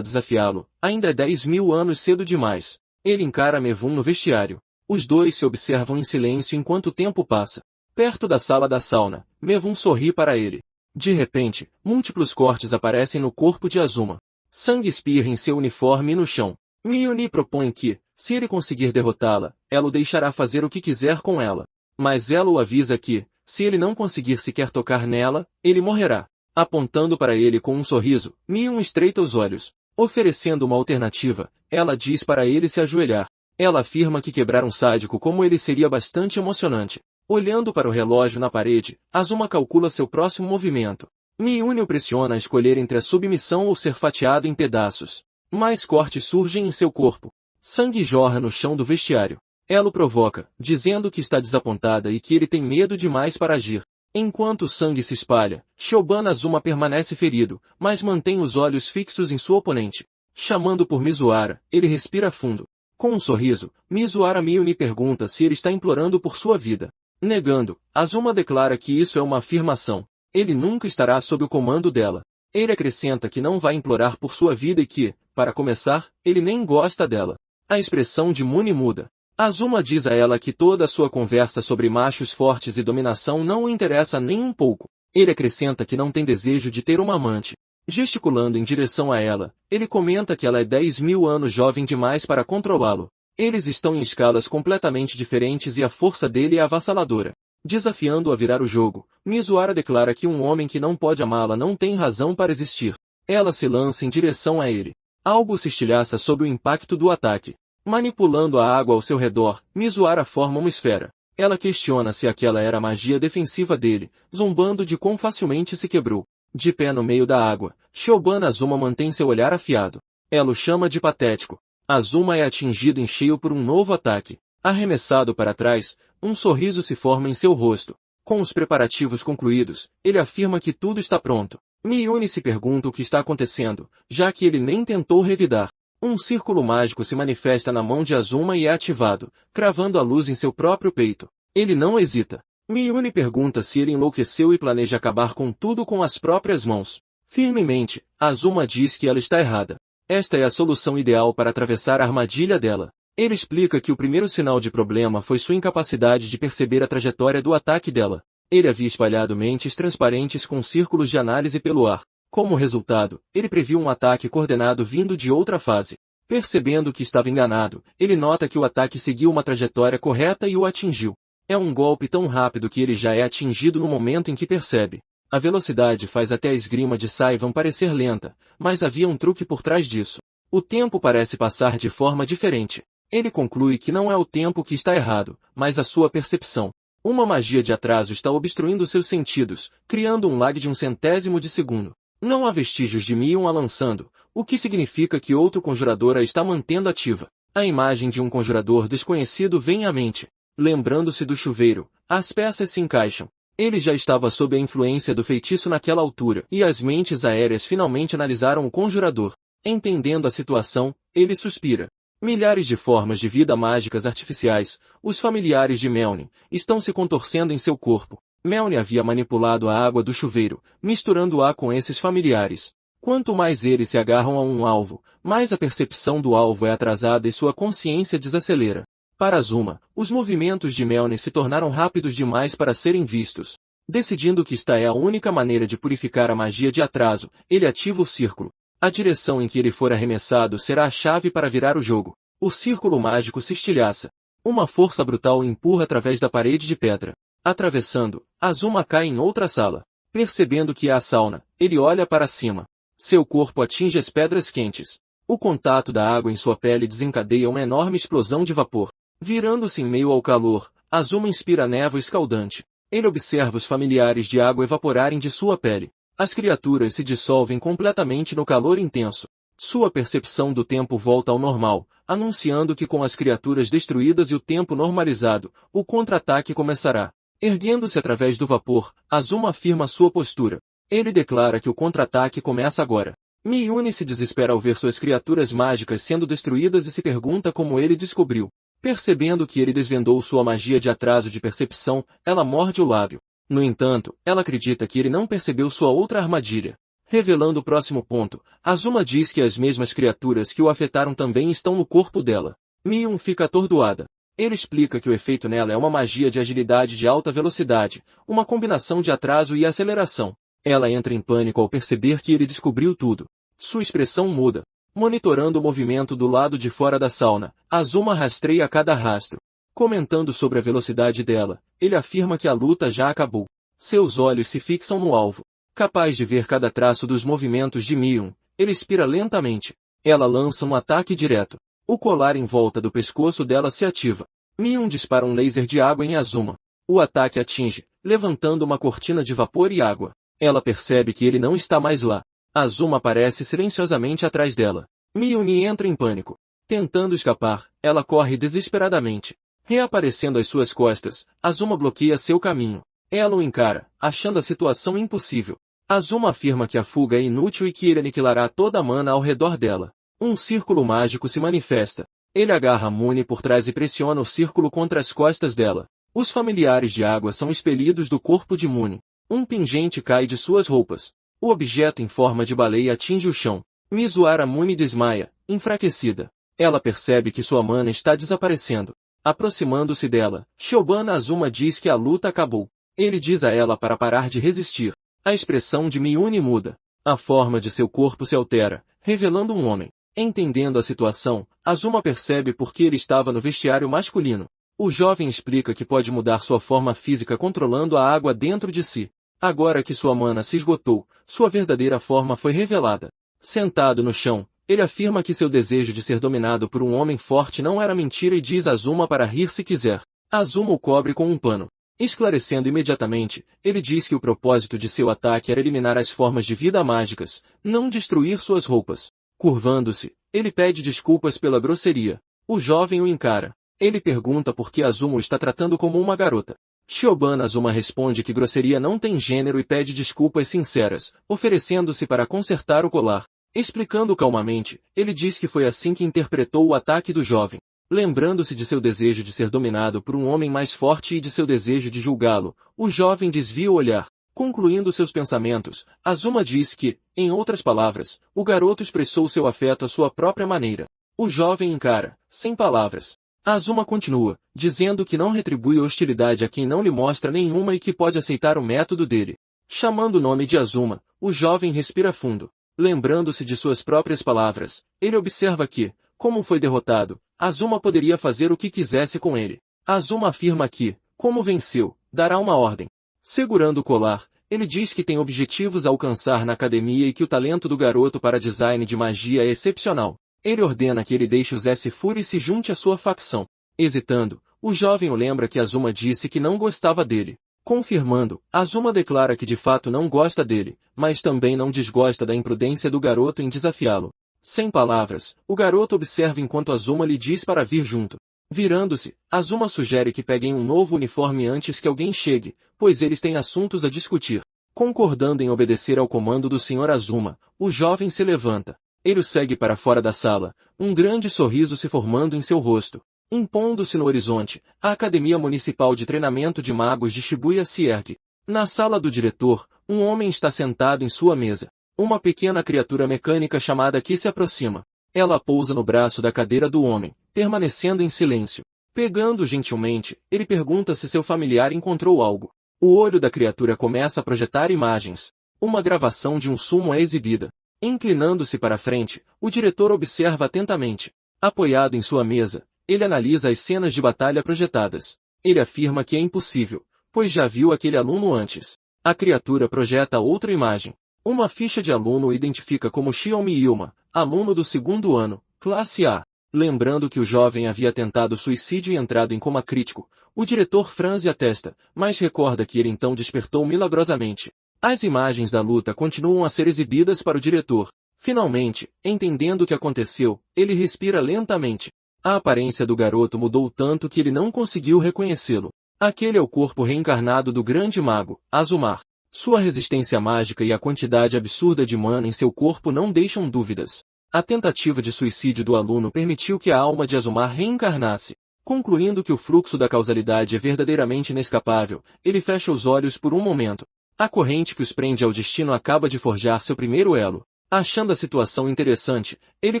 desafiá-lo, ainda é 10.000 anos cedo demais. Ele encara Mevun no vestiário. Os dois se observam em silêncio enquanto o tempo passa. Perto da sala da sauna, Mevun sorri para ele. De repente, múltiplos cortes aparecem no corpo de Azuma. Sangue espirra em seu uniforme e no chão. Miyuni propõe que, se ele conseguir derrotá-la, ela o deixará fazer o que quiser com ela. Mas ela o avisa que, se ele não conseguir sequer tocar nela, ele morrerá. Apontando para ele com um sorriso, Miyun estreita os olhos. Oferecendo uma alternativa, ela diz para ele se ajoelhar. Ela afirma que quebrar um sádico como ele seria bastante emocionante. Olhando para o relógio na parede, Azuma calcula seu próximo movimento. Miyuni o pressiona a escolher entre a submissão ou ser fatiado em pedaços. Mais cortes surgem em seu corpo. Sangue jorra no chão do vestiário. Ela o provoca, dizendo que está desapontada e que ele tem medo demais para agir. Enquanto o sangue se espalha, Shoban Azuma permanece ferido, mas mantém os olhos fixos em sua oponente. Chamando por Mizuhara, ele respira fundo. Com um sorriso, Mizuhara Miyuni pergunta se ele está implorando por sua vida. Negando, Azuma declara que isso é uma afirmação. Ele nunca estará sob o comando dela. Ele acrescenta que não vai implorar por sua vida e que, para começar, ele nem gosta dela. A expressão de Muni muda. Azuma diz a ela que toda a sua conversa sobre machos fortes e dominação não o interessa nem um pouco. Ele acrescenta que não tem desejo de ter uma amante. Gesticulando em direção a ela, ele comenta que ela é 10.000 anos jovem demais para controlá-lo. Eles estão em escalas completamente diferentes e a força dele é avassaladora. Desafiando-o a virar o jogo, Mizuhara declara que um homem que não pode amá-la não tem razão para existir. Ela se lança em direção a ele. Algo se estilhaça sob o impacto do ataque. Manipulando a água ao seu redor, Mizuhara forma uma esfera. Ela questiona se aquela era a magia defensiva dele, zombando de quão facilmente se quebrou. De pé no meio da água, Shoban Azuma mantém seu olhar afiado. Ela o chama de patético. Azuma é atingido em cheio por um novo ataque. Arremessado para trás, um sorriso se forma em seu rosto. Com os preparativos concluídos, ele afirma que tudo está pronto. Miyuni se pergunta o que está acontecendo, já que ele nem tentou revidar. Um círculo mágico se manifesta na mão de Azuma e é ativado, cravando a luz em seu próprio peito. Ele não hesita. Miyuni pergunta se ele enlouqueceu e planeja acabar com tudo com as próprias mãos. Firmemente, Azuma diz que ela está errada. Esta é a solução ideal para atravessar a armadilha dela. Ele explica que o primeiro sinal de problema foi sua incapacidade de perceber a trajetória do ataque dela. Ele havia espalhado mentes transparentes com círculos de análise pelo ar. Como resultado, ele previu um ataque coordenado vindo de outra fase. Percebendo que estava enganado, ele nota que o ataque seguiu uma trajetória correta e o atingiu. É um golpe tão rápido que ele já é atingido no momento em que percebe. A velocidade faz até a esgrima de Saivan parecer lenta, mas havia um truque por trás disso. O tempo parece passar de forma diferente. Ele conclui que não é o tempo que está errado, mas a sua percepção. Uma magia de atraso está obstruindo seus sentidos, criando um lag de 1/100º de segundo. Não há vestígios de Mion a lançando, o que significa que outro conjurador a está mantendo ativa. A imagem de um conjurador desconhecido vem à mente. Lembrando-se do chuveiro, as peças se encaixam. Ele já estava sob a influência do feitiço naquela altura, e as mentes aéreas finalmente analisaram o conjurador. Entendendo a situação, ele suspira. Milhares de formas de vida mágicas artificiais, os familiares de Melny, estão se contorcendo em seu corpo. Melny havia manipulado a água do chuveiro, misturando-a com esses familiares. Quanto mais eles se agarram a um alvo, mais a percepção do alvo é atrasada e sua consciência desacelera. Para Azuma, os movimentos de Melny se tornaram rápidos demais para serem vistos. Decidindo que esta é a única maneira de purificar a magia de atraso, ele ativa o círculo. A direção em que ele for arremessado será a chave para virar o jogo. O círculo mágico se estilhaça. Uma força brutal o empurra através da parede de pedra. Atravessando, Azuma cai em outra sala. Percebendo que é a sauna, ele olha para cima. Seu corpo atinge as pedras quentes. O contato da água em sua pele desencadeia uma enorme explosão de vapor. Virando-se em meio ao calor, Azuma inspira névoa escaldante. Ele observa os familiares de água evaporarem de sua pele. As criaturas se dissolvem completamente no calor intenso. Sua percepção do tempo volta ao normal, anunciando que com as criaturas destruídas e o tempo normalizado, o contra-ataque começará. Erguendo-se através do vapor, Azuma afirma sua postura. Ele declara que o contra-ataque começa agora. Miyuni se desespera ao ver suas criaturas mágicas sendo destruídas e se pergunta como ele descobriu. Percebendo que ele desvendou sua magia de atraso de percepção, ela morde o lábio. No entanto, ela acredita que ele não percebeu sua outra armadilha. Revelando o próximo ponto, Azuma diz que as mesmas criaturas que o afetaram também estão no corpo dela. Mion fica atordoada. Ele explica que o efeito nela é uma magia de agilidade de alta velocidade, uma combinação de atraso e aceleração. Ela entra em pânico ao perceber que ele descobriu tudo. Sua expressão muda. Monitorando o movimento do lado de fora da sauna, Azuma rastreia cada rastro. Comentando sobre a velocidade dela, ele afirma que a luta já acabou. Seus olhos se fixam no alvo. Capaz de ver cada traço dos movimentos de Mion, ele expira lentamente. Ela lança um ataque direto. O colar em volta do pescoço dela se ativa. Mion dispara um laser de água em Azuma. O ataque atinge, levantando uma cortina de vapor e água. Ela percebe que ele não está mais lá. Azuma aparece silenciosamente atrás dela. Mion entra em pânico. Tentando escapar, ela corre desesperadamente. Reaparecendo às suas costas, Azuma bloqueia seu caminho. Ela o encara, achando a situação impossível. Azuma afirma que a fuga é inútil e que ele aniquilará toda a mana ao redor dela. Um círculo mágico se manifesta. Ele agarra Mune por trás e pressiona o círculo contra as costas dela. Os familiares de água são expelidos do corpo de Mune. Um pingente cai de suas roupas. O objeto em forma de baleia atinge o chão. Mizuara Mune desmaia, enfraquecida. Ela percebe que sua mana está desaparecendo. Aproximando-se dela, Shiobana Azuma diz que a luta acabou. Ele diz a ela para parar de resistir. A expressão de Miyuni muda. A forma de seu corpo se altera, revelando um homem. Entendendo a situação, Azuma percebe por que ele estava no vestiário masculino. O jovem explica que pode mudar sua forma física controlando a água dentro de si. Agora que sua mana se esgotou, sua verdadeira forma foi revelada. Sentado no chão, ele afirma que seu desejo de ser dominado por um homem forte não era mentira e diz a Azuma para rir se quiser. Azuma o cobre com um pano. Esclarecendo imediatamente, ele diz que o propósito de seu ataque era eliminar as formas de vida mágicas, não destruir suas roupas. Curvando-se, ele pede desculpas pela grosseria. O jovem o encara. Ele pergunta por que Azuma o está tratando como uma garota. Shiobana Azuma responde que grosseria não tem gênero e pede desculpas sinceras, oferecendo-se para consertar o colar. Explicando calmamente, ele diz que foi assim que interpretou o ataque do jovem. Lembrando-se de seu desejo de ser dominado por um homem mais forte e de seu desejo de julgá-lo, o jovem desvia o olhar. Concluindo seus pensamentos, Azuma diz que, em outras palavras, o garoto expressou seu afeto à sua própria maneira. O jovem encara, sem palavras. Azuma continua, dizendo que não retribui hostilidade a quem não lhe mostra nenhuma e que pode aceitar o método dele. Chamando o nome de Azuma, o jovem respira fundo. Lembrando-se de suas próprias palavras, ele observa que, como foi derrotado, Azuma poderia fazer o que quisesse com ele. Azuma afirma que, como venceu, dará uma ordem. Segurando o colar, ele diz que tem objetivos a alcançar na academia e que o talento do garoto para design de magia é excepcional. Ele ordena que ele deixe os S-Fury e se junte à sua facção. Hesitando, o jovem o lembra que Azuma disse que não gostava dele. Confirmando, Azuma declara que de fato não gosta dele, mas também não desgosta da imprudência do garoto em desafiá-lo. Sem palavras, o garoto observa enquanto Azuma lhe diz para vir junto. Virando-se, Azuma sugere que peguem um novo uniforme antes que alguém chegue, pois eles têm assuntos a discutir. Concordando em obedecer ao comando do Sr. Azuma, o jovem se levanta. Ele o segue para fora da sala, um grande sorriso se formando em seu rosto. Impondo-se no horizonte, a Academia Municipal de Treinamento de Magos de Shibuya se ergue. Na sala do diretor, um homem está sentado em sua mesa. Uma pequena criatura mecânica chamada Ki se aproxima. Ela pousa no braço da cadeira do homem, permanecendo em silêncio. Pegando gentilmente, ele pergunta se seu familiar encontrou algo. O olho da criatura começa a projetar imagens. Uma gravação de um sumo é exibida. Inclinando-se para frente, o diretor observa atentamente. Apoiado em sua mesa, ele analisa as cenas de batalha projetadas. Ele afirma que é impossível, pois já viu aquele aluno antes. A criatura projeta outra imagem. Uma ficha de aluno o identifica como Shiomi Yuma, aluno do 2º ano, classe A. Lembrando que o jovem havia tentado suicídio e entrado em coma crítico, o diretor franze a testa, mas recorda que ele então despertou milagrosamente. As imagens da luta continuam a ser exibidas para o diretor. Finalmente, entendendo o que aconteceu, ele respira lentamente. A aparência do garoto mudou tanto que ele não conseguiu reconhecê-lo. Aquele é o corpo reencarnado do grande mago, Azumar. Sua resistência mágica e a quantidade absurda de mana em seu corpo não deixam dúvidas. A tentativa de suicídio do aluno permitiu que a alma de Azumar reencarnasse. Concluindo que o fluxo da causalidade é verdadeiramente inescapável, ele fecha os olhos por um momento. A corrente que os prende ao destino acaba de forjar seu primeiro elo. Achando a situação interessante, ele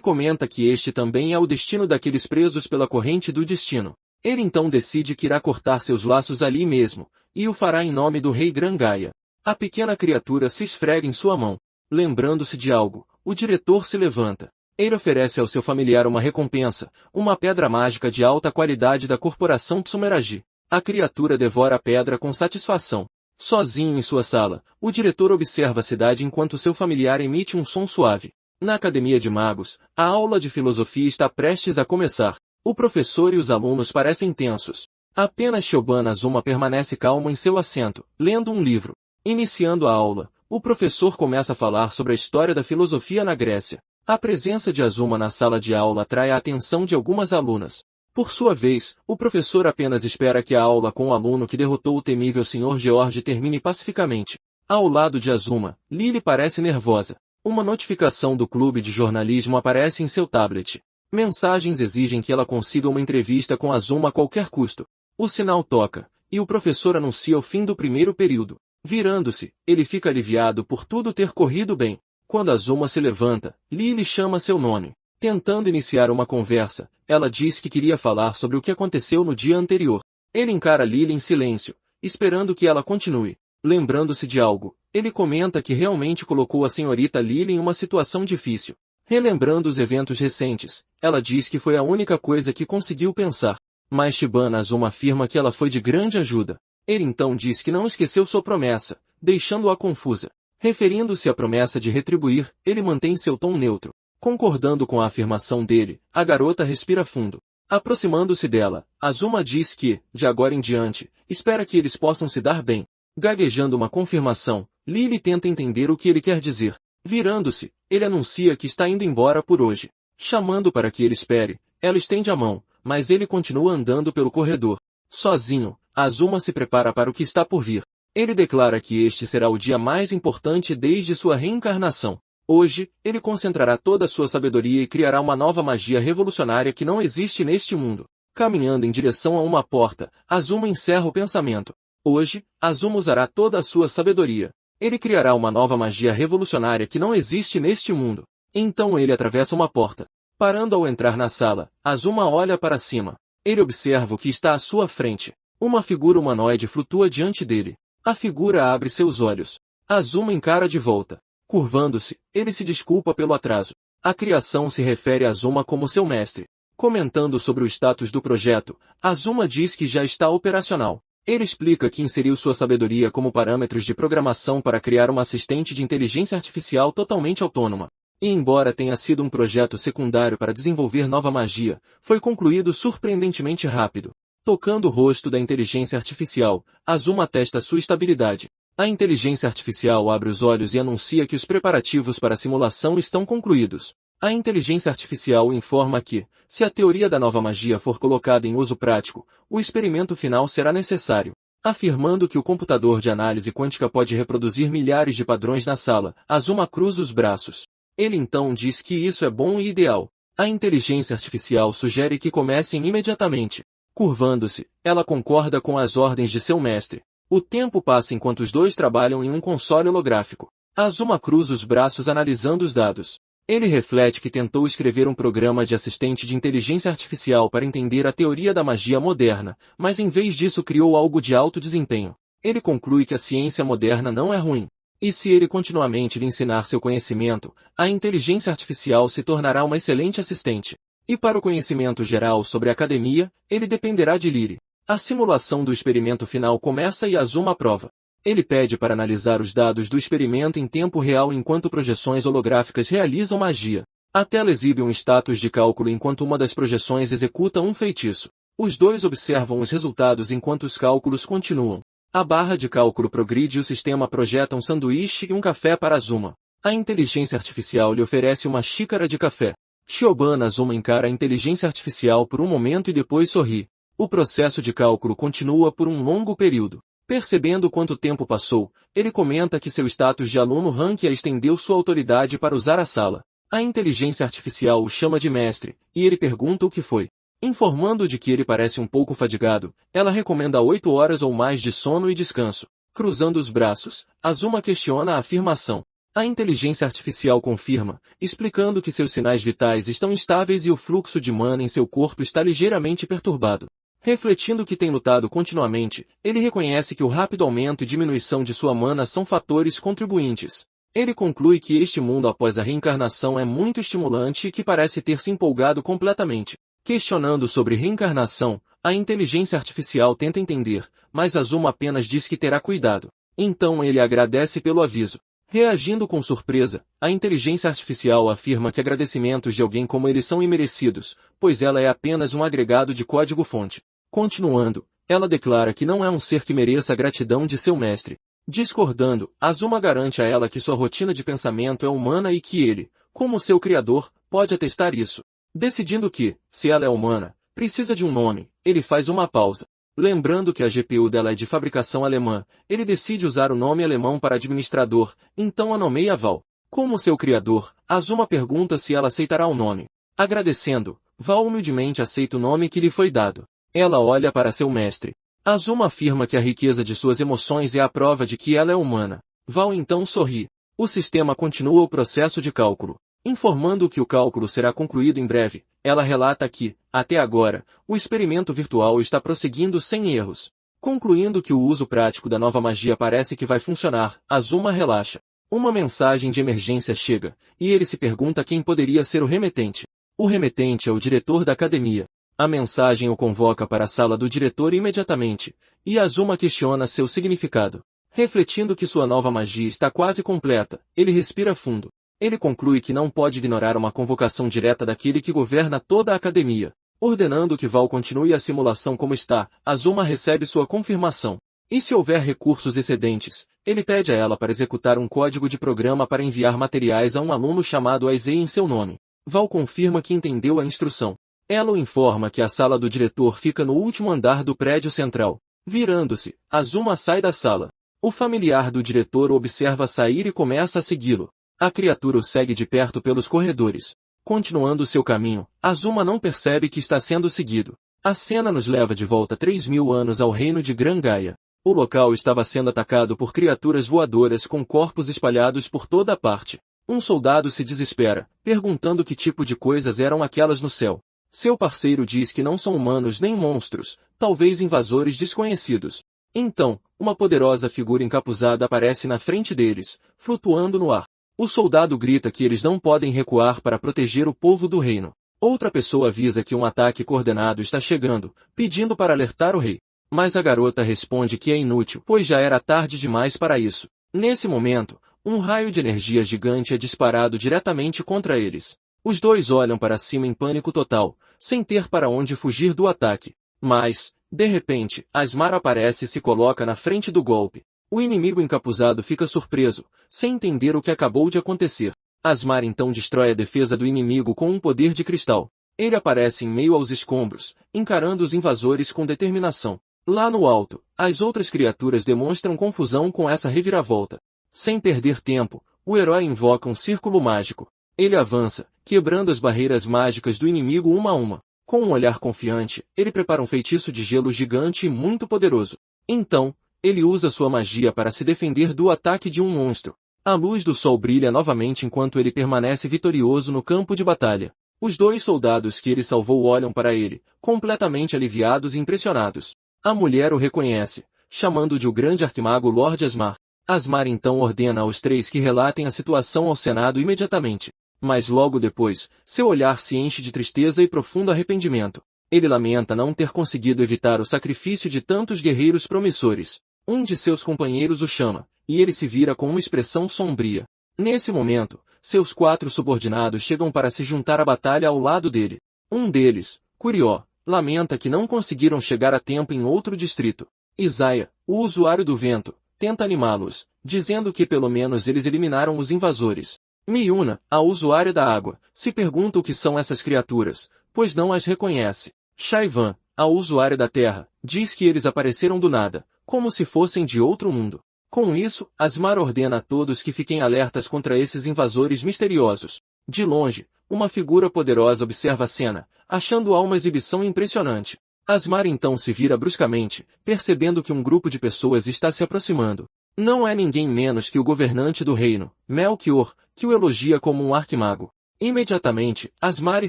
comenta que este também é o destino daqueles presos pela corrente do destino. Ele então decide que irá cortar seus laços ali mesmo, e o fará em nome do rei Grangaia. A pequena criatura se esfrega em sua mão. Lembrando-se de algo, o diretor se levanta. Ele oferece ao seu familiar uma recompensa, uma pedra mágica de alta qualidade da corporação Tsumeragi. A criatura devora a pedra com satisfação. Sozinho em sua sala, o diretor observa a cidade enquanto seu familiar emite um som suave. Na Academia de Magos, a aula de filosofia está prestes a começar. O professor e os alunos parecem tensos. Apenas Shiobana Azuma permanece calmo em seu assento, lendo um livro. Iniciando a aula, o professor começa a falar sobre a história da filosofia na Grécia. A presença de Azuma na sala de aula atrai a atenção de algumas alunas. Por sua vez, o professor apenas espera que a aula com o aluno que derrotou o temível Sr. George termine pacificamente. Ao lado de Azuma, Lily parece nervosa. Uma notificação do clube de jornalismo aparece em seu tablet. Mensagens exigem que ela consiga uma entrevista com Azuma a qualquer custo. O sinal toca, e o professor anuncia o fim do primeiro período. Virando-se, ele fica aliviado por tudo ter corrido bem. Quando Azuma se levanta, Lily chama seu nome. Tentando iniciar uma conversa, ela diz que queria falar sobre o que aconteceu no dia anterior. Ele encara Lily em silêncio, esperando que ela continue. Lembrando-se de algo, ele comenta que realmente colocou a senhorita Lily em uma situação difícil. Relembrando os eventos recentes, ela diz que foi a única coisa que conseguiu pensar. Mas Shibana Azuma afirma que ela foi de grande ajuda. Ele então diz que não esqueceu sua promessa, deixando-a confusa. Referindo-se à promessa de retribuir, ele mantém seu tom neutro. Concordando com a afirmação dele, a garota respira fundo. Aproximando-se dela, Azuma diz que, de agora em diante, espera que eles possam se dar bem. Gaguejando uma confirmação, Lily tenta entender o que ele quer dizer. Virando-se, ele anuncia que está indo embora por hoje. Chamando para que ele espere, ela estende a mão, mas ele continua andando pelo corredor. Sozinho, Azuma se prepara para o que está por vir. Ele declara que este será o dia mais importante desde sua reencarnação. Hoje, ele concentrará toda a sua sabedoria e criará uma nova magia revolucionária que não existe neste mundo. Caminhando em direção a uma porta, Azuma encerra o pensamento. Hoje, Azuma usará toda a sua sabedoria. Ele criará uma nova magia revolucionária que não existe neste mundo. Então ele atravessa uma porta. Parando ao entrar na sala, Azuma olha para cima. Ele observa o que está à sua frente. Uma figura humanoide flutua diante dele. A figura abre seus olhos. Azuma encara de volta. Curvando-se, ele se desculpa pelo atraso. A criação se refere a Azuma como seu mestre. Comentando sobre o status do projeto, Azuma diz que já está operacional. Ele explica que inseriu sua sabedoria como parâmetros de programação para criar uma assistente de inteligência artificial totalmente autônoma. E embora tenha sido um projeto secundário para desenvolver nova magia, foi concluído surpreendentemente rápido. Tocando o rosto da inteligência artificial, Azuma atesta sua estabilidade. A inteligência artificial abre os olhos e anuncia que os preparativos para a simulação estão concluídos. A inteligência artificial informa que, se a teoria da nova magia for colocada em uso prático, o experimento final será necessário. Afirmando que o computador de análise quântica pode reproduzir milhares de padrões na sala, Azuma cruza os braços. Ele então diz que isso é bom e ideal. A inteligência artificial sugere que comecem imediatamente. Curvando-se, ela concorda com as ordens de seu mestre. O tempo passa enquanto os dois trabalham em um console holográfico. Azuma cruza os braços analisando os dados. Ele reflete que tentou escrever um programa de assistente de inteligência artificial para entender a teoria da magia moderna, mas em vez disso criou algo de alto desempenho. Ele conclui que a ciência moderna não é ruim. E se ele continuamente lhe ensinar seu conhecimento, a inteligência artificial se tornará uma excelente assistente. E para o conhecimento geral sobre a academia, ele dependerá de Lily. A simulação do experimento final começa e Azuma aprova. Ele pede para analisar os dados do experimento em tempo real enquanto projeções holográficas realizam magia. A tela exibe um status de cálculo enquanto uma das projeções executa um feitiço. Os dois observam os resultados enquanto os cálculos continuam. A barra de cálculo progride e o sistema projeta um sanduíche e um café para Azuma. A inteligência artificial lhe oferece uma xícara de café. Shiobana Azuma encara a inteligência artificial por um momento e depois sorri. O processo de cálculo continua por um longo período. Percebendo quanto tempo passou, ele comenta que seu status de aluno ranquea estendeu sua autoridade para usar a sala. A inteligência artificial o chama de mestre, e ele pergunta o que foi. Informando de que ele parece um pouco fadigado, ela recomenda 8 horas ou mais de sono e descanso. Cruzando os braços, Azuma questiona a afirmação. A inteligência artificial confirma, explicando que seus sinais vitais estão instáveis e o fluxo de mana em seu corpo está ligeiramente perturbado. Refletindo que tem lutado continuamente, ele reconhece que o rápido aumento e diminuição de sua mana são fatores contribuintes. Ele conclui que este mundo após a reencarnação é muito estimulante e que parece ter se empolgado completamente. Questionando sobre reencarnação, a inteligência artificial tenta entender, mas Azuma apenas diz que terá cuidado. Então ele agradece pelo aviso. Reagindo com surpresa, a inteligência artificial afirma que agradecimentos de alguém como ele são imerecidos, pois ela é apenas um agregado de código-fonte. Continuando, ela declara que não é um ser que mereça a gratidão de seu mestre. Discordando, Azuma garante a ela que sua rotina de pensamento é humana e que ele, como seu criador, pode atestar isso. Decidindo que, se ela é humana, precisa de um nome, ele faz uma pausa. Lembrando que a GPU dela é de fabricação alemã, ele decide usar o nome alemão para administrador, então a nomeia Val. Como seu criador, Azuma pergunta se ela aceitará o nome. Agradecendo, Val humildemente aceita o nome que lhe foi dado. Ela olha para seu mestre. Azuma afirma que a riqueza de suas emoções é a prova de que ela é humana. Val então sorri. O sistema continua o processo de cálculo. Informando que o cálculo será concluído em breve, ela relata que, até agora, o experimento virtual está prosseguindo sem erros. Concluindo que o uso prático da nova magia parece que vai funcionar, Azuma relaxa. Uma mensagem de emergência chega, e ele se pergunta quem poderia ser o remetente. O remetente é o diretor da academia. A mensagem o convoca para a sala do diretor imediatamente, e Azuma questiona seu significado. Refletindo que sua nova magia está quase completa, ele respira fundo. Ele conclui que não pode ignorar uma convocação direta daquele que governa toda a academia. Ordenando que Val continue a simulação como está, Azuma recebe sua confirmação. E se houver recursos excedentes, ele pede a ela para executar um código de programa para enviar materiais a um aluno chamado Aizei em seu nome. Val confirma que entendeu a instrução. Ela o informa que a sala do diretor fica no último andar do prédio central. Virando-se, Azuma sai da sala. O familiar do diretor o observa sair e começa a segui-lo. A criatura o segue de perto pelos corredores. Continuando seu caminho, Azuma não percebe que está sendo seguido. A cena nos leva de volta 3.000 anos ao reino de Gran Gaia. O local estava sendo atacado por criaturas voadoras com corpos espalhados por toda a parte. Um soldado se desespera, perguntando que tipo de coisas eram aquelas no céu. Seu parceiro diz que não são humanos nem monstros, talvez invasores desconhecidos. Então, uma poderosa figura encapuzada aparece na frente deles, flutuando no ar. O soldado grita que eles não podem recuar para proteger o povo do reino. Outra pessoa avisa que um ataque coordenado está chegando, pedindo para alertar o rei. Mas a garota responde que é inútil, pois já era tarde demais para isso. Nesse momento, um raio de energia gigante é disparado diretamente contra eles. Os dois olham para cima em pânico total, sem ter para onde fugir do ataque. Mas, de repente, Asmar aparece e se coloca na frente do golpe. O inimigo encapuzado fica surpreso, sem entender o que acabou de acontecer. Asmar então destrói a defesa do inimigo com um poder de cristal. Ele aparece em meio aos escombros, encarando os invasores com determinação. Lá no alto, as outras criaturas demonstram confusão com essa reviravolta. Sem perder tempo, o herói invoca um círculo mágico. Ele avança, quebrando as barreiras mágicas do inimigo uma a uma. Com um olhar confiante, ele prepara um feitiço de gelo gigante e muito poderoso. Então, ele usa sua magia para se defender do ataque de um monstro. A luz do sol brilha novamente enquanto ele permanece vitorioso no campo de batalha. Os dois soldados que ele salvou olham para ele, completamente aliviados e impressionados. A mulher o reconhece, chamando de o grande arquimago Lord Asmar. Asmar então ordena aos três que relatem a situação ao Senado imediatamente. Mas logo depois, seu olhar se enche de tristeza e profundo arrependimento. Ele lamenta não ter conseguido evitar o sacrifício de tantos guerreiros promissores. Um de seus companheiros o chama, e ele se vira com uma expressão sombria. Nesse momento, seus 4 subordinados chegam para se juntar à batalha ao lado dele. Um deles, Curió, lamenta que não conseguiram chegar a tempo em outro distrito. Isaia, o usuário do vento, tenta animá-los, dizendo que pelo menos eles eliminaram os invasores. Miuna, a usuária da água, se pergunta o que são essas criaturas, pois não as reconhece. Shaivan, a usuária da terra, diz que eles apareceram do nada, como se fossem de outro mundo. Com isso, Asmar ordena a todos que fiquem alertas contra esses invasores misteriosos. De longe, uma figura poderosa observa a cena, achando-a uma exibição impressionante. Asmar então se vira bruscamente, percebendo que um grupo de pessoas está se aproximando. Não é ninguém menos que o governante do reino, Melchior, que o elogia como um arquimago. Imediatamente, Asmar e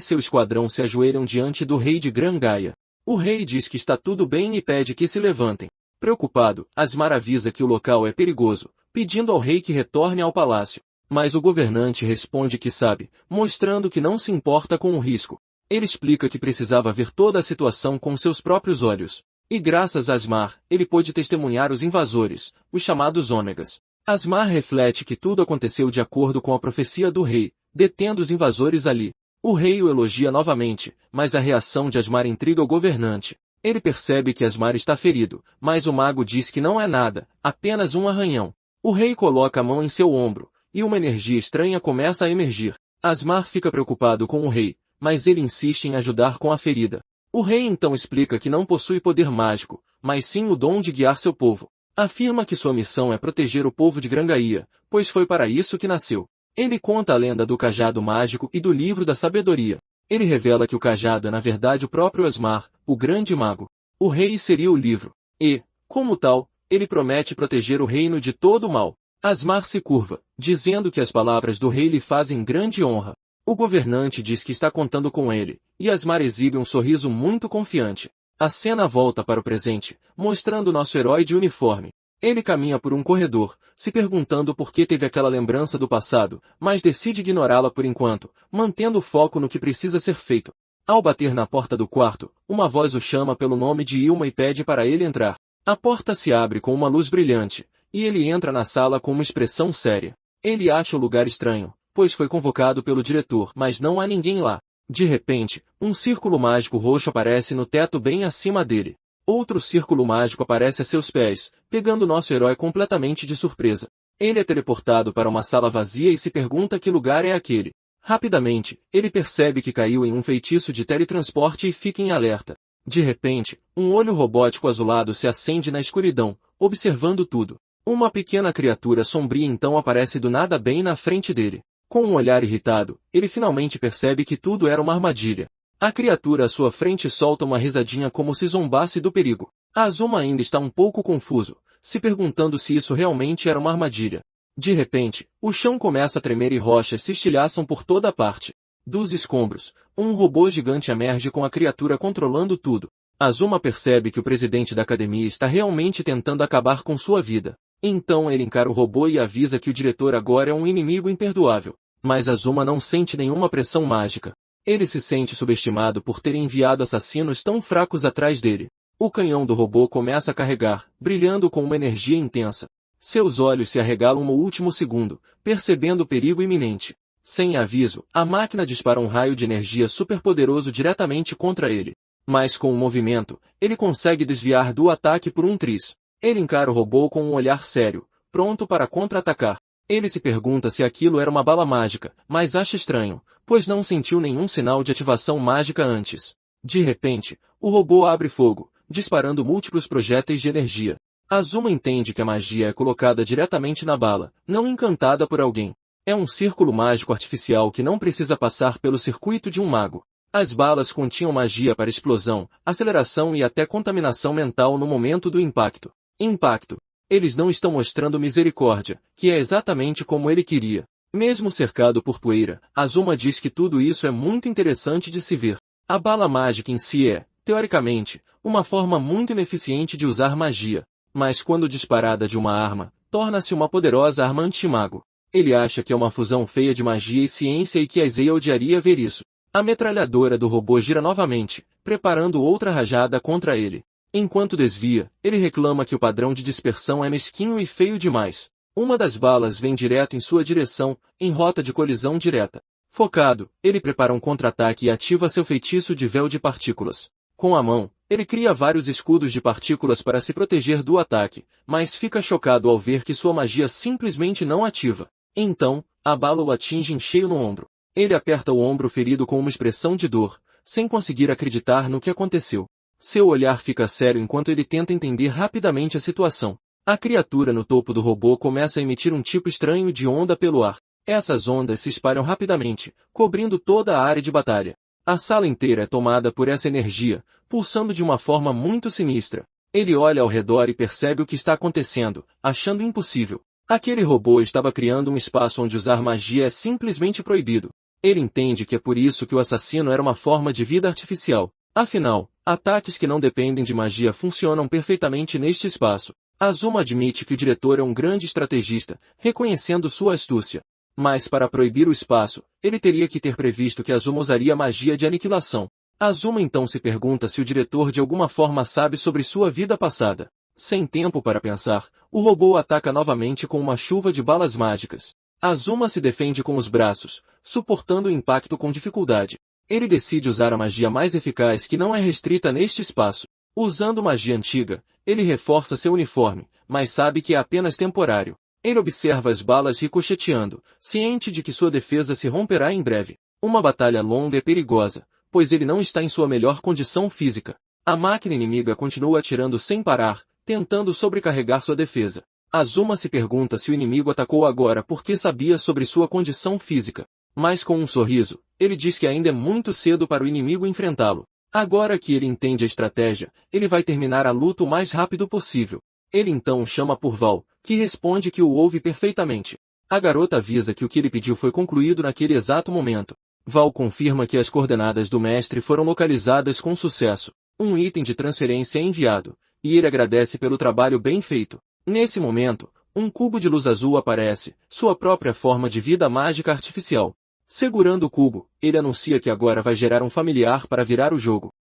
seu esquadrão se ajoelham diante do rei de Gran Gaia. O rei diz que está tudo bem e pede que se levantem. Preocupado, Asmar avisa que o local é perigoso, pedindo ao rei que retorne ao palácio. Mas o governante responde que sabe, mostrando que não se importa com o risco. Ele explica que precisava ver toda a situação com seus próprios olhos. E graças a Asmar, ele pôde testemunhar os invasores, os chamados ômegas. Asmar reflete que tudo aconteceu de acordo com a profecia do rei, detendo os invasores ali. O rei o elogia novamente, mas a reação de Asmar intriga o governante. Ele percebe que Asmar está ferido, mas o mago diz que não é nada, apenas um arranhão. O rei coloca a mão em seu ombro, e uma energia estranha começa a emergir. Asmar fica preocupado com o rei, mas ele insiste em ajudar com a ferida. O rei então explica que não possui poder mágico, mas sim o dom de guiar seu povo. Afirma que sua missão é proteger o povo de Grangaia, pois foi para isso que nasceu. Ele conta a lenda do cajado mágico e do livro da sabedoria. Ele revela que o cajado é na verdade o próprio Asmar, o grande mago. O rei seria o livro. E, como tal, ele promete proteger o reino de todo o mal. Asmar se curva, dizendo que as palavras do rei lhe fazem grande honra. O governante diz que está contando com ele, e Asmar exibe um sorriso muito confiante. A cena volta para o presente, mostrando nosso herói de uniforme. Ele caminha por um corredor, se perguntando por que teve aquela lembrança do passado, mas decide ignorá-la por enquanto, mantendo o foco no que precisa ser feito. Ao bater na porta do quarto, uma voz o chama pelo nome de Ilma e pede para ele entrar. A porta se abre com uma luz brilhante, e ele entra na sala com uma expressão séria. Ele acha o lugar estranho, pois foi convocado pelo diretor, mas não há ninguém lá. De repente, um círculo mágico roxo aparece no teto bem acima dele. Outro círculo mágico aparece a seus pés, pegando nosso herói completamente de surpresa. Ele é teleportado para uma sala vazia e se pergunta que lugar é aquele. Rapidamente, ele percebe que caiu em um feitiço de teletransporte e fica em alerta. De repente, um olho robótico azulado se acende na escuridão, observando tudo. Uma pequena criatura sombria então aparece do nada bem na frente dele. Com um olhar irritado, ele finalmente percebe que tudo era uma armadilha. A criatura à sua frente solta uma risadinha como se zombasse do perigo. Azuma ainda está um pouco confuso, se perguntando se isso realmente era uma armadilha. De repente, o chão começa a tremer e rochas se estilhaçam por toda parte. Dos escombros, um robô gigante emerge com a criatura controlando tudo. Azuma percebe que o presidente da academia está realmente tentando acabar com sua vida. Então ele encara o robô e avisa que o diretor agora é um inimigo imperdoável. Mas Azuma não sente nenhuma pressão mágica. Ele se sente subestimado por ter enviado assassinos tão fracos atrás dele. O canhão do robô começa a carregar, brilhando com uma energia intensa. Seus olhos se arregalam no último segundo, percebendo o perigo iminente. Sem aviso, a máquina dispara um raio de energia superpoderoso diretamente contra ele. Mas com o movimento, ele consegue desviar do ataque por um triz. Ele encara o robô com um olhar sério, pronto para contra-atacar. Ele se pergunta se aquilo era uma bala mágica, mas acha estranho, pois não sentiu nenhum sinal de ativação mágica antes. De repente, o robô abre fogo, disparando múltiplos projéteis de energia. Azuma entende que a magia é colocada diretamente na bala, não encantada por alguém. É um círculo mágico artificial que não precisa passar pelo circuito de um mago. As balas continham magia para explosão, aceleração e até contaminação mental no momento do impacto. Impacto. Eles não estão mostrando misericórdia, que é exatamente como ele queria. Mesmo cercado por poeira, Azuma diz que tudo isso é muito interessante de se ver. A bala mágica em si é, teoricamente, uma forma muito ineficiente de usar magia. Mas quando disparada de uma arma, torna-se uma poderosa arma anti-mago. Ele acha que é uma fusão feia de magia e ciência e que Aizeia odiaria ver isso. A metralhadora do robô gira novamente, preparando outra rajada contra ele. Enquanto desvia, ele reclama que o padrão de dispersão é mesquinho e feio demais. Uma das balas vem direto em sua direção, em rota de colisão direta. Focado, ele prepara um contra-ataque e ativa seu feitiço de véu de partículas. Com a mão, ele cria vários escudos de partículas para se proteger do ataque, mas fica chocado ao ver que sua magia simplesmente não ativa. Então, a bala o atinge em cheio no ombro. Ele aperta o ombro ferido com uma expressão de dor, sem conseguir acreditar no que aconteceu. Seu olhar fica sério enquanto ele tenta entender rapidamente a situação. A criatura no topo do robô começa a emitir um tipo estranho de onda pelo ar. Essas ondas se espalham rapidamente, cobrindo toda a área de batalha. A sala inteira é tomada por essa energia, pulsando de uma forma muito sinistra. Ele olha ao redor e percebe o que está acontecendo, achando impossível. Aquele robô estava criando um espaço onde usar magia é simplesmente proibido. Ele entende que é por isso que o assassino era uma forma de vida artificial. Afinal, ataques que não dependem de magia funcionam perfeitamente neste espaço. Azuma admite que o diretor é um grande estrategista, reconhecendo sua astúcia. Mas para proibir o espaço, ele teria que ter previsto que Azuma usaria magia de aniquilação. Azuma então se pergunta se o diretor de alguma forma sabe sobre sua vida passada. Sem tempo para pensar, o robô ataca novamente com uma chuva de balas mágicas. Azuma se defende com os braços, suportando o impacto com dificuldade. Ele decide usar a magia mais eficaz que não é restrita neste espaço. Usando magia antiga, ele reforça seu uniforme, mas sabe que é apenas temporário. Ele observa as balas ricocheteando, ciente de que sua defesa se romperá em breve. Uma batalha longa é perigosa, pois ele não está em sua melhor condição física. A máquina inimiga continua atirando sem parar, tentando sobrecarregar sua defesa. Azuma se pergunta se o inimigo atacou agora porque sabia sobre sua condição física. Mas com um sorriso, ele diz que ainda é muito cedo para o inimigo enfrentá-lo. Agora que ele entende a estratégia, ele vai terminar a luta o mais rápido possível. Ele então chama por Val, que responde que o ouve perfeitamente. A garota avisa que o que ele pediu foi concluído naquele exato momento. Val confirma que as coordenadas do mestre foram localizadas com sucesso. Um item de transferência é enviado, e ele agradece pelo trabalho bem feito. Nesse momento, um cubo de luz azul aparece, sua própria forma de vida mágica artificial. Segurando o cubo, ele anuncia que agora vai gerar um familiar para virar o jogo.